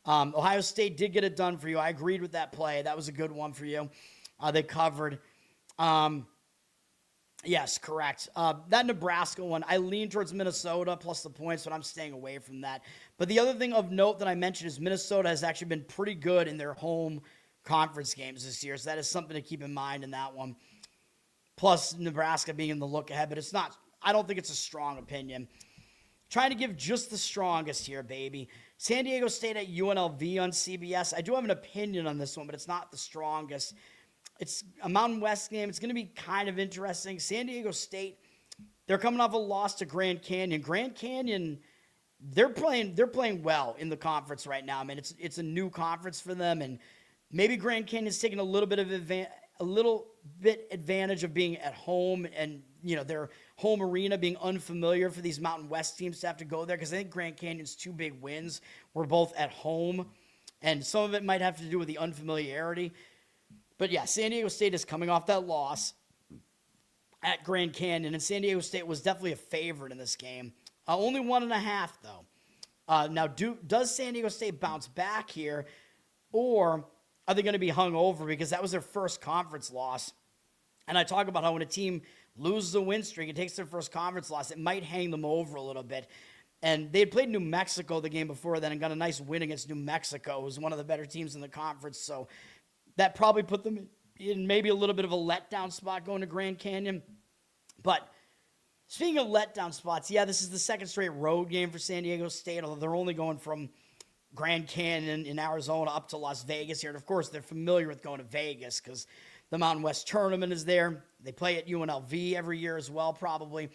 Ohio State did get it done for you. I agreed with that play. That was a good one for you. They covered. Yes, correct. That Nebraska one, I lean towards Minnesota plus the points, but I'm staying away from that. But the other thing of note that I mentioned is Minnesota has actually been pretty good in their home conference games this year, so that is something to keep in mind in that one. Plus Nebraska being in the look-ahead, but I don't think it's a strong opinion. Trying to give just the strongest here, baby. San Diego State at UNLV on CBS. I do have an opinion on this one, but it's not the strongest. It's a Mountain West game. It's going to be kind of interesting. San Diego State, they're coming off a loss to Grand Canyon. Grand Canyon, they're playing well in the conference right now. I mean, it's a new conference for them, and maybe Grand Canyon's taking a little bit advantage of being at home and their home arena being unfamiliar for these Mountain West teams to have to go there, because I think Grand Canyon's 2 big wins were both at home, and some of it might have to do with the unfamiliarity. But yeah, San Diego State is coming off that loss at Grand Canyon, and San Diego State was definitely a favorite in this game. Only 1.5 though. Now, does San Diego State bounce back here, or are they going to be hung over because that was their first conference loss? And I talk about how when a team loses a win streak and takes their first conference loss, it might hang them over a little bit. And they had played New Mexico the game before that and got a nice win against New Mexico, who's one of the better teams in the conference. So that probably put them in maybe a little bit of a letdown spot going to Grand Canyon. But speaking of letdown spots, yeah, this is the second straight road game for San Diego State, although they're only going from Grand Canyon in Arizona up to Las Vegas here. And, of course, they're familiar with going to Vegas because the Mountain West Tournament is there. They play at UNLV every year as well, probably.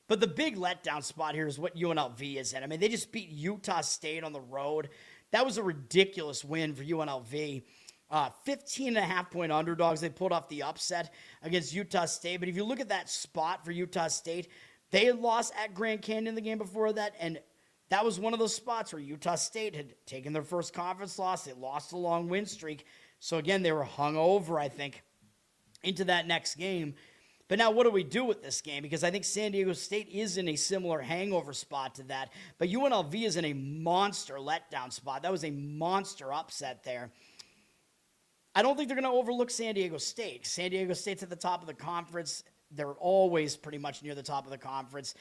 But the big letdown spot here is what UNLV is in. I mean, they just beat Utah State on the road. That was a ridiculous win for UNLV. 15.5-point underdogs. They pulled off the upset against Utah State. But if you look at that spot for Utah State, they had lost at Grand Canyon the game before that, and that was one of those spots where Utah State had taken their first conference loss. They lost a long win streak. So, again, they were hung over, I think, into that next game. But now what do we do with this game? Because I think San Diego State is in a similar hangover spot to that. But UNLV is in a monster letdown spot. That was a monster upset there. I don't think they're going to overlook San Diego State. San Diego State's at the top of the conference. They're always pretty much near the top of the conference.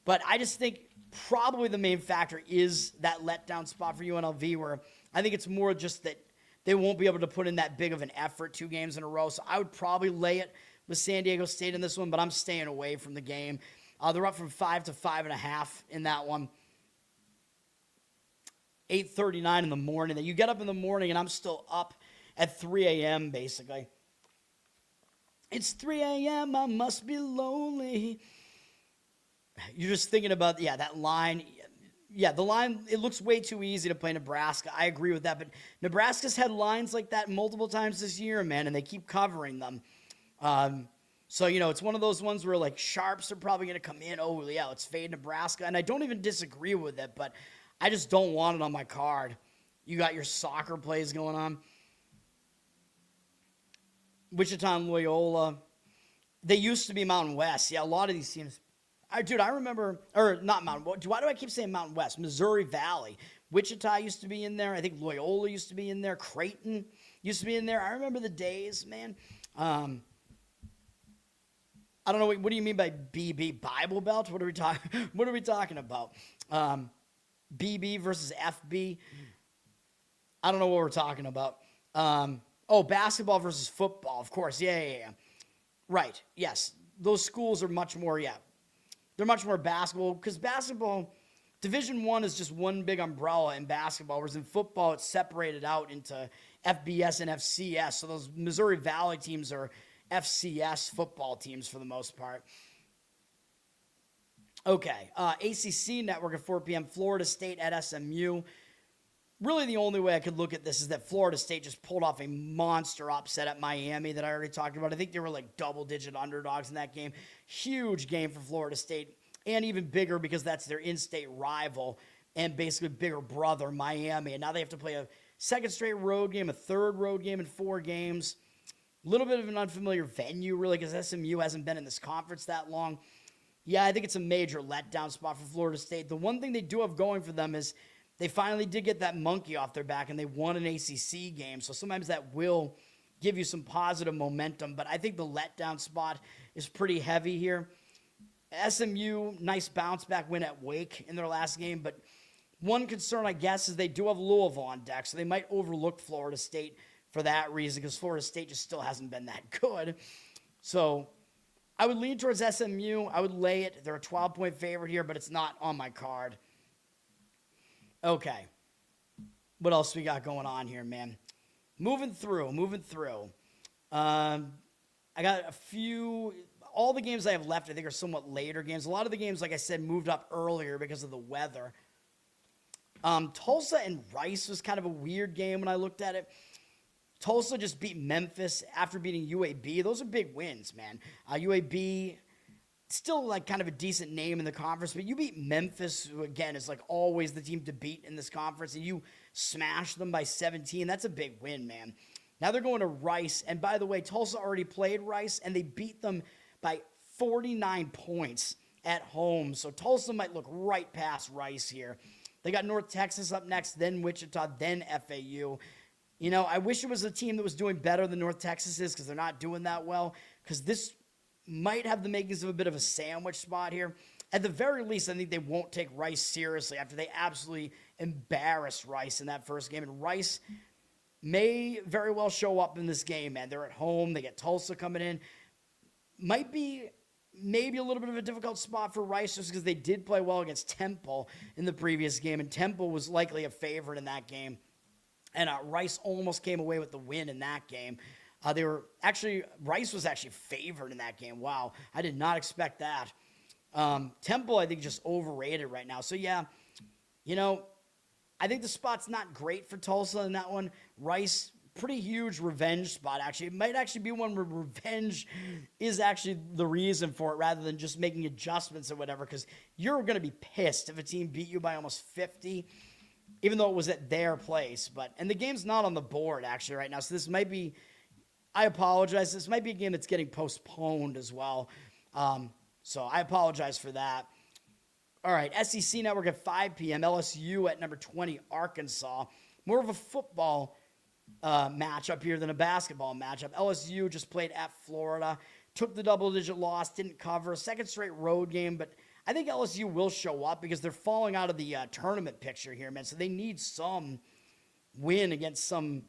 But I just think probably the main factor is that letdown spot for UNLV, where I think it's more just that they won't be able to put in that big of an effort 2 games in a row. So I would probably lay it with San Diego State in this one, but I'm staying away from the game. They're up from 5 to 5.5 in that one. 8:39 in the morning. You get up in the morning, and I'm still up at 3 a.m., basically. It's 3 a.m., I must be lonely. You're just thinking about, that line. Yeah, the line, it looks way too easy to play Nebraska. I agree with that, but Nebraska's had lines like that multiple times this year, man, and they keep covering them. So, it's one of those ones where, like, sharps are probably going to come in. Oh, yeah, let's fade Nebraska. And I don't even disagree with it, but I just don't want it on my card. You got your soccer plays going on. Wichita and Loyola. They used to be Mountain West. Yeah, a lot of these teams. I remember, or not Mountain West. Why do I keep saying Mountain West? Missouri Valley. Wichita used to be in there. I think Loyola used to be in there. Creighton used to be in there. I remember the days, man. I don't know. What do you mean by BB? Bible Belt? What are we talking? What are we talking about? BB versus FB. I don't know what we're talking about. Basketball versus football. Of course. Yeah. Right. Yes. Those schools are much more. Yeah. They're much more basketball because basketball, Division I is just one big umbrella in basketball, whereas in football it's separated out into FBS and FCS. So those Missouri Valley teams are FCS football teams for the most part. Okay, ACC Network at 4 p.m., Florida State at SMU. Really the only way I could look at this is that Florida State just pulled off a monster upset at Miami that I already talked about. I think they were like double-digit underdogs in that game. Huge game for Florida State, and even bigger because that's their in-state rival and basically bigger brother, Miami. And now they have to play a second straight road game, a third road game in 4 games. A little bit of an unfamiliar venue, really, because SMU hasn't been in this conference that long. Yeah, I think it's a major letdown spot for Florida State. The one thing they do have going for them is they finally did get that monkey off their back, and they won an ACC game. So sometimes that will give you some positive momentum. But I think the letdown spot is pretty heavy here. SMU, nice bounce back win at Wake in their last game. But one concern, I guess, is they do have Louisville on deck. So they might overlook Florida State for that reason, because Florida State just still hasn't been that good. So I would lean towards SMU. I would lay it. They're a 12-point favorite here, but it's not on my card. Okay. What else we got going on here, man? Moving through. I got a few. All the games I have left, I think, are somewhat later games. A lot of the games, like I said, moved up earlier because of the weather. Tulsa and Rice was kind of a weird game when I looked at it. Tulsa just beat Memphis after beating UAB. Those are big wins, man. UAB, still like kind of a decent name in the conference, but you beat Memphis, who again is like always the team to beat in this conference, and you smash them by 17. That's a big win, man. Now they're going to Rice, and by the way, Tulsa already played Rice, and they beat them by 49 points at home. So Tulsa might look right past Rice here. They got North Texas up next, then Wichita, then FAU. You know, I wish it was a team that was doing better than North Texas is, because they're not doing that well, because this might have the makings of a bit of a sandwich spot here. At the very least, I think they won't take Rice seriously after they absolutely embarrassed Rice in that first game. And Rice may very well show up in this game, man. They're at home. They get Tulsa coming in. Might be maybe a little bit of a difficult spot for Rice just because they did play well against Temple in the previous game, and Temple was likely a favorite in that game. And Rice almost came away with the win in that game. Rice was actually favored in that game. Wow, I did not expect that. Temple, I think, just overrated right now. So, yeah, you know, I think the spot's not great for Tulsa in that one. Rice, pretty huge revenge spot, actually. It might actually be one where revenge is actually the reason for it rather than just making adjustments or whatever, because you're going to be pissed if a team beat you by almost 50. Even though it was at their place. And the game's not on the board, actually, right now. So this might be, I apologize, this might be a game that's getting postponed as well. So I apologize for that. All right, SEC Network at 5 p.m., LSU at number 20, Arkansas. More of a football matchup here than a basketball matchup. LSU just played at Florida, took the double-digit loss, didn't cover. Second straight road game, but I think LSU will show up because they're falling out of the tournament picture here, man. So they need some win against some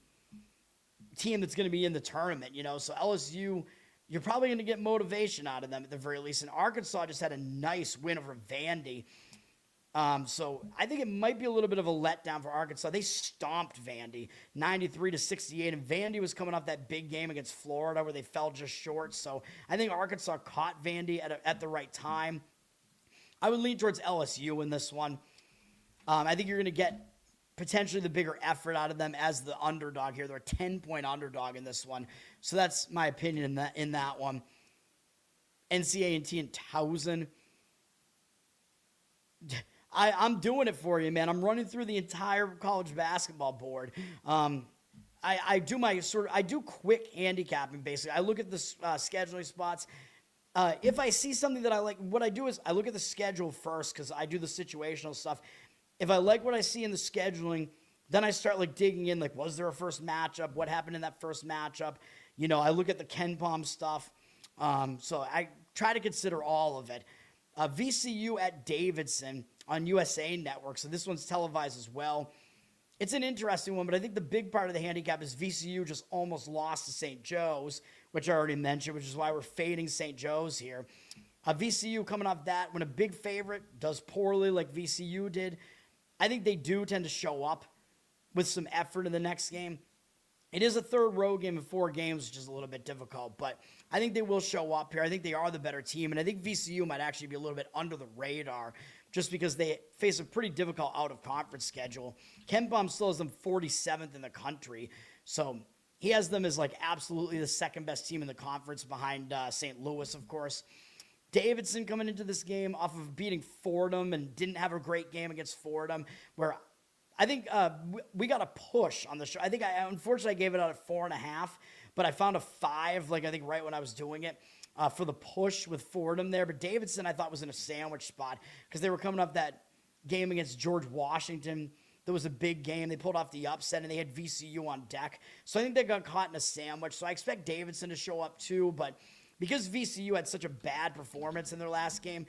team that's going to be in the tournament, you know. So LSU, you're probably going to get motivation out of them at the very least. And Arkansas just had a nice win over Vandy. So I think it might be a little bit of a letdown for Arkansas. They stomped Vandy 93-68, and Vandy was coming off that big game against Florida where they fell just short. So I think Arkansas caught Vandy at the right time. I would lean towards LSU in this one. I think you're going to get potentially the bigger effort out of them as the underdog here. They're a 10-point underdog in this one. So that's my opinion in that one. NCAAB and Towson. I'm doing it for you, man. I'm running through the entire college basketball board. I do quick handicapping, basically. I look at the scheduling spots. If I see something that I like, what I do is I look at the schedule first because I do the situational stuff. If I like what I see in the scheduling, then I start like digging in, like, was there a first matchup? What happened in that first matchup? I look at the Ken Palm stuff. So I try to consider all of it. VCU at Davidson on USA Network. So this one's televised as well. It's an interesting one, but I think the big part of the handicap is VCU just almost lost to St. Joe's, which I already mentioned, which is why we're fading St. Joe's here. VCU coming off that, when a big favorite does poorly like VCU did, I think they do tend to show up with some effort in the next game. It is a third road game in 4 games, which is a little bit difficult, but I think they will show up here. I think they are the better team, and I think VCU might actually be a little bit under the radar just because they face a pretty difficult out-of-conference schedule. Ken Palm still has them 47th in the country, so he has them as like absolutely the second-best team in the conference behind St. Louis, of course. Davidson coming into this game off of beating Fordham and didn't have a great game against Fordham, where I think we got a push on the show. I think unfortunately I gave it out at 4.5, but I found a 5, like I think right when I was doing it for the push with Fordham there. But Davidson I thought was in a sandwich spot because they were coming up that game against George Washington. That was a big game. They pulled off the upset and they had VCU on deck. So I think they got caught in a sandwich. So I expect Davidson to show up too, but because VCU had such a bad performance in their last game,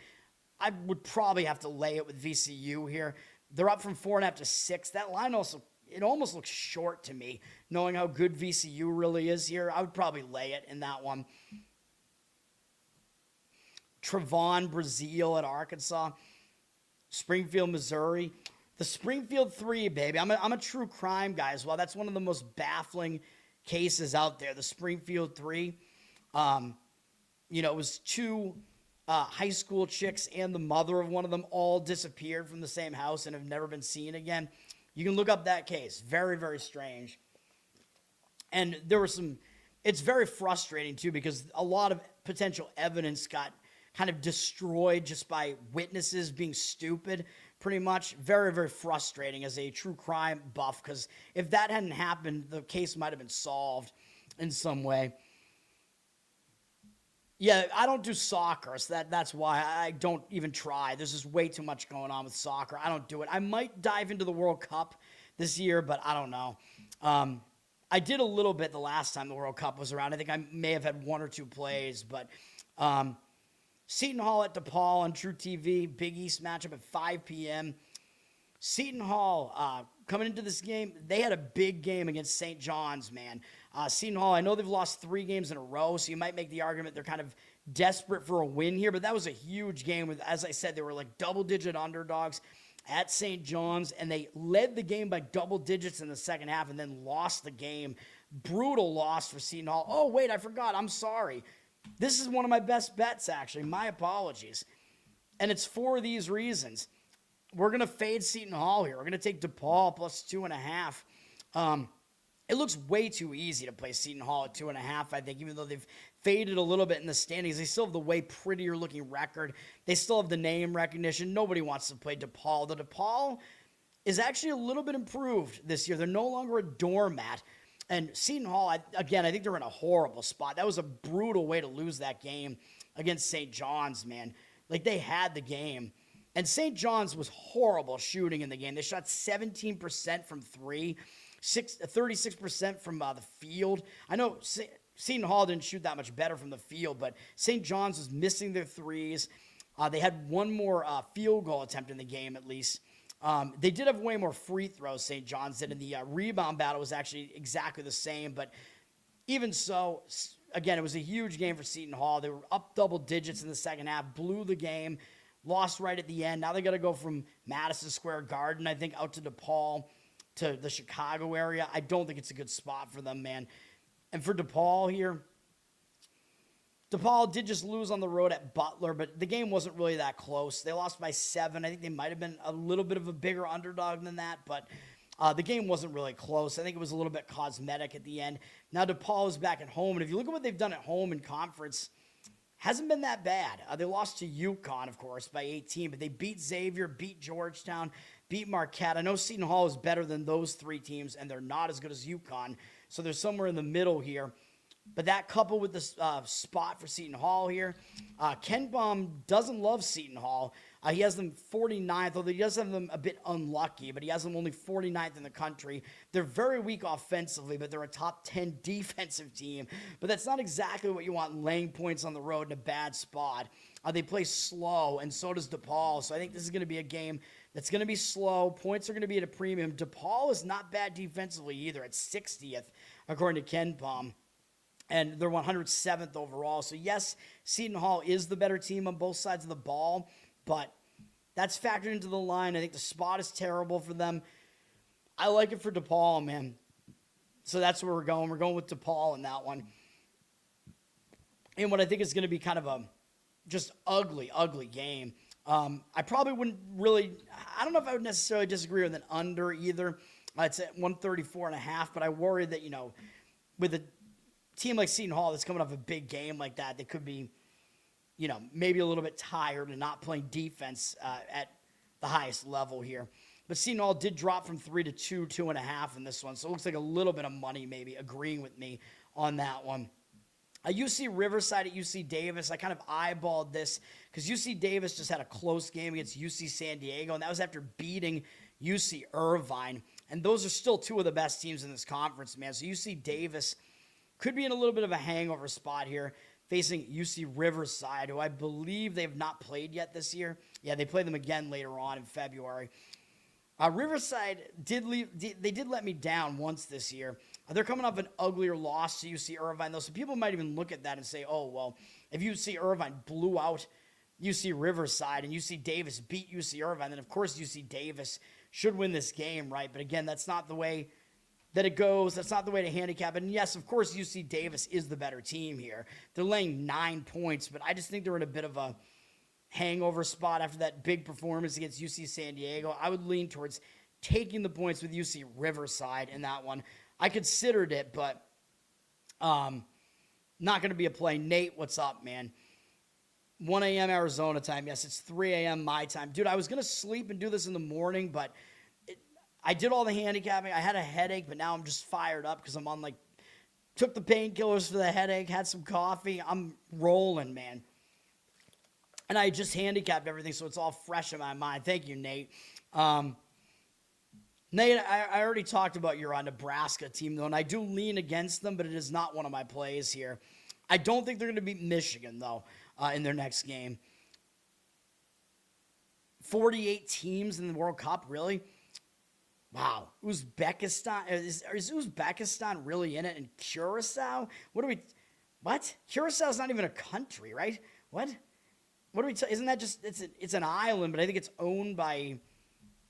I would probably have to lay it with VCU here. They're up from 4.5 to 6. That line almost looks short to me, knowing how good VCU really is here. I would probably lay it in that one. Trevon Brazil at Arkansas. Springfield, Missouri. The Springfield 3, baby. I'm a true crime guy as well. That's one of the most baffling cases out there. The Springfield 3. It was 2 high school chicks and the mother of one of them all disappeared from the same house and have never been seen again. You can look up that case. Very, very strange. And it's very frustrating too because a lot of potential evidence got kind of destroyed just by witnesses being stupid, pretty much. Very, very frustrating as a true crime buff because if that hadn't happened, the case might have been solved in some way. Yeah, I don't do soccer, so that's why I don't even try. There's just way too much going on with soccer. I don't do it. I might dive into the World Cup this year, but I don't know. I did a little bit the last time the World Cup was around. I think I may have had 1 or 2 plays, but Seton Hall at Depaul on True TV, Big East matchup at 5 p.m. Seton Hall, coming into this game, they had a big game against St. John's, man. Seton Hall, I know they've lost 3 games in a row, so you might make the argument they're kind of desperate for a win here, but that was a huge game with, as I said, they were like double-digit underdogs at St. John's, and they led the game by double digits in the second half and then lost the game. Brutal loss for Seton Hall. Oh, wait, I forgot. I'm sorry. This is one of my best bets, actually. My apologies. And it's for these reasons. We're going to fade Seton Hall here. We're going to take Depaul plus 2.5. It looks way too easy to play Seton Hall at 2.5, I think, even though they've faded a little bit in the standings. They still have the way prettier looking record. They still have the name recognition. Nobody wants to play Depaul. The Depaul is actually a little bit improved this year. They're no longer a doormat. And Seton Hall, I think they're in a horrible spot. That was a brutal way to lose that game against St. John's, man. Like, they had the game. And St. John's was horrible shooting in the game. They shot 17% from 3, 36% from the field. I know Seton Hall didn't shoot that much better from the field, but St. John's was missing their threes. They had one more field goal attempt in the game, at least. They did have way more free throws, St. John's did, and the rebound battle was actually exactly the same. But even so, again, it was a huge game for Seton Hall. They were up double digits in the second half, blew the game, lost right at the end. Now they got to go from Madison Square Garden, I think, out to Depaul to the Chicago area. I don't think it's a good spot for them, man. And for Depaul here, Depaul did just lose on the road at Butler, but the game wasn't really that close. They lost by 7. I think they might have been a little bit of a bigger underdog than that, but the game wasn't really close. I think it was a little bit cosmetic at the end. Now Depaul is back at home, and if you look at what they've done at home in conference, hasn't been that bad. They lost to Yukon, of course, by 18, but they beat Xavier, beat Georgetown, beat Marquette. I know Seton Hall is better than those 3 teams, and they're not as good as Yukon, so they're somewhere in the middle here. But that coupled with the spot for Seton Hall here, Ken Baum doesn't love Seton Hall. He has them 49th, although he does have them a bit unlucky, but he has them only 49th in the country. They're very weak offensively, but they're a top 10 defensive team. But that's not exactly what you want laying points on the road in a bad spot. They play slow, and so does Depaul. So I think this is going to be a game that's going to be slow. Points are going to be at a premium. Depaul is not bad defensively either at 60th, according to Ken Baum. And they're 107th overall. So, yes, Seton Hall is the better team on both sides of the ball, but that's factored into the line. I think the spot is terrible for them. I like it for Depaul, man. So that's where we're going. We're going with Depaul in that one. And what I think is going to be kind of a just ugly game. I probably wouldn't really – I don't know if I would necessarily disagree with an under either. It's at 134.5, but I worry that, with a – team like Seton Hall that's coming off a big game like that, they could be, maybe a little bit tired and not playing defense at the highest level here. But Seton Hall did drop from 3 to 2, 2.5 in this one, so it looks like a little bit of money maybe agreeing with me on that one. UC Riverside at UC Davis, I kind of eyeballed this because UC Davis just had a close game against UC San Diego, and that was after beating UC Irvine. And those are still two of the best teams in this conference, man. So UC Davis could be in a little bit of a hangover spot here, facing UC Riverside, who I believe they have not played yet this year. Yeah, they play them again later on in February. Riverside did let me down once this year. They're coming off an uglier loss to UC Irvine, though, so people might even look at that and say, oh, well, if UC Irvine blew out UC Riverside and UC Davis beat UC Irvine, then of course UC Davis should win this game, right? But again, that's not the way that it goes. That's not the way to handicap it. And yes, of course, UC Davis is the better team here. They're laying 9 points, but I just think they're in a bit of a hangover spot after that big performance against UC San Diego. I would lean towards taking the points with UC Riverside in that one. I considered it, but not going to be a play. Nate, what's up, man? 1 a.m. Arizona time. Yes, it's 3 a.m. my time. Dude, I was going to sleep and do this in the morning, but I did all the handicapping. I had a headache, but now I'm just fired up because I'm on, took the painkillers for the headache, had some coffee. I'm rolling, man. And I just handicapped everything, so it's all fresh in my mind. Thank you, Nate. Nate, I already talked about your Nebraska team, though, and I do lean against them, but it is not one of my plays here. I don't think they're going to beat Michigan, though, in their next game. 48 teams in the World Cup, really? Wow. Uzbekistan. Is Uzbekistan really in it? And Curacao? What? Curaçao's not even a country, right? What? Isn't that just, it's an island, but I think it's owned by,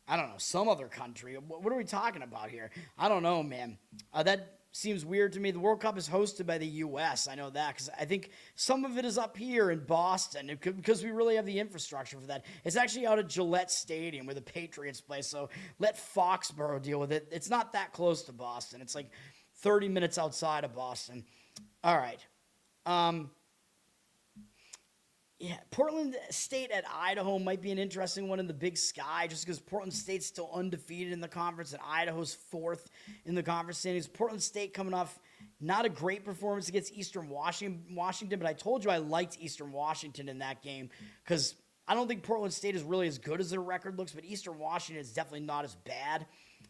I don't know, some other country. What are we talking about here? I don't know, man. That seems weird to me. The World Cup is hosted by the U.S. I know that because I think some of it is up here in Boston because we really have the infrastructure for that. It's actually out at Gillette Stadium where the Patriots play, so let Foxborough deal with it. It's not that close to Boston. It's 30 minutes outside of Boston. All right. Yeah, Portland State at Idaho might be an interesting one in the Big Sky just because Portland State's still undefeated in the conference and Idaho's 4th in the conference standings. Portland State coming off not a great performance against Eastern Washington, but I told you I liked Eastern Washington in that game because I don't think Portland State is really as good as their record looks, but Eastern Washington is definitely not as bad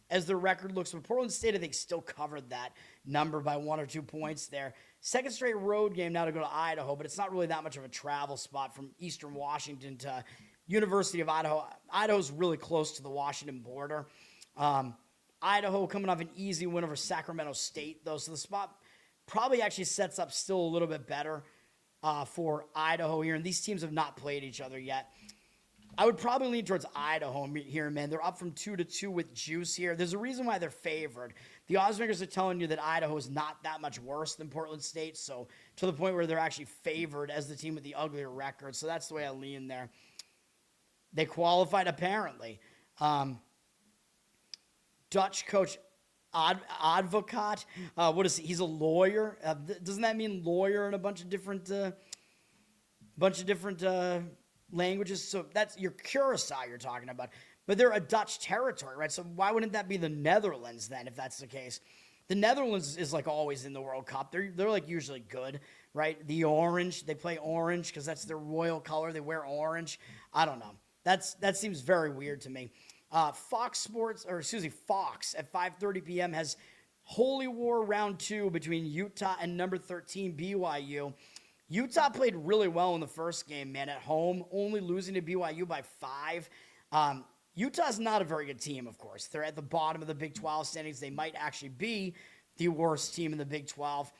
as their record looks. But Portland State, I think, still covered that number by 1 or 2 points there. Second straight road game now to go to Idaho, but it's not really that much of a travel spot from Eastern Washington to University of Idaho. Idaho's really close to the Washington border. Idaho coming off an easy win over Sacramento State, though, so the spot probably actually sets up still a little bit better for Idaho here, and these teams have not played each other yet. I would probably lean towards Idaho here, man. They're up from 2 to 2 with juice here. There's a reason why they're favored. The odds makers are telling you that Idaho is not that much worse than Portland State, so to the point where they're actually favored as the team with the uglier record. So that's the way I lean there. They qualified apparently. Dutch coach Advocaat. What is he? He's a lawyer. Doesn't that mean lawyer in a bunch of different languages? So that's your Curacao you're talking about. But they're a Dutch territory, right? So why wouldn't that be the Netherlands then, if that's the case? The Netherlands is like always in the World Cup. They're like usually good, right? The orange, they play orange because that's their royal color. They wear orange. I don't know. That seems very weird to me. Fox at 5:30 p.m. has Holy War round 2 between Utah and number 13 BYU. Utah played really well in the first game, man, at home, only losing to BYU by 5. Utah's not a very good team, of course. They're at the bottom of the Big 12 standings. They might actually be the worst team in the Big 12.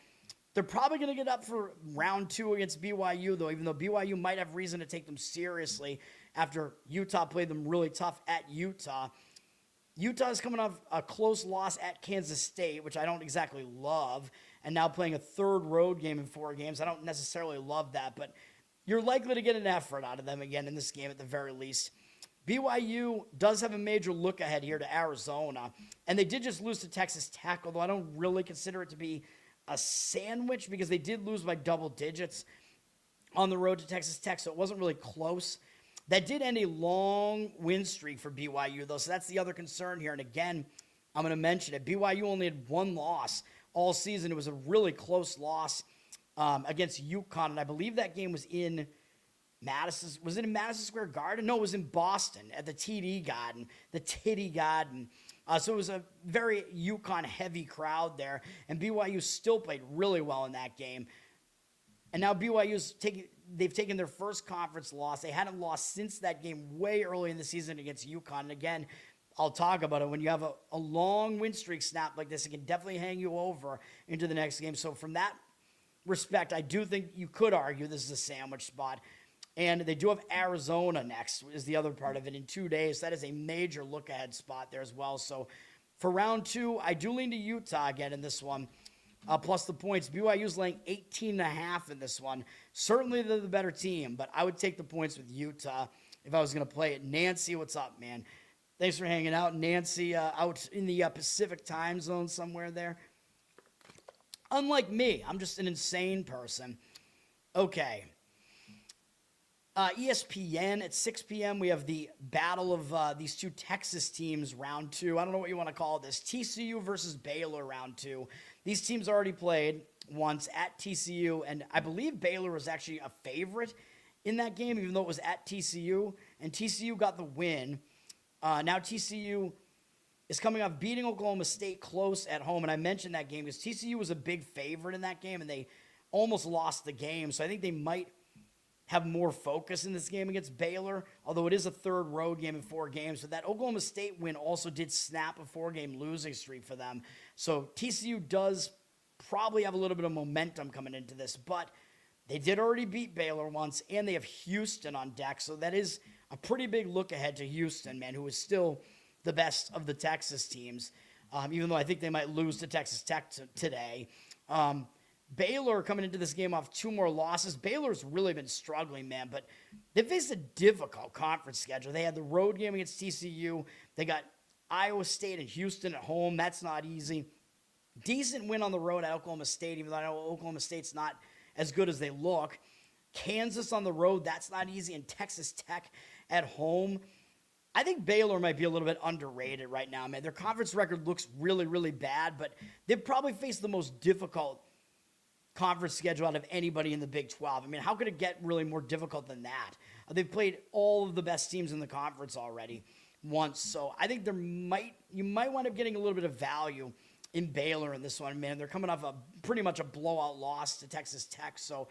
They're probably going to get up for round 2 against BYU, though, even though BYU might have reason to take them seriously after Utah played them really tough at Utah. Utah is coming off a close loss at Kansas State, which I don't exactly love, and now playing a third road game in 4 games. I don't necessarily love that, but you're likely to get an effort out of them again in this game at the very least. BYU does have a major look ahead here to Arizona, and they did just lose to Texas Tech, although I don't really consider it to be a sandwich because they did lose by double digits on the road to Texas Tech, so it wasn't really close. That did end a long win streak for BYU, though, so that's the other concern here. And again, I'm going to mention it. BYU only had 1 loss all season. It was a really close loss against Yukon, and I believe that game was in Madison. Was it in Madison Square Garden? No, it was in Boston at the TD Garden, the Titty Garden. So it was a very Yukon-heavy crowd there, and BYU still played really well in that game. And now they've taken their first conference loss. They hadn't lost since that game way early in the season against Yukon. And again, I'll talk about it. When you have a long win streak snap like this, it can definitely hang you over into the next game. So from that respect, I do think you could argue this is a sandwich spot. And they do have Arizona next, is the other part of it, in 2 days. That is a major look-ahead spot there as well. So for round 2, I do lean to Utah again in this one. Plus the points. BYU's laying 18.5 in this one. Certainly they're the better team, but I would take the points with Utah if I was going to play it. Nancy, what's up, man? Thanks for hanging out. Nancy, out in the Pacific time zone somewhere there. Unlike me, I'm just an insane person. Okay. ESPN at 6 p.m. We have the battle of these 2 Texas teams, round 2. I don't know what you want to call this. TCU versus Baylor, round 2. These teams already played once at TCU, and I believe Baylor was actually a favorite in that game, even though it was at TCU, and TCU got the win. Now TCU is coming off beating Oklahoma State close at home, and I mentioned that game because TCU was a big favorite in that game, and they almost lost the game, so I think they might have more focus in this game against Baylor, although it is a third road game in 4 games. But that Oklahoma State win also did snap a 4-game losing streak for them. So TCU does probably have a little bit of momentum coming into this, but they did already beat Baylor once, and they have Houston on deck. So that is a pretty big look ahead to Houston, man, who is still the best of the Texas teams, even though I think they might lose to Texas Tech today. Baylor coming into this game off 2 more losses. Baylor's really been struggling, man, but they faced a difficult conference schedule. They had the road game against TCU. They got Iowa State and Houston at home. That's not easy. Decent win on the road at Oklahoma State, even though I know Oklahoma State's not as good as they look. Kansas on the road, that's not easy. And Texas Tech at home. I think Baylor might be a little bit underrated right now, man. Their conference record looks really, really bad, but they've probably faced the most difficult conference schedule out of anybody in the Big 12. I mean, how could it get really more difficult than that? They've played all of the best teams in the conference already once, so I think you might wind up getting a little bit of value in Baylor in this one, man. They're coming off pretty much a blowout loss to Texas Tech, so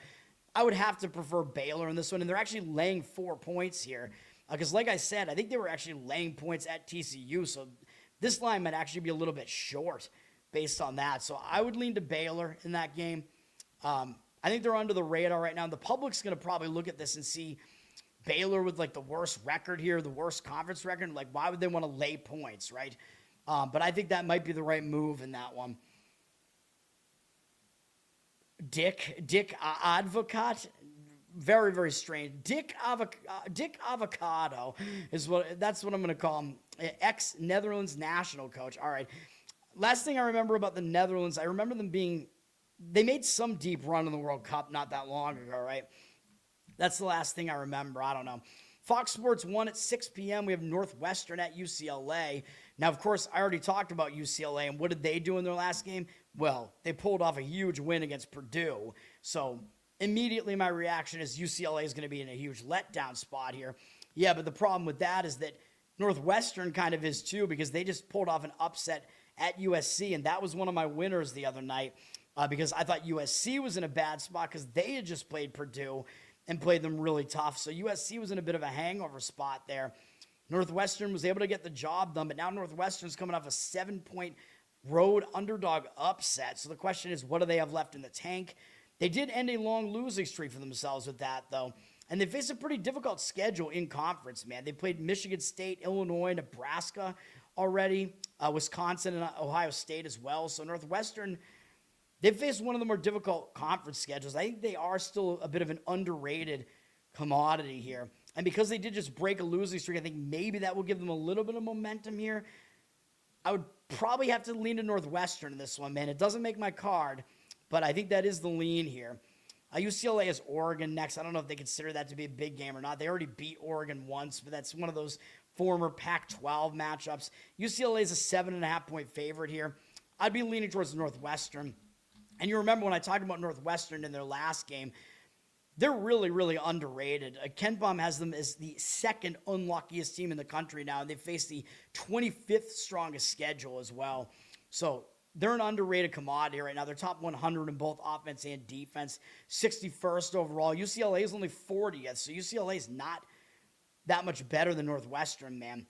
I would have to prefer Baylor in this one, and they're actually laying 4 points here, because like I said, I think they were actually laying points at TCU, so this line might actually be a little bit short based on that, so I would lean to Baylor in that game. I think they're under the radar right now. The public's going to probably look at this and see Baylor with like the worst record here, the worst conference record. Like, why would they want to lay points, right? But I think that might be the right move in that one. Dick Advocat, very, very strange. Dick Avocado that's what I'm going to call him. Ex-Netherlands national coach. All right. Last thing I remember about the Netherlands, I remember them they made some deep run in the World Cup not that long ago, right? That's the last thing I remember. I don't know. Fox Sports 1 at 6 p.m. We have Northwestern at UCLA. Now, of course, I already talked about UCLA, and what did they do in their last game? Well, they pulled off a huge win against Purdue. So immediately my reaction is UCLA is going to be in a huge letdown spot here. Yeah, but the problem with that is that Northwestern kind of is too, because they just pulled off an upset at USC, and that was one of my winners the other night because I thought USC was in a bad spot because they had just played Purdue and played them really tough. So USC was in a bit of a hangover spot there. Northwestern was able to get the job done, but now Northwestern's coming off a 7-point road underdog upset. So the question is, what do they have left in the tank? They did end a long losing streak for themselves with that, though. And they face a pretty difficult schedule in conference, man. They played Michigan State, Illinois, Nebraska already, Wisconsin and Ohio State as well. So Northwestern, they've faced one of the more difficult conference schedules. I think they are still a bit of an underrated commodity here. And because they did just break a losing streak, I think maybe that will give them a little bit of momentum here. I would probably have to lean to Northwestern in this one, man. It doesn't make my card, but I think that is the lean here. UCLA has Oregon next. I don't know if they consider that to be a big game or not. They already beat Oregon once, but that's one of those former Pac-12 matchups. UCLA is a 7.5-point favorite here. I'd be leaning towards Northwestern. And you remember when I talked about Northwestern in their last game, they're really, really underrated. Ken Pom has them as the second unluckiest team in the country now, and they face the 25th strongest schedule as well. So they're an underrated commodity right now. They're top 100 in both offense and defense, 61st overall. UCLA is only 40th, so UCLA is not that much better than Northwestern, man.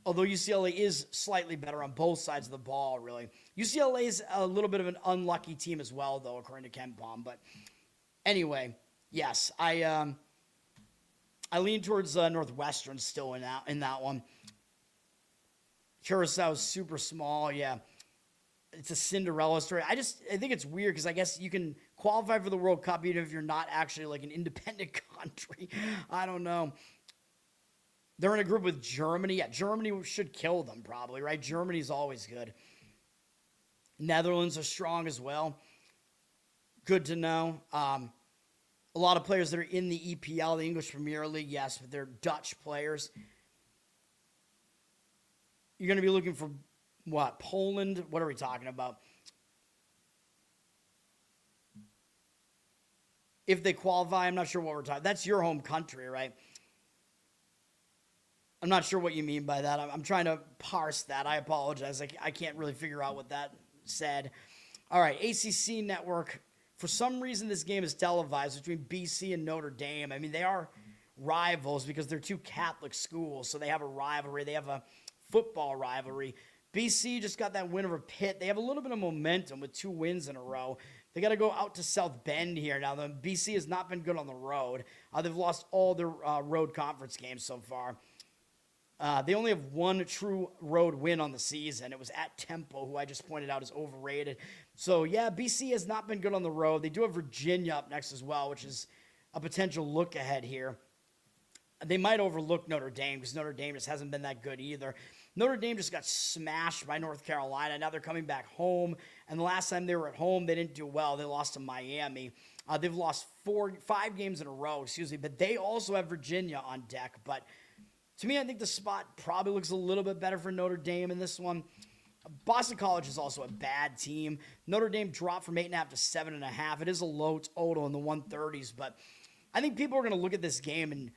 Although UCLA is slightly better on both sides of the ball, really. UCLA is a little bit of an unlucky team as well, though, according to Ken Pom. But anyway, yes, I lean towards Northwestern still in that one. Curacao is super small, yeah. It's a Cinderella story. I think it's weird because I guess you can qualify for the World Cup even if you're not actually like an independent country. I don't know. They're in a group with Germany. Yeah, Germany should kill them probably, right? Germany's always good. Netherlands are strong as well. Good to know. A lot of players that are in the EPL, the English Premier League, yes, but they're Dutch players. You're going to be looking for, what, Poland? What are we talking about? If they qualify, I'm not sure what we're talking. That's your home country, right? I'm not sure what you mean by that. I'm trying to parse that. I apologize. I can't really figure out what that said. All right, ACC Network. For some reason, this game is televised between BC and Notre Dame. I mean, they are rivals because they're two Catholic schools, so they have a rivalry. They have a football rivalry. BC just got that win over Pitt. They have a little bit of momentum with 2 wins in a row. They got to go out to South Bend here. Now, the BC has not been good on the road. They've lost all their road conference games so far. They only have one true road win on the season. It was at Temple, who I just pointed out is overrated. So, yeah, BC has not been good on the road. They do have Virginia up next as well, which is a potential look ahead here. They might overlook Notre Dame because Notre Dame just hasn't been that good either. Notre Dame just got smashed by North Carolina. Now they're coming back home. And the last time they were at home, they didn't do well. They lost to Miami. They've lost 5 games in a row, but they also have Virginia on deck. But to me, I think the spot probably looks a little bit better for Notre Dame in this one. Boston College is also a bad team. Notre Dame dropped from 8.5 to 7.5. It is a low total in the 130s, but I think people are going to look at this game and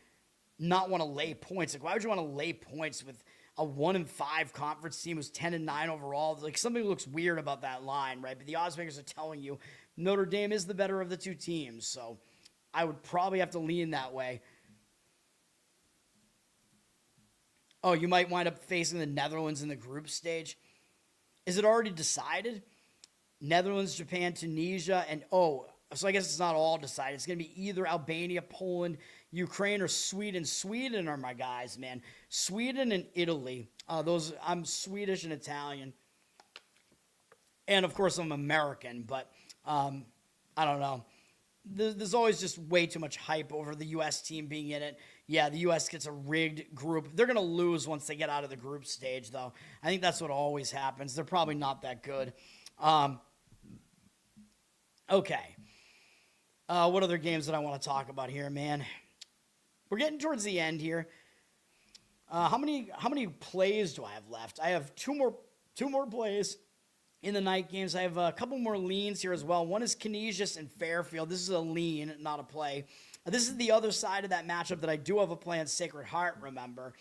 not want to lay points. Like, why would you want to lay points with a 1-5 conference team who's 10-9 overall? Like, something looks weird about that line, right? But the odds makers are telling you Notre Dame is the better of the two teams, so I would probably have to lean that way. Oh, you might wind up facing the Netherlands in the group stage. Is it already decided? Netherlands, Japan, Tunisia, and so I guess it's not all decided. It's going to be either Albania, Poland, Ukraine, or Sweden. Sweden are my guys, man. Sweden and Italy. I'm Swedish and Italian. And, of course, I'm American, but I don't know. There's always just way too much hype over the U.S. team being in it. Yeah, the U.S. gets a rigged group. They're going to lose once they get out of the group stage, though. I think that's what always happens. They're probably not that good. Okay. What other games that I want to talk about here, man? We're getting towards the end here. How many plays do I have left? I have two more plays in the night games. I have a couple more leans here as well. One is Canisius and Fairfield. This is a lean, not a play. This is the other side of that matchup that I do have a play on Sacred Heart, remember.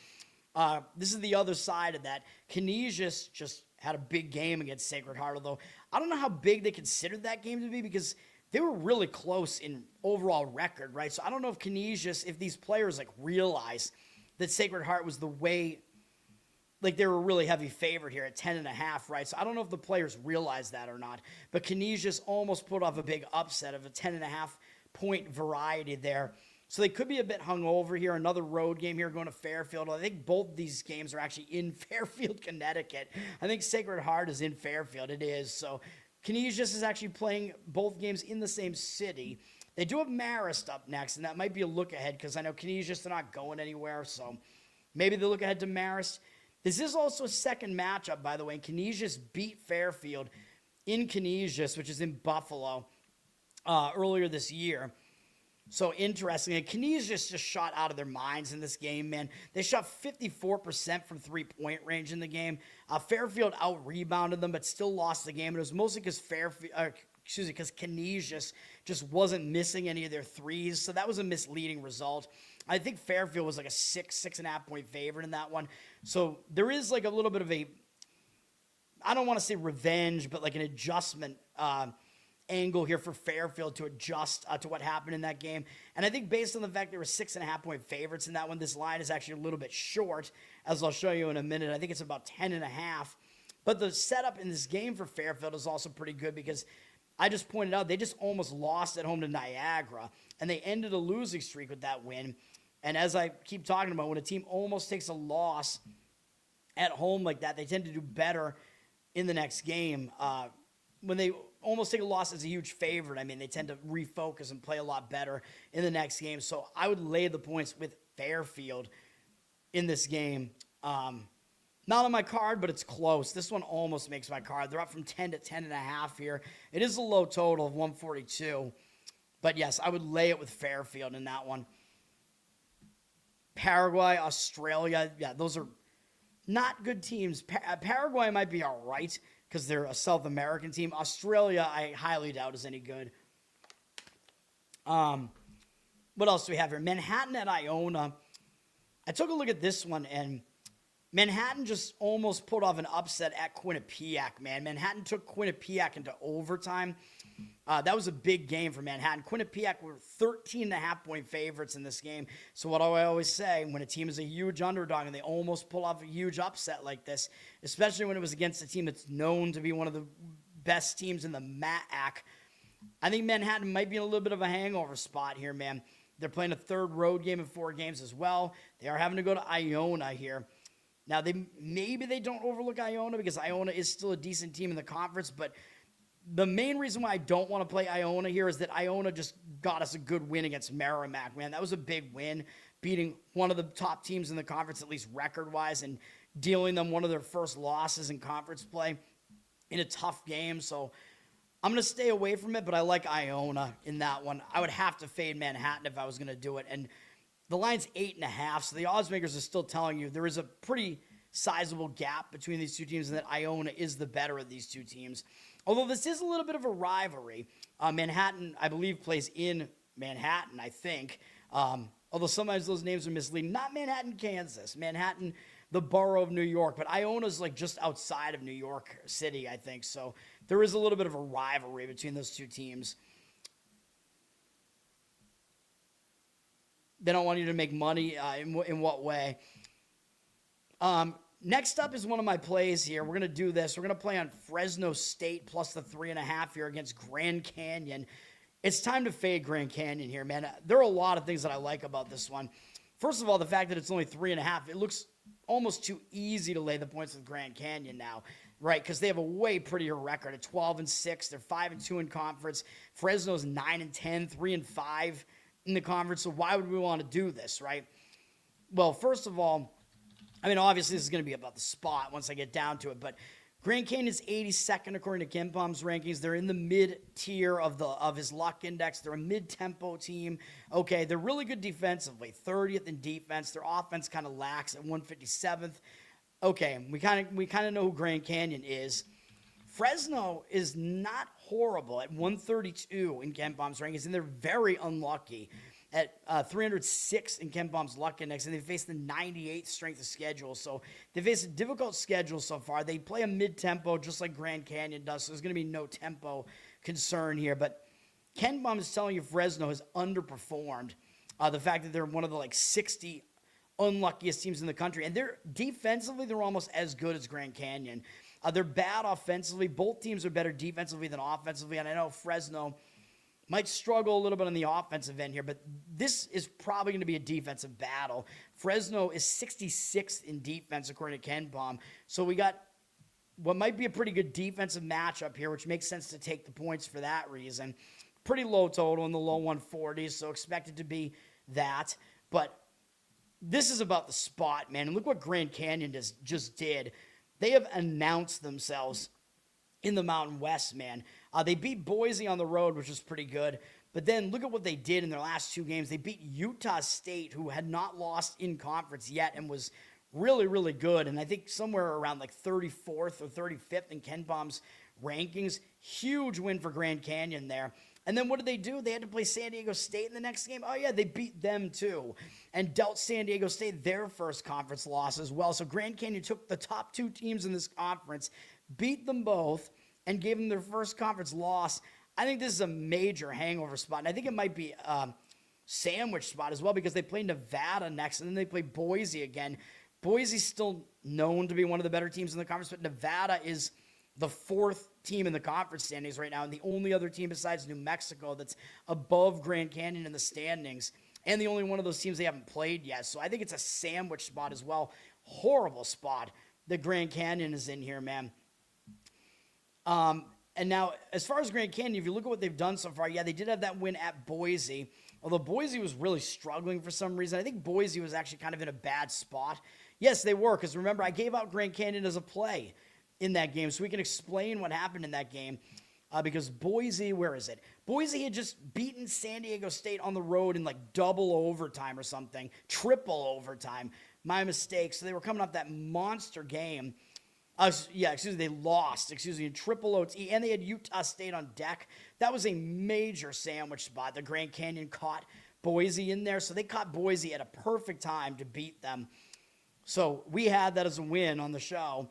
This is the other side of that. Canisius just had a big game against Sacred Heart, although I don't know how big they considered that game to be because they were really close in overall record, right? So I don't know if Canisius, if these players like realize that Sacred Heart was the way, like they were a really heavy favorite here at 10.5, right? So I don't know if the players realize that or not, but Canisius almost put off a big upset of a 10.5 point variety there. So they could be a bit hungover here. Another road game here going to Fairfield. I think both these games are actually in Fairfield, Connecticut. I think Sacred Heart is in Fairfield. It is. So Canisius is actually playing both games in the same city. They do have Marist up next, and that might be a look ahead because I know Canisius, they're not going anywhere. So maybe they look ahead to Marist. This is also a second matchup, by the way. Canisius beat Fairfield in Canisius, which is in Buffalo, earlier this year. So interesting. And Canisius just shot out of their minds in this game, man. They shot 54% from three-point range in the game. Fairfield out-rebounded them, but still lost the game. And it was mostly because Canisius just wasn't missing any of their threes. So that was a misleading result. I think Fairfield was like a 6.5 point favorite in that one. So there is like a little bit of a, I don't want to say revenge, but like an adjustment angle here for Fairfield to adjust to what happened in that game. And I think based on the fact there were 6.5 point favorites in that one, this line is actually a little bit short, as I'll show you in a minute. I think it's about 10.5. But the setup in this game for Fairfield is also pretty good because I just pointed out they just almost lost at home to Niagara, and they ended a losing streak with that win. And as I keep talking about, when a team almost takes a loss at home like that, they tend to do better in the next game. When they almost take a loss as a huge favorite, I mean, they tend to refocus and play a lot better in the next game. So I would lay the points with Fairfield in this game. Not on my card, but it's close. This one almost makes my card. They're up from 10 to 10.5 here. It is a low total of 142. But yes, I would lay it with Fairfield in that one. Paraguay, Australia, yeah, those are not good teams. Paraguay might be all right because they're a South American team. Australia, I highly doubt is any good. What else do we have here? Manhattan at Iona. I took a look at this one, and Manhattan just almost pulled off an upset at Quinnipiac, man. Manhattan took Quinnipiac into overtime. That was a big game for Manhattan. Quinnipiac were 13.5 point favorites in this game. So what do I always say? When a team is a huge underdog and they almost pull off a huge upset like this, especially when it was against a team that's known to be one of the best teams in the MAAC, I think Manhattan might be in a little bit of a hangover spot here, man. They're playing a third road game in 4 games as well. They are having to go to Iona here. Now, maybe they don't overlook Iona because Iona is still a decent team in the conference, but the main reason why I don't want to play Iona here is that Iona just got us a good win against Merrimack, man. That was a big win, beating one of the top teams in the conference, at least record-wise, and dealing them one of their first losses in conference play in a tough game. So I'm going to stay away from it, but I like Iona in that one. I would have to fade Manhattan if I was going to do it, and the line's 8.5, so the odds makers are still telling you there is a pretty sizable gap between these two teams and that Iona is the better of these two teams. Although this is a little bit of a rivalry. Manhattan, I believe, plays in Manhattan, I think. Although sometimes those names are misleading. Not Manhattan, Kansas. Manhattan, the borough of New York. But Iona's like just outside of New York City, I think. So there is a little bit of a rivalry between those two teams. They don't want you to make money. In what way? Next up is one of my plays here. We're going to do this. We're going to play on Fresno State plus the 3.5 here against Grand Canyon. It's time to fade Grand Canyon here, man. There are a lot of things that I like about this one. First of all, the fact that it's only 3.5, it looks almost too easy to lay the points with Grand Canyon now, right? Because they have a way prettier record at 12-6. They're 5-2 in conference. Fresno's 9-10, 3-5 in the conference. So why would we want to do this, right? Well, first of all, I mean, obviously this is going to be about the spot once I get down to it, but Grand Canyon's 82nd according to KenPom's rankings. They're in the mid-tier of his luck index. They're a mid-tempo team. Okay, they're really good defensively, 30th in defense. Their offense kind of lacks at 157th. Okay, we kind of know who Grand Canyon is. Fresno is not horrible at 132 in KenPom's rankings, and they're very unlucky at 306 in KenPom's luck index, and they face the 98th strength of schedule. So they face a difficult schedule so far. They play a mid-tempo just like Grand Canyon does, so there's going to be no tempo concern here. But KenPom is telling you Fresno has underperformed. The fact that they're one of the 60 unluckiest teams in the country, and they're defensively, they're almost as good as Grand Canyon. They're bad offensively. Both teams are better defensively than offensively, and I know Fresno might struggle a little bit on the offensive end here, but this is probably going to be a defensive battle. Fresno is 66th in defense, according to KenPom. So we got what might be a pretty good defensive matchup here, which makes sense to take the points for that reason. Pretty low total in the low 140s, so expected to be that. But this is about the spot, man. And look what Grand Canyon just did. They have announced themselves in the Mountain West, man. They beat Boise on the road, which was pretty good. But then look at what they did in their last two games. They beat Utah State, who had not lost in conference yet and was really, really good. And I think somewhere around 34th or 35th in KenPom's rankings. Huge win for Grand Canyon there. And then what did they do? They had to play San Diego State in the next game. Oh, yeah, they beat them too and dealt San Diego State their first conference loss as well. So Grand Canyon took the top two teams in this conference, beat them both, and gave them their first conference loss. I think this is a major hangover spot, and I think it might be a sandwich spot as well because they play Nevada next, and then they play Boise again. Boise's still known to be one of the better teams in the conference, but Nevada is the fourth team in the conference standings right now, and the only other team besides New Mexico that's above Grand Canyon in the standings, and the only one of those teams they haven't played yet. So I think it's a sandwich spot as well. Horrible spot that Grand Canyon is in here, man. And now, as far as Grand Canyon, if you look at what they've done so far, yeah, they did have that win at Boise, although Boise was really struggling for some reason. I think Boise was actually kind of in a bad spot. Yes, they were, because remember, I gave out Grand Canyon as a play in that game, so we can explain what happened in that game, because Boise, where is it? Boise had just beaten San Diego State on the road in double overtime or something, triple overtime. My mistake. So they were coming off that monster game. They lost, in triple OT, and they had Utah State on deck. That was a major sandwich spot. The Grand Canyon caught Boise in there, so they caught Boise at a perfect time to beat them. So we had that as a win on the show.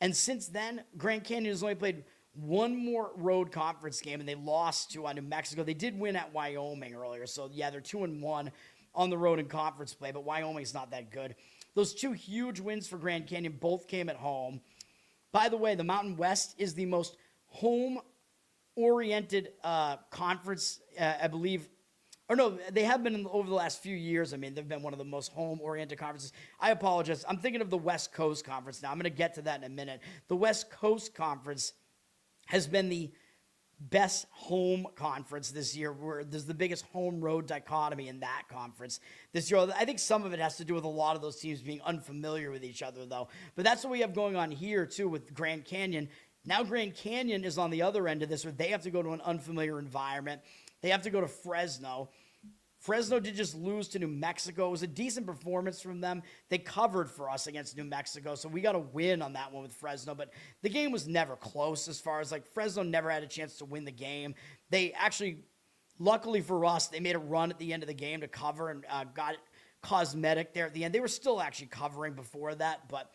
And since then, Grand Canyon has only played one more road conference game, and they lost to New Mexico. They did win at Wyoming earlier, so yeah, they're 2-1 on the road in conference play, but Wyoming's not that good. Those two huge wins for Grand Canyon both came at home. By the way, the Mountain West is the most home-oriented conference, I believe. Or no, they have been over the last few years. I mean, they've been one of the most home-oriented conferences. I apologize. I'm thinking of the West Coast Conference now. I'm going to get to that in a minute. The West Coast Conference has been the best home conference this year, where there's the biggest home-road dichotomy in that conference this year. I think some of it has to do with a lot of those teams being unfamiliar with each other, though. But that's what we have going on here, too, with Grand Canyon. Now Grand Canyon is on the other end of this, where they have to go to an unfamiliar environment. They have to go to Fresno. Fresno did just lose to New Mexico. It was a decent performance from them. They covered for us against New Mexico, so we got a win on that one with Fresno. But the game was never close as far as Fresno never had a chance to win the game. They actually, luckily for us, they made a run at the end of the game to cover and got it cosmetic there at the end. They were still actually covering before that, but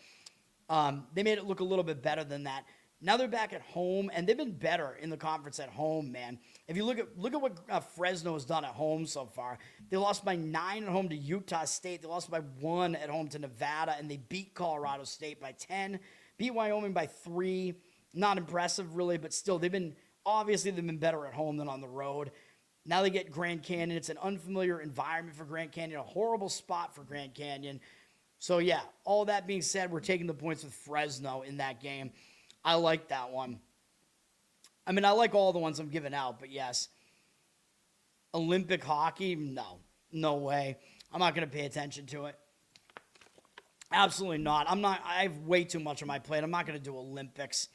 they made it look a little bit better than that. Now they're back at home, and they've been better in the conference at home, man. If you look at what Fresno has done at home so far, they lost by 9 at home to Utah State. They lost by 1 at home to Nevada, and they beat Colorado State by 10, beat Wyoming by 3. Not impressive, really, but still, they've been better at home than on the road. Now they get Grand Canyon. It's an unfamiliar environment for Grand Canyon, a horrible spot for Grand Canyon. So, yeah, all that being said, we're taking the points with Fresno in that game. I like that one. I mean, I like all the ones I'm giving out, but yes. Olympic hockey? No way. I'm not going to pay attention to it. Absolutely not. I have way too much on my plate. I'm not going to do Olympics.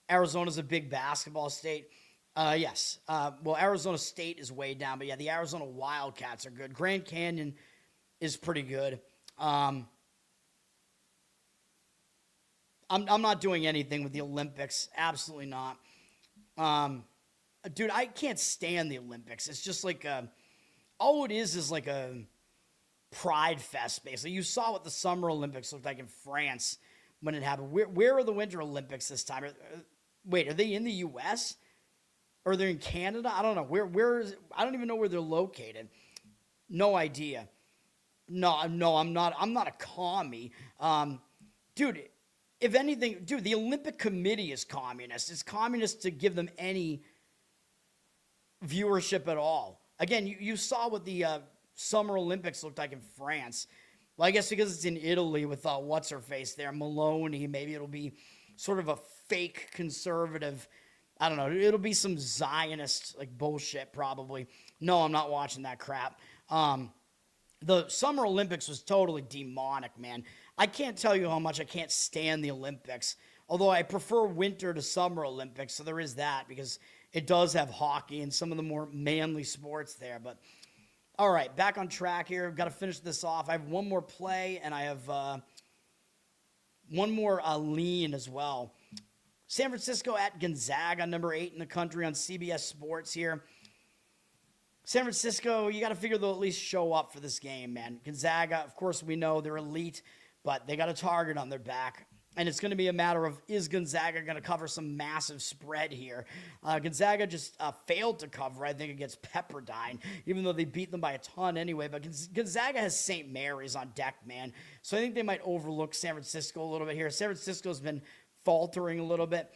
Arizona's a big basketball state. Yes. Well, Arizona State is way down, but yeah, the Arizona Wildcats are good. Grand Canyon is pretty good. I'm not doing anything with the Olympics. Absolutely not. Dude, I can't stand the Olympics. It's just like all it is like a pride fest, basically. You saw what the Summer Olympics looked like in France when it happened. Where are the Winter Olympics this time? Wait, are they in the U.S.? Or they're in Canada? I don't know. Where is it? I don't even know where they're located. No idea. No, I'm not a commie. Dude, if anything, dude, the Olympic Committee is communist. It's communist to give them any viewership at all. Again, you saw what the Summer Olympics looked like in France. Well, I guess because it's in Italy with what's-her-face there, Maloney, maybe it'll be sort of a fake conservative. I don't know. It'll be some Zionist like bullshit probably. No, I'm not watching that crap. The Summer Olympics was totally demonic, man. I can't tell you how much I can't stand the Olympics. Although I prefer winter to Summer Olympics, so there is that because it does have hockey and some of the more manly sports there. But all right, back on track here. I've got to finish this off. I have one more play and I have one more lean as well. San Francisco at Gonzaga, number 8 in the country on CBS Sports here. San Francisco, you got to figure they'll at least show up for this game, man. Gonzaga, of course, we know they're elite, but they got a target on their back. And it's going to be a matter of, is Gonzaga going to cover some massive spread here? Gonzaga just failed to cover, I think, against Pepperdine, even though they beat them by a ton anyway. But Gonzaga has St. Mary's on deck, man. So I think they might overlook San Francisco a little bit here. San Francisco's been faltering a little bit.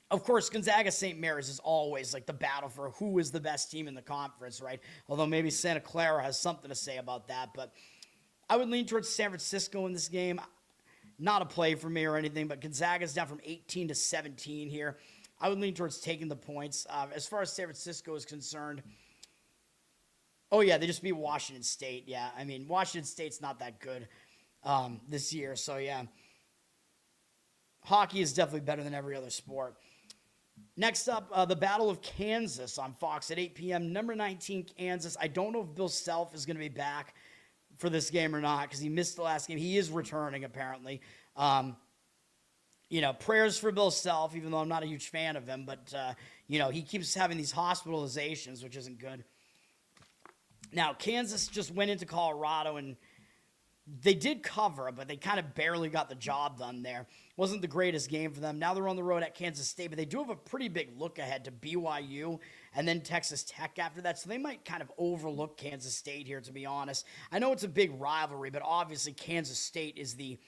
Of course, Gonzaga St. Mary's is always like the battle for who is the best team in the conference, right? Although maybe Santa Clara has something to say about that. But I would lean towards San Francisco in this game. Not a play for me or anything, but Gonzaga's down from 18 to 17 here. I would lean towards taking the points. As far as San Francisco is concerned, oh, yeah, they just beat Washington State. Yeah, I mean, Washington State's not that good this year. So, yeah, hockey is definitely better than every other sport. Next up, the Battle of Kansas on Fox at 8 p.m. Number 19, Kansas. I don't know if Bill Self is going to be back for this game or not because he missed the last game. He is returning, apparently. Prayers for Bill Self, even though I'm not a huge fan of him. But, he keeps having these hospitalizations, which isn't good. Now, Kansas just went into Colorado, and they did cover, but they kind of barely got the job done there. Wasn't the greatest game for them. Now they're on the road at Kansas State, but they do have a pretty big look ahead to BYU and then Texas Tech after that, so they might kind of overlook Kansas State here, to be honest. I know it's a big rivalry, but obviously Kansas State is the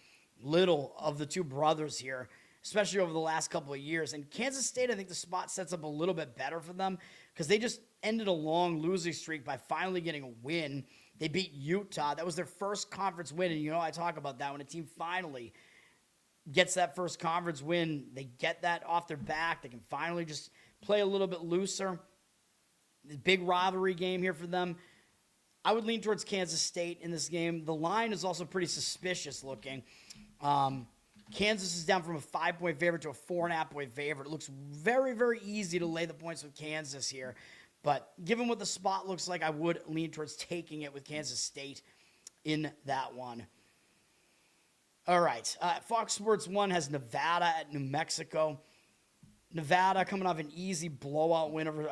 little of the two brothers here, especially over the last couple of years. And Kansas State, I think the spot sets up a little bit better for them because they just ended a long losing streak by finally getting a win. They beat Utah. That was their first conference win, and I talk about that when a team finally gets that first conference win. They get that off their back. They can finally just play a little bit looser. The big rivalry game here for them. I would lean towards Kansas State in this game. The line is also pretty suspicious looking. Kansas is down from a 5-point favorite to a 4.5-point favorite. It looks very, very easy to lay the points with Kansas here. But given what the spot looks like, I would lean towards taking it with Kansas State in that one. All right. Fox Sports 1 has Nevada at New Mexico. Nevada coming off an easy blowout win over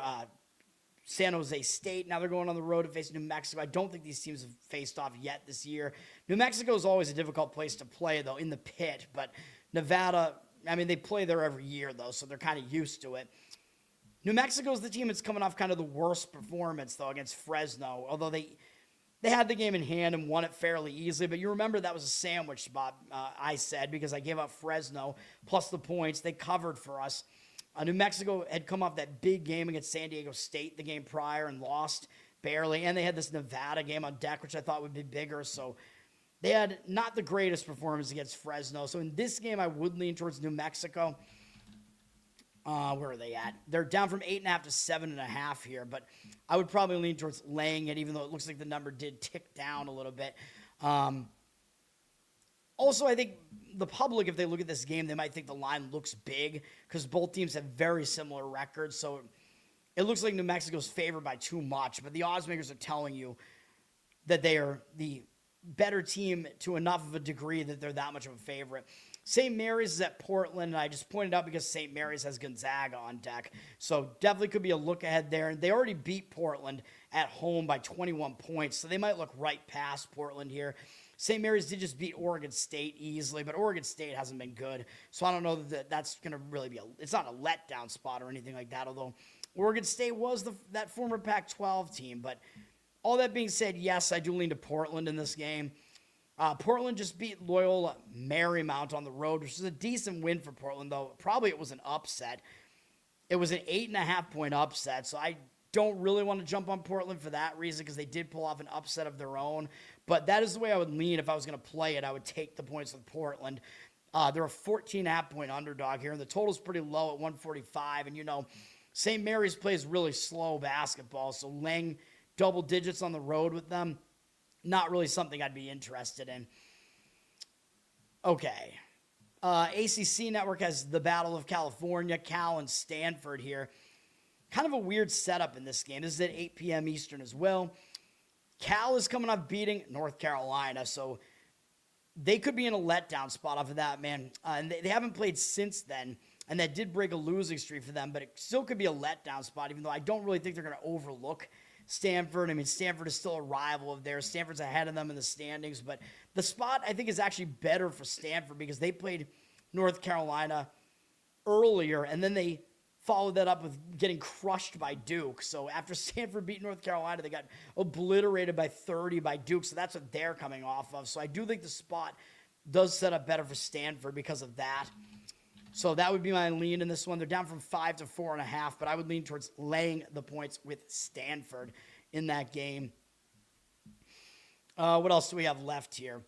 San Jose State. Now they're going on the road to face New Mexico. I don't think these teams have faced off yet this year. New Mexico is always a difficult place to play, though, in the pit. But Nevada, I mean, they play there every year, though, so they're kind of used to it. New Mexico is the team that's coming off kind of the worst performance, though, against Fresno, although they had the game in hand and won it fairly easily. But you remember that was a sandwich spot, I said, because I gave up Fresno plus the points. They covered for us. New Mexico had come off that big game against San Diego State the game prior and lost barely. And they had this Nevada game on deck, which I thought would be bigger. So they had not the greatest performance against Fresno. So in this game, I would lean towards New Mexico. Where are they at? They're down from 8.5 to 7.5 here, but I would probably lean towards laying it, even though it looks like the number did tick down a little bit. Also, I think the public, if they look at this game, they might think the line looks big because both teams have very similar records. So it looks like New Mexico's favored by too much, but the odds makers are telling you that they are the better team to enough of a degree that they're that much of a favorite. St. Mary's is at Portland, and I just pointed out because St. Mary's has Gonzaga on deck. So definitely could be a look ahead there. And they already beat Portland at home by 21 points, so they might look right past Portland here. St. Mary's did just beat Oregon State easily, but Oregon State hasn't been good. So I don't know that that's going to really be it's not a letdown spot or anything like that, although Oregon State was that former Pac-12 team. But all that being said, yes, I do lean to Portland in this game. Portland just beat Loyola Marymount on the road, which is a decent win for Portland, though probably it was an upset. It was an 8.5-point upset, so I don't really want to jump on Portland for that reason because they did pull off an upset of their own. But that is the way I would lean if I was going to play it. I would take the points with Portland. They're a 14.5-point underdog here, and the total's pretty low at 145. And, St. Mary's plays really slow basketball, so laying double digits on the road with them, not really something I'd be interested in. Okay. ACC Network has the Battle of California, Cal and Stanford here. Kind of a weird setup in this game. This is at 8 p.m. Eastern as well. Cal is coming off beating North Carolina, so they could be in a letdown spot off of that, man. And they haven't played since then, and that did break a losing streak for them, but it still could be a letdown spot, even though I don't really think they're going to overlook Stanford. I mean, Stanford is still a rival of theirs. Stanford's ahead of them in the standings, but the spot I think is actually better for Stanford because they played North Carolina earlier, and then they followed that up with getting crushed by Duke. So after Stanford beat North Carolina, they got obliterated by 30 by Duke, so that's what they're coming off of. So I do think the spot does set up better for Stanford because of that. So that would be my lean in this one. They're down from 5 to 4.5, but I would lean towards laying the points with Stanford in that game. What else do we have left here?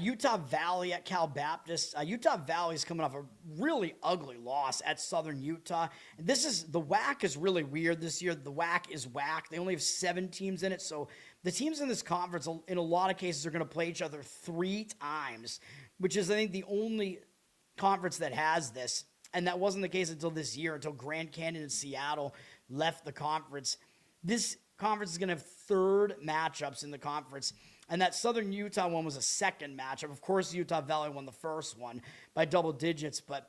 Utah Valley at Cal Baptist. Utah Valley is coming off a really ugly loss at Southern Utah. And the WAC is really weird this year. The WAC is whack. They only have 7 teams in it. So the teams in this conference, in a lot of cases, are going to play each other 3 times, which is, I think, the only conference that has this. And that wasn't the case until this year, until Grand Canyon and Seattle left the conference. This conference is going to have 3rd matchups in the conference. And that Southern Utah one was a 2nd matchup. Of course, Utah Valley won the first one by double digits, but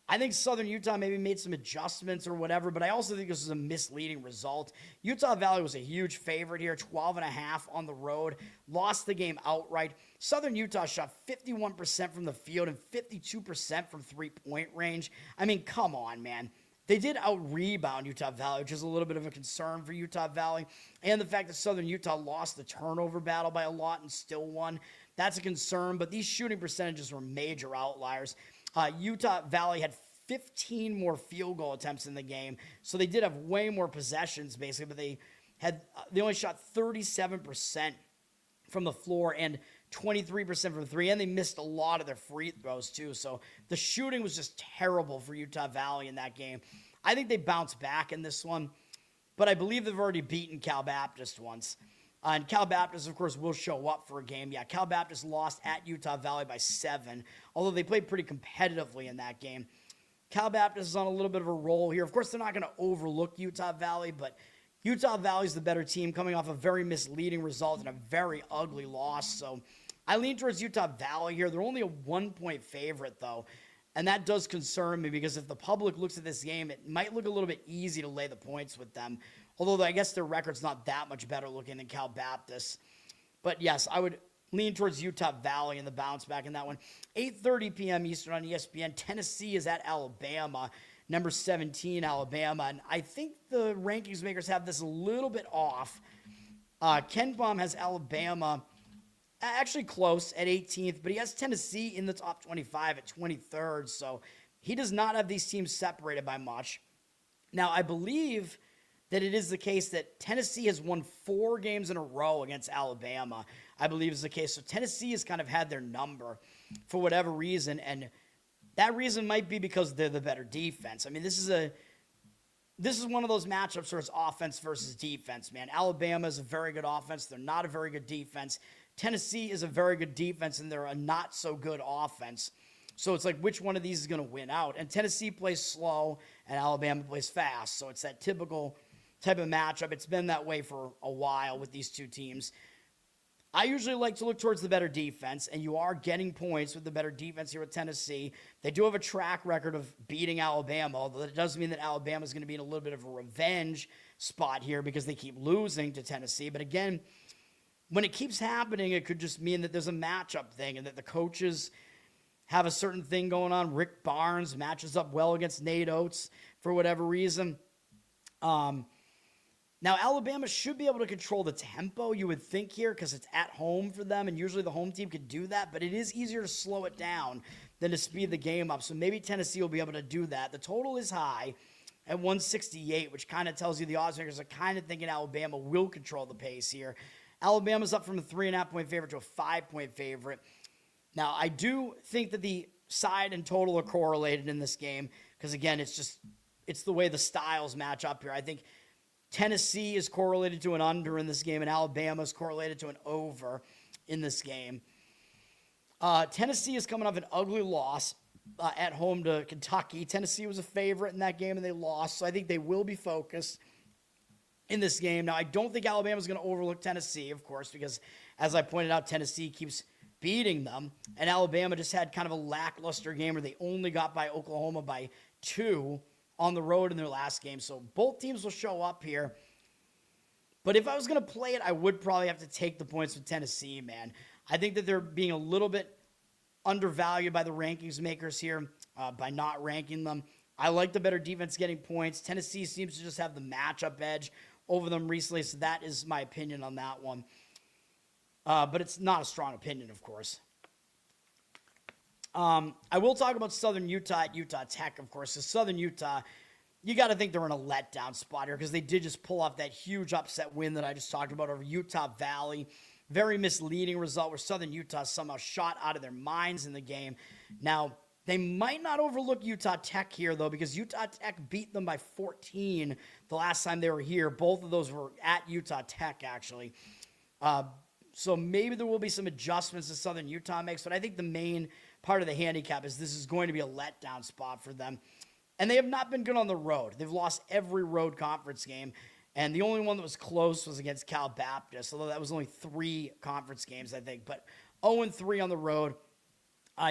I think Southern Utah maybe made some adjustments or whatever, but I also think this was a misleading result. Utah Valley was a huge favorite here, 12.5 on the road, lost the game outright. Southern Utah shot 51% from the field and 52% from three-point range. I mean, come on, man. They did out-rebound Utah Valley, which is a little bit of a concern for Utah Valley. And the fact that Southern Utah lost the turnover battle by a lot and still won, that's a concern. But these shooting percentages were major outliers. Utah Valley had 15 more field goal attempts in the game, so they did have way more possessions, basically. But they only shot 37% from the floor and 23% from 3, and they missed a lot of their free throws too. So the shooting was just terrible for Utah Valley in that game. I think they bounced back in this one, but I believe they've already beaten Cal Baptist once. And Cal Baptist, of course, will show up for a game. Yeah, Cal Baptist lost at Utah Valley by 7, although they played pretty competitively in that game. Cal Baptist is on a little bit of a roll here. Of course, they're not going to overlook Utah Valley, but Utah Valley is the better team, coming off a very misleading result and a very ugly loss. So I lean towards Utah Valley here. They're only a 1-point favorite, though, and that does concern me because if the public looks at this game, it might look a little bit easy to lay the points with them, although I guess their record's not that much better looking than Cal Baptist. But, yes, I would lean towards Utah Valley in the bounce back in that one. 8:30 p.m. Eastern on ESPN. Tennessee is at Alabama. Number 17, Alabama. And I think the rankings makers have this a little bit off. Ken Baum has Alabama actually close at 18th, but he has Tennessee in the top 25 at 23rd. So he does not have these teams separated by much. Now, I believe that it is the case that Tennessee has won 4 games in a row against Alabama, I believe is the case. So Tennessee has kind of had their number for whatever reason, and that reason might be because they're the better defense. I mean, this is one of those matchups where it's offense versus defense, man. Alabama is a very good offense. They're not a very good defense. Tennessee is a very good defense, and they're a not-so-good offense. So it's like, which one of these is going to win out? And Tennessee plays slow, and Alabama plays fast. So it's that typical type of matchup. It's been that way for a while with these two teams. I usually like to look towards the better defense, and you are getting points with the better defense here with Tennessee. They do have a track record of beating Alabama, although it does mean that Alabama is going to be in a little bit of a revenge spot here because they keep losing to Tennessee. But again, when it keeps happening, it could just mean that there's a matchup thing and that the coaches have a certain thing going on. Rick Barnes matches up well against Nate Oates for whatever reason. Now, Alabama should be able to control the tempo, you would think here, because it's at home for them, and usually the home team could do that, but it is easier to slow it down than to speed the game up, so maybe Tennessee will be able to do that. The total is high at 168, which kind of tells you the odds makers are kind of thinking Alabama will control the pace here. Alabama's up from a 3.5-point favorite to a 5-point favorite. Now, I do think that the side and total are correlated in this game, because, again, it's the way the styles match up here. I think Tennessee is correlated to an under in this game, and Alabama is correlated to an over in this game. Tennessee is coming off an ugly loss at home to Kentucky. Tennessee was a favorite in that game, and they lost, so I think they will be focused in this game. Now, I don't think Alabama is going to overlook Tennessee, of course, because, as I pointed out, Tennessee keeps beating them, and Alabama just had kind of a lackluster game where they only got by Oklahoma by 2 on the road in their last game. So both teams will show up here. But if I was going to play it, I would probably have to take the points with Tennessee, man. I think that they're being a little bit undervalued by the rankings makers here by not ranking them. I like the better defense getting points. Tennessee seems to just have the matchup edge over them recently, so that is my opinion on that one. But it's not a strong opinion, of course. I will talk about Southern Utah at Utah Tech, of course. So Southern Utah, you got to think they're in a letdown spot here because they did just pull off that huge upset win that I just talked about over Utah Valley. Very misleading result where Southern Utah somehow shot out of their minds in the game. Now, they might not overlook Utah Tech here, though, because Utah Tech beat them by 14 the last time they were here. Both of those were at Utah Tech, actually. So maybe there will be some adjustments that Southern Utah makes, but I think the main part of the handicap is this is going to be a letdown spot for them. And they have not been good on the road. They've lost every road conference game, and the only one that was close was against Cal Baptist, although that was only 3 conference games, I think. But 0-3 on the road.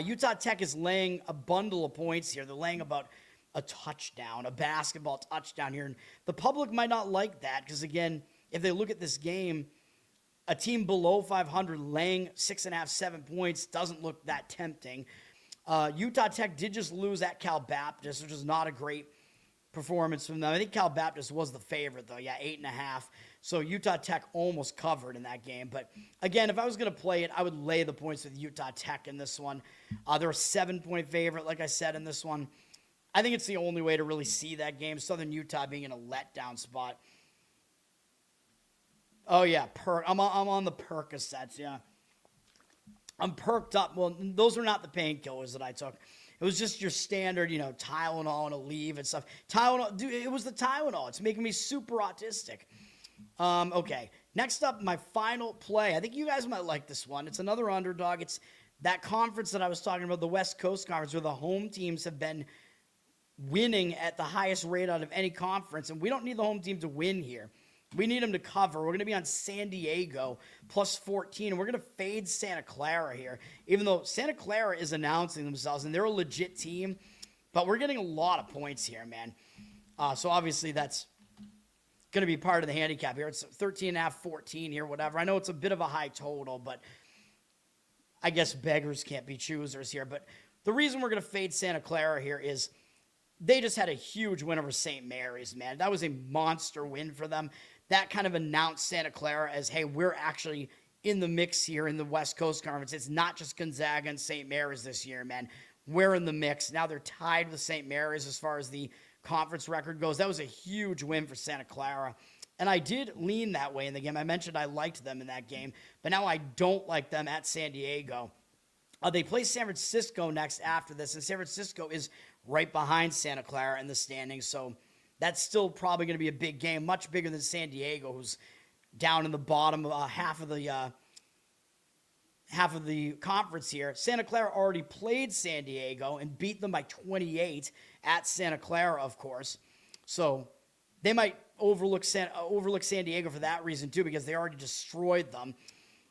Utah Tech is laying a bundle of points here. They're laying about a touchdown, a basketball touchdown here. And the public might not like that because, again, if they look at this game, a team below 500 laying 6.5, 7 points doesn't look that tempting. Utah Tech did just lose at Cal Baptist, which is not a great performance from them. I think Cal Baptist was the favorite, though. Yeah, 8.5. So Utah Tech almost covered in that game. But, again, if I was going to play it, I would lay the points with Utah Tech in this one. They're a 7-point favorite, like I said, in this one. I think it's the only way to really see that game, Southern Utah being in a letdown spot. Oh, yeah, I'm on the Percocets, yeah. I'm perked up. Well, those were not the painkillers that I took. It was just your standard, Tylenol and Aleve and stuff. Tylenol, dude, it was the Tylenol. It's making me super autistic. Okay, next up, my final play. I think you guys might like this one. It's another underdog. It's that conference that I was talking about, the West Coast Conference, where the home teams have been winning at the highest rate out of any conference, and we don't need the home team to win here. We need them to cover. We're going to be on San Diego plus 14, and we're going to fade Santa Clara here, even though Santa Clara is announcing themselves, and they're a legit team, but we're getting a lot of points here, man. So obviously that's going to be part of the handicap here. It's 13.5, 14 here, whatever. I know it's a bit of a high total, but I guess beggars can't be choosers here. But the reason we're going to fade Santa Clara here is they just had a huge win over St. Mary's, man. That was a monster win for them. That kind of announced Santa Clara as, hey, we're actually in the mix here in the West Coast Conference. It's not just Gonzaga and St. Mary's this year, man. We're in the mix. Now they're tied with St. Mary's as far as the conference record goes. That was a huge win for Santa Clara. And I did lean that way in the game. I mentioned I liked them in that game, but now I don't like them at San Diego. They play San Francisco next after this, and San Francisco is right behind Santa Clara in the standings, so that's still probably going to be a big game, much bigger than San Diego, who's down in the bottom half of the conference here. Santa Clara already played San Diego and beat them by 28 at Santa Clara, of course. So they might overlook San Diego for that reason too, because they already destroyed them.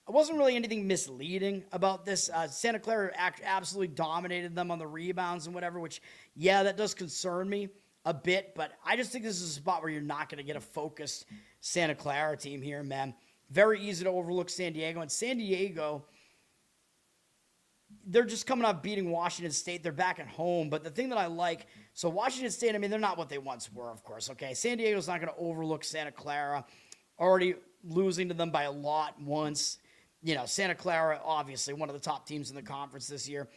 It wasn't really anything misleading about this. Santa Clara absolutely dominated them on the rebounds and whatever, which, yeah, that does concern me a bit, but I just think this is a spot where you're not going to get a focused Santa Clara team here, man. Very easy to overlook San Diego, and San Diego, they're just coming off beating Washington State. They're back at home, but the thing that I like, so Washington State, I mean, they're not what they once were, of course, okay? San Diego's not going to overlook Santa Clara, already losing to them by a lot once. You know, Santa Clara, obviously, one of the top teams in the conference this year.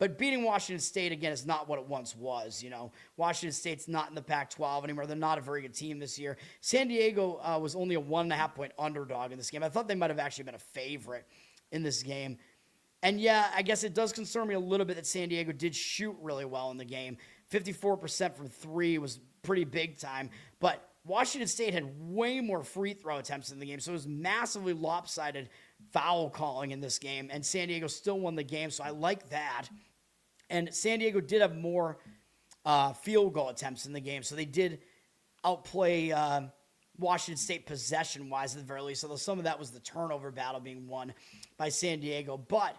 But beating Washington State, again, is not what it once was, you know. Washington State's not in the Pac-12 anymore. They're not a very good team this year. San Diego was only a 1.5-point underdog in this game. I thought they might have actually been a favorite in this game. And, yeah, I guess it does concern me a little bit that San Diego did shoot really well in the game. 54% from three was pretty big time. But Washington State had way more free throw attempts in the game, so it was massively lopsided foul calling in this game. And San Diego still won the game, so I like that. And San Diego did have more field goal attempts in the game, so they did outplay Washington State possession-wise at the very least, although some of that was the turnover battle being won by San Diego. But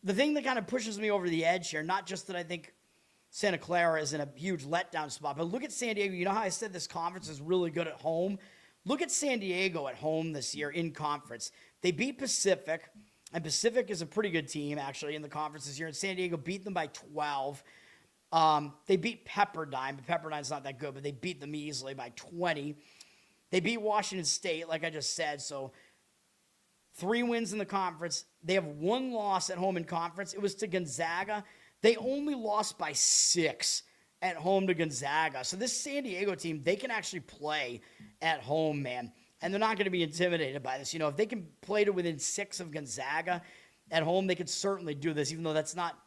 the thing that kind of pushes me over the edge here, not just that I think Santa Clara is in a huge letdown spot, but look at San Diego. You know how I said this conference is really good at home? Look at San Diego at home this year in conference. They beat Pacific, and Pacific is a pretty good team, actually, in the conference this year, and San Diego beat them by 12. They beat Pepperdine, but Pepperdine's not that good, but they beat them easily by 20. They beat Washington State, like I just said, so 3 wins in the conference. They have 1 loss at home in conference. It was to Gonzaga. They only lost by 6 at home to Gonzaga. So this San Diego team, they can actually play at home, man. And they're not going to be intimidated by this. You know, if they can play to within 6 of Gonzaga at home, they could certainly do this, even though that's not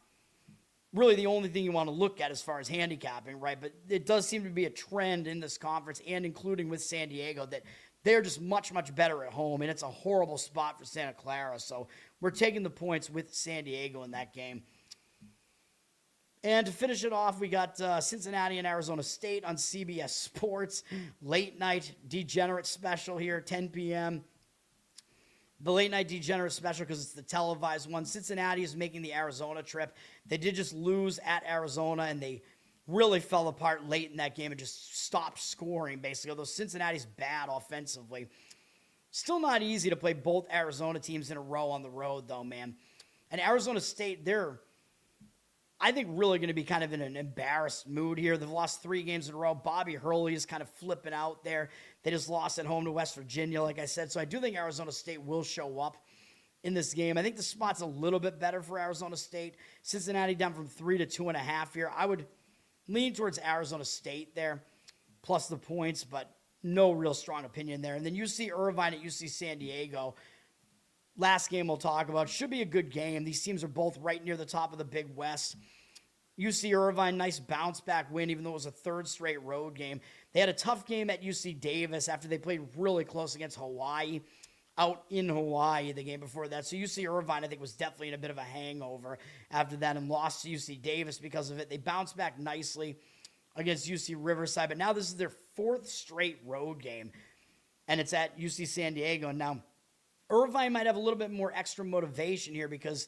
really the only thing you want to look at as far as handicapping, right? But it does seem to be a trend in this conference, and including with San Diego, that they're just much, much better at home, and it's a horrible spot for Santa Clara. So we're taking the points with San Diego in that game. And to finish it off, we got Cincinnati and Arizona State on CBS Sports. Late night degenerate special here, 10 p.m. The late night degenerate special because it's the televised one. Cincinnati is making the Arizona trip. They did just lose at Arizona, and they really fell apart late in that game and just stopped scoring, basically. Although Cincinnati's bad offensively. Still not easy to play both Arizona teams in a row on the road, though, man. And Arizona State, they're, I think, really going to be kind of in an embarrassed mood here. They've lost 3 games in a row. Bobby Hurley is kind of flipping out there. They just lost at home to West Virginia, like I said. So I do think Arizona State will show up in this game. I think the spot's a little bit better for Arizona State. Cincinnati down from 3 to 2.5 here. I would lean towards Arizona State there, plus the points, but no real strong opinion there. And then UC Irvine at UC San Diego. Last game we'll talk about. Should be a good game. These teams are both right near the top of the Big West. UC Irvine, nice bounce-back win, even though it was a 3rd straight road game. They had a tough game at UC Davis after they played really close against Hawaii, out in Hawaii the game before that. So UC Irvine, I think, was definitely in a bit of a hangover after that and lost to UC Davis because of it. They bounced back nicely against UC Riverside, but now this is their 4th straight road game, and it's at UC San Diego. And now Irvine might have a little bit more extra motivation here because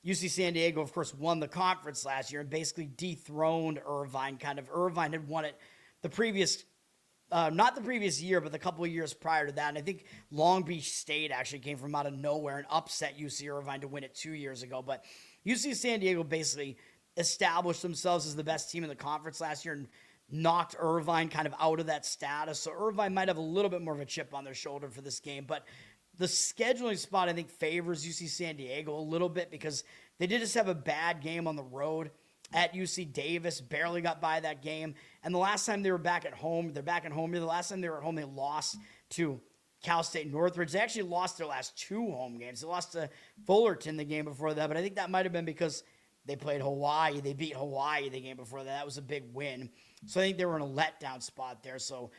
UC San Diego, of course, won the conference last year and basically dethroned Irvine. Irvine had won it the previous, not the previous year, but the couple of years prior to that. And I think Long Beach State actually came from out of nowhere and upset UC Irvine to win it 2 years ago. But UC San Diego basically established themselves as the best team in the conference last year and knocked Irvine kind of out of that status. So Irvine might have a little bit more of a chip on their shoulder for this game. But the scheduling spot, I think, favors UC San Diego a little bit because they did just have a bad game on the road at UC Davis, barely got by that game. And the last time they were back at home, they're back at home here. The last time they were at home, they lost to Cal State Northridge. They actually lost their last 2 home games. They lost to Fullerton the game before that, but I think that might have been because they played Hawaii. They beat Hawaii the game before that. That was a big win. So I think they were in a letdown spot there. So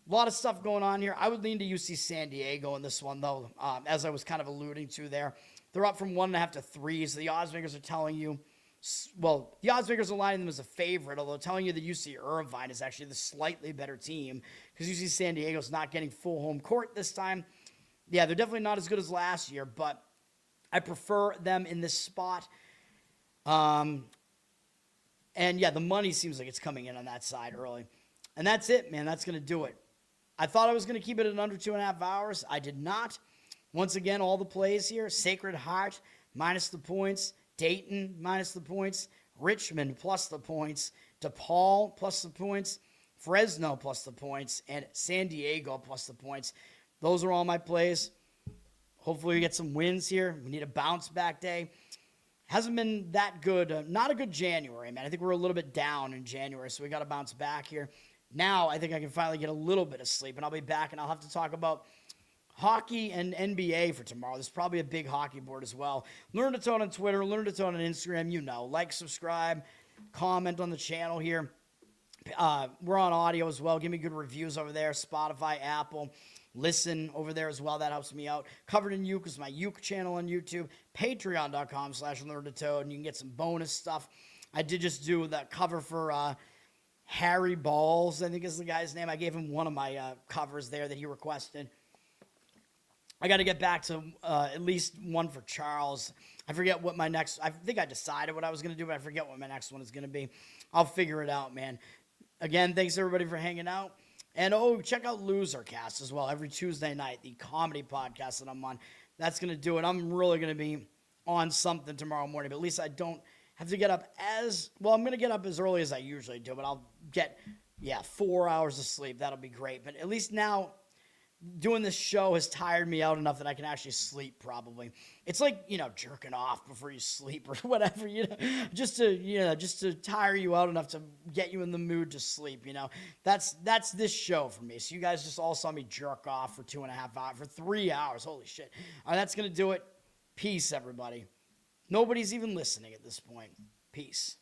a lot of stuff going on here. I would lean to UC San Diego in this one, though, as I was kind of alluding to there. They're up from 1.5 to 3, so the odds makers are telling you, well, the odds makers are lining them as a favorite, although telling you that UC Irvine is actually the slightly better team because UC San Diego's not getting full home court this time. Yeah, they're definitely not as good as last year, but I prefer them in this spot. And yeah, the money seems like it's coming in on that side early. And that's it, man. That's going to do it. I thought I was going to keep it at under 2.5 hours. I did not. Once again, all the plays here. Sacred Heart, minus the points. Dayton, minus the points. Richmond, plus the points. Depaul, plus the points. Fresno, plus the points. And San Diego, plus the points. Those are all my plays. Hopefully we get some wins here. We need a bounce back day. Hasn't been that good. Not a good January, man. I think we're a little bit down in January, so we got to bounce back here. Now I think I can finally get a little bit of sleep, and I'll be back, and I'll have to talk about hockey and NBA for tomorrow. There's probably a big hockey board as well. Learn to Tone on Twitter. Learn to Tone on Instagram. You know, like, subscribe, comment on the channel here. We're on audio as well. Give me good reviews over there. Spotify, Apple. Listen over there as well. That helps me out. Covered in Uke is my Uke channel on YouTube. Patreon.com/LearnToToad, and you can get some bonus stuff. I did just do that cover for Harry Balls, I think is the guy's name. I gave him one of my covers there that he requested. I got to get back to at least one for Charles. I forget what my next, I think I decided what I was going to do, but I forget what my next one is going to be. I'll figure it out, man. Again, thanks everybody for hanging out. And check out Losercast as well every Tuesday night, the comedy podcast that I'm on. That's going to do it. I'm really going to be on something tomorrow morning, but at least I don't have to get up I'm going to get up as early as I usually do, but I'll get, 4 hours of sleep. That'll be great. But at least now doing this show has tired me out enough that I can actually sleep probably. It's like, jerking off before you sleep or whatever, just to tire you out enough to get you in the mood to sleep, That's this show for me. So you guys just all saw me jerk off for 2.5 hours, for 3 hours. Holy shit. All right, that's going to do it. Peace, everybody. Nobody's even listening at this point. Peace.